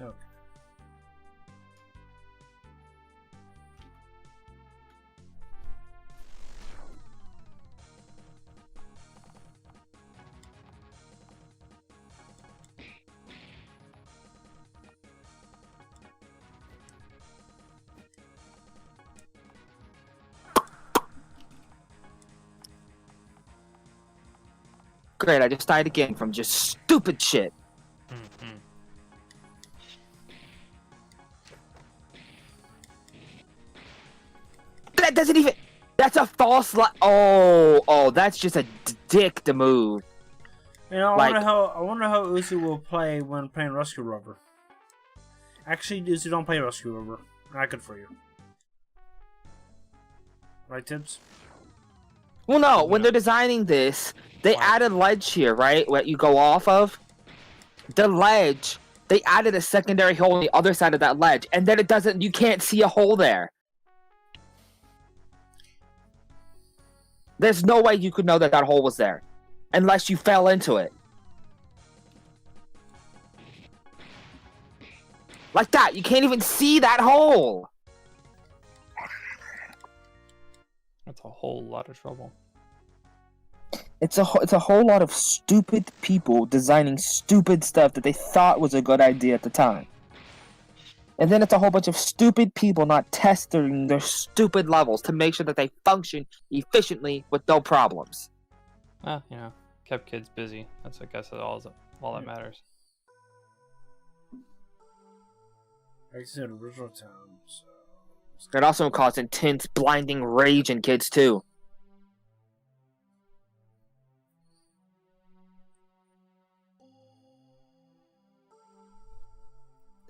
Okay. Great, I just died again from just stupid shit. Mm-hmm. That doesn't even... That's a false Oh, that's just a dick to move. You know, Like- I wonder how Uzi will play when playing Rescue Rover. Actually, Uzi, don't play Rescue Rover. Not good for you. Right, Tibbs? Well, no, when they're designing this, they added ledge here, right? What you go off of? The ledge, they added a secondary hole on the other side of that ledge, and then you can't see a hole there. There's no way you could know that that hole was there, unless you fell into it. Like that, you can't even see that hole! That's a whole lot of trouble. It's a whole lot of stupid people designing stupid stuff that they thought was a good idea at the time. And then it's a whole bunch of stupid people not testing their stupid levels to make sure that they function efficiently with no problems. Ah, you know, kept kids busy. That's, I guess, all that matters. I said original town, so... It also caused intense, blinding rage in kids, too.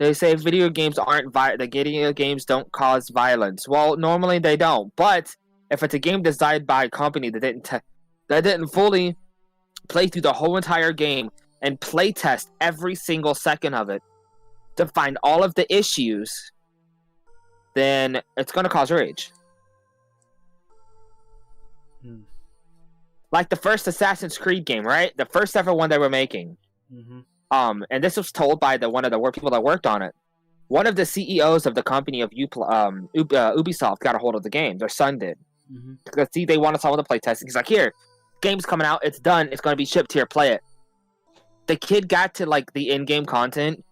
They say video games aren't the video games don't cause violence. Well, normally they don't. But if it's a game designed by a company that didn't fully play through the whole entire game and play test every single second of it to find all of the issues, then it's going to cause rage. Like the first Assassin's Creed game, right? The first ever one they were making. Mm-hmm. And this was told by one of the people that worked on it. One of the CEOs of the company of Ubisoft got a hold of the game. Their son did. Mm-hmm. Because see, they wanted someone to play testing. He's like, here, game's coming out. It's done. It's going to be shipped here. Play it. The kid got to like the in-game content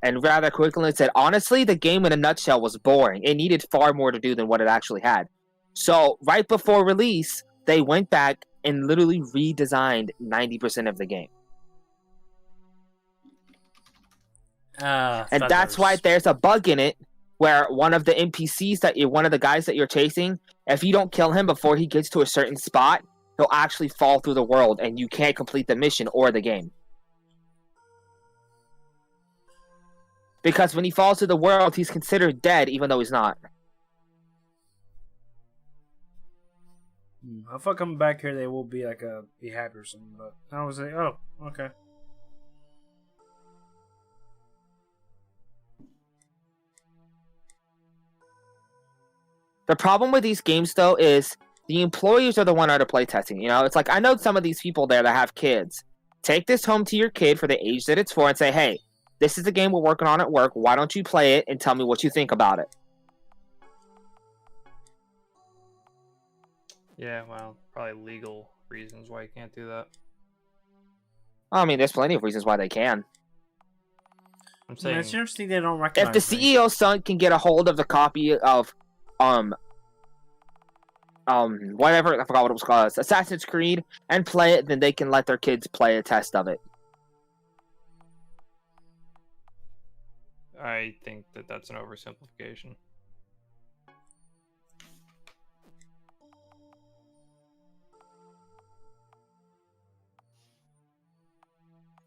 and rather quickly said, honestly, the game in a nutshell was boring. It needed far more to do than what it actually had. So right before release, they went back and literally redesigned 90% of the game. And that's why there's a bug in it where one of the NPCs one of the guys that you're chasing, if you don't kill him before he gets to a certain spot, he'll actually fall through the world and you can't complete the mission or the game. Because when he falls to the world, he's considered dead even though he's not. If I come back here, they will be like be happy or something. But I was like, oh, okay. The problem with these games, though, is the employees are the one that are playtesting. You know, it's like, I know some of these people there that have kids. Take this home to your kid for the age that it's for and say, hey, this is the game we're working on at work. Why don't you play it and tell me what you think about it? Yeah, well, probably legal reasons why you can't do that. I mean, there's plenty of reasons why they can. I'm saying, it's interesting they don't recognize If the CEO's son can get a hold of the copy of whatever, I forgot what it was called, Assassin's Creed, and play it, then they can let their kids play a test of it. I think that that's an oversimplification.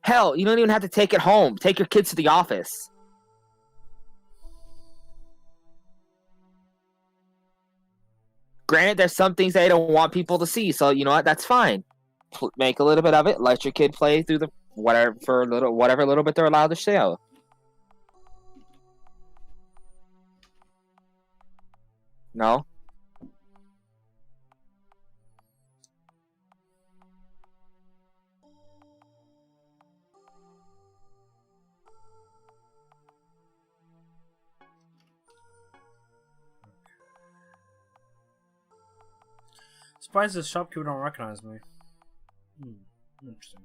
Hell, you don't even have to take it home. Take your kids to the office. Granted, there's some things they don't want people to see, so you know what? That's fine. Make a little bit of it. Let your kid play through the whatever little bit they're allowed to show. No? Surprised the shopkeeper don't recognize me. Interesting.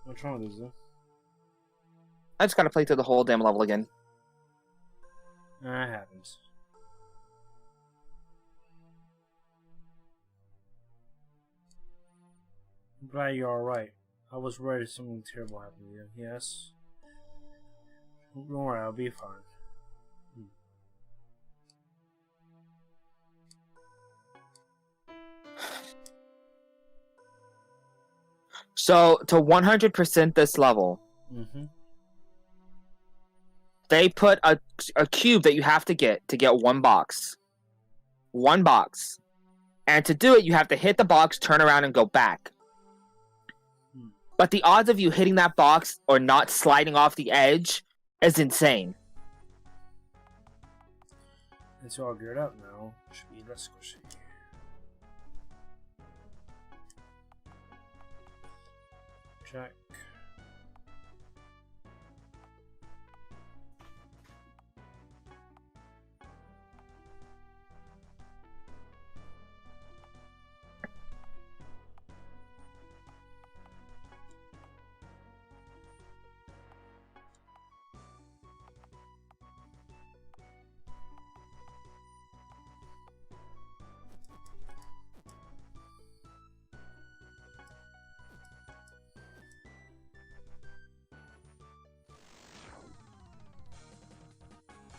What's wrong with this, though? I just gotta play through the whole damn level again. That happens. I'm glad you're alright. I was worried something terrible happened to you. Yes? Don't worry, I'll be fine. So, to 100% this level, they put a cube that you have to get one box. One box. And to do it, you have to hit the box, turn around, and go back. But the odds of you hitting that box or not sliding off the edge is insane. It's all geared up now. Should be less squishy. Check.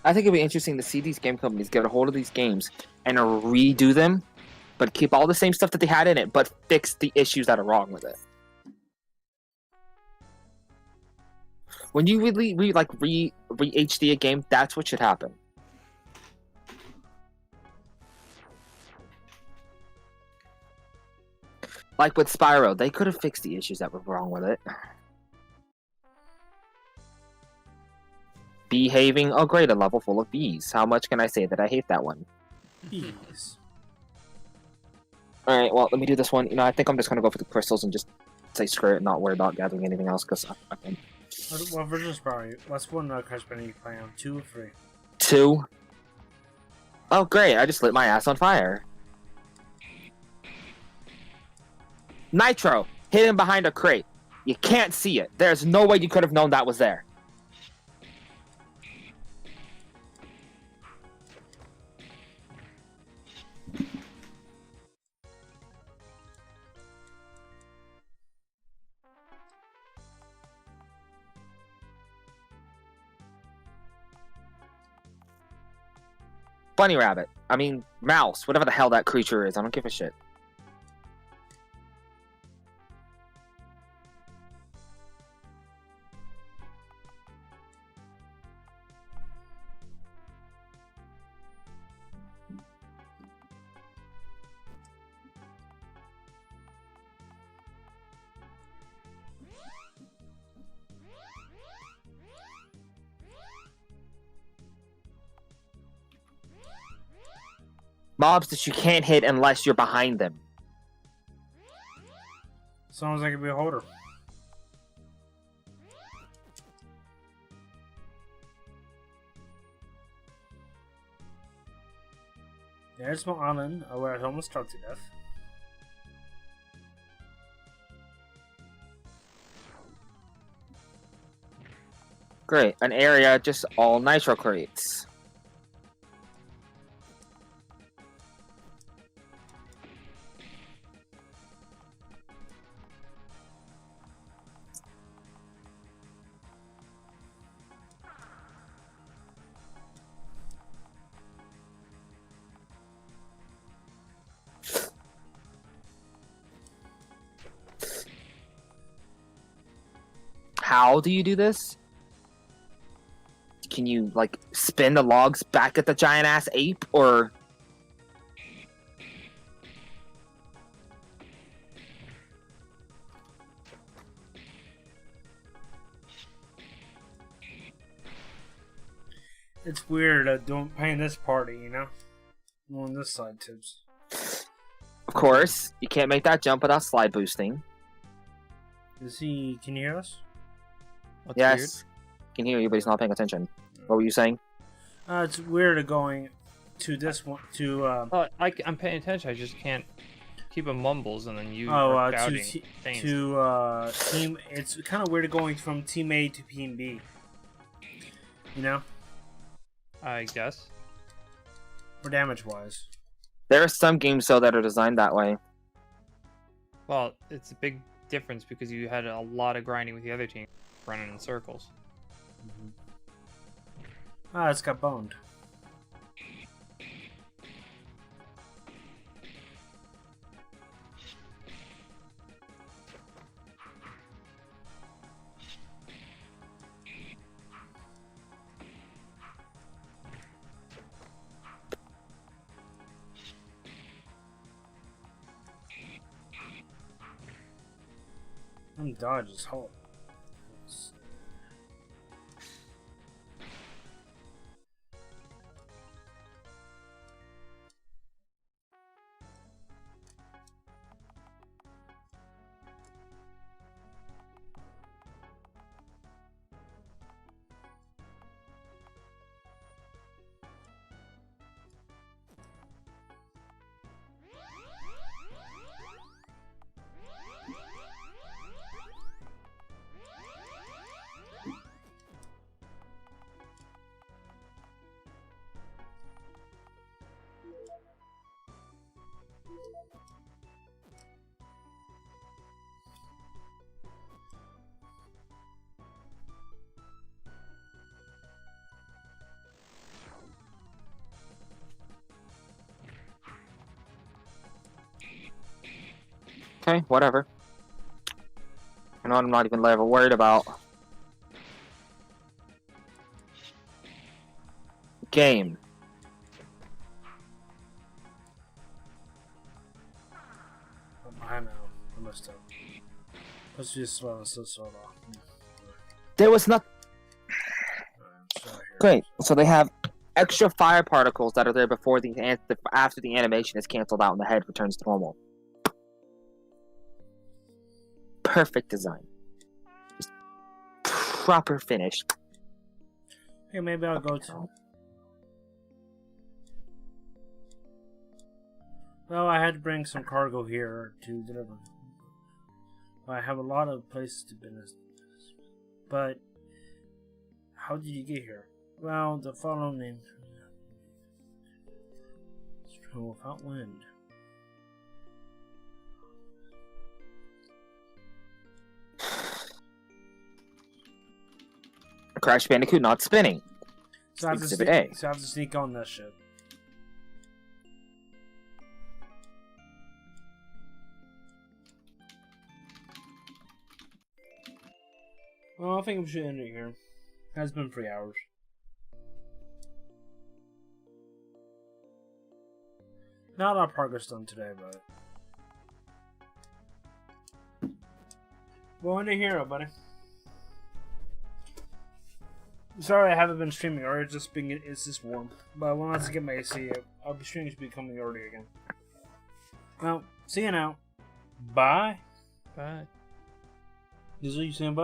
I think it'd be interesting to see these game companies get a hold of these games and redo them, but keep all the same stuff that they had in it, but fix the issues that are wrong with it. When you really re HD a game, that's what should happen. Like with Spyro, they could have fixed the issues that were wrong with it. Behaving, oh great, a level full of bees. How much can I say that I hate that one? Bees. Alright, well, let me do this one. You know, I think I'm just gonna go for the crystals and just say screw it and not worry about gathering anything else, because I can. What version is Spyro? What's one Crash Bandicoot you play on? 2 or 3? 2? Oh great, I just lit my ass on fire. Nitro, hidden behind a crate. You can't see it. There's no way you could have known that was there. Bunny rabbit. I mean, mouse. Whatever the hell that creature is. I don't give a shit. Mobs that you can't hit unless you're behind them. Sounds like a beholder. There's my island where I almost starved to death. Great. An area just all nitro crates. How do you do this? Can you, like, spin the logs back at the giant-ass ape, or... It's weird don't playing this party, you know? More on this side, Tibbs. Of course, you can't make that jump without slide boosting. Can you hear us? What's Yes, weird? can hear you, but he's not paying attention. What were you saying? It's weird going to this one, to, Oh, I'm paying attention. I just can't keep a mumbles and then you oh, are to shouting things. team, it's kind of weird going from Team A to Team B. You know? I guess. Or damage-wise. There are some games, though, that are designed that way. Well, it's a big difference because you had a lot of grinding with the other team, running in circles. Ah, it's got boned. Dodge is hot. Okay, whatever. You know what I'm not even ever worried about. Game. I know. I must have. Let's just slow off. There was not. Sorry. Great. So they have extra fire particles that are there before after the animation is canceled out and the head returns to normal. Perfect design. Just proper finish. Hey, maybe I'll go to. Well, I had to bring some cargo here to deliver. I have a lot of places to business. But how did you get here? Well, the following without wind. Crash Bandicoot not spinning. So I have to sneak on that shit. Well, I think we should end it here. It has been 3 hours. Not a lot of progress done today, but we'll end it here, buddy. Sorry I haven't been streaming, or it's just warm. But once I get my AC, I'll be streaming to be coming early again. Well, see you now. Bye. Bye. This is what you saying, bye?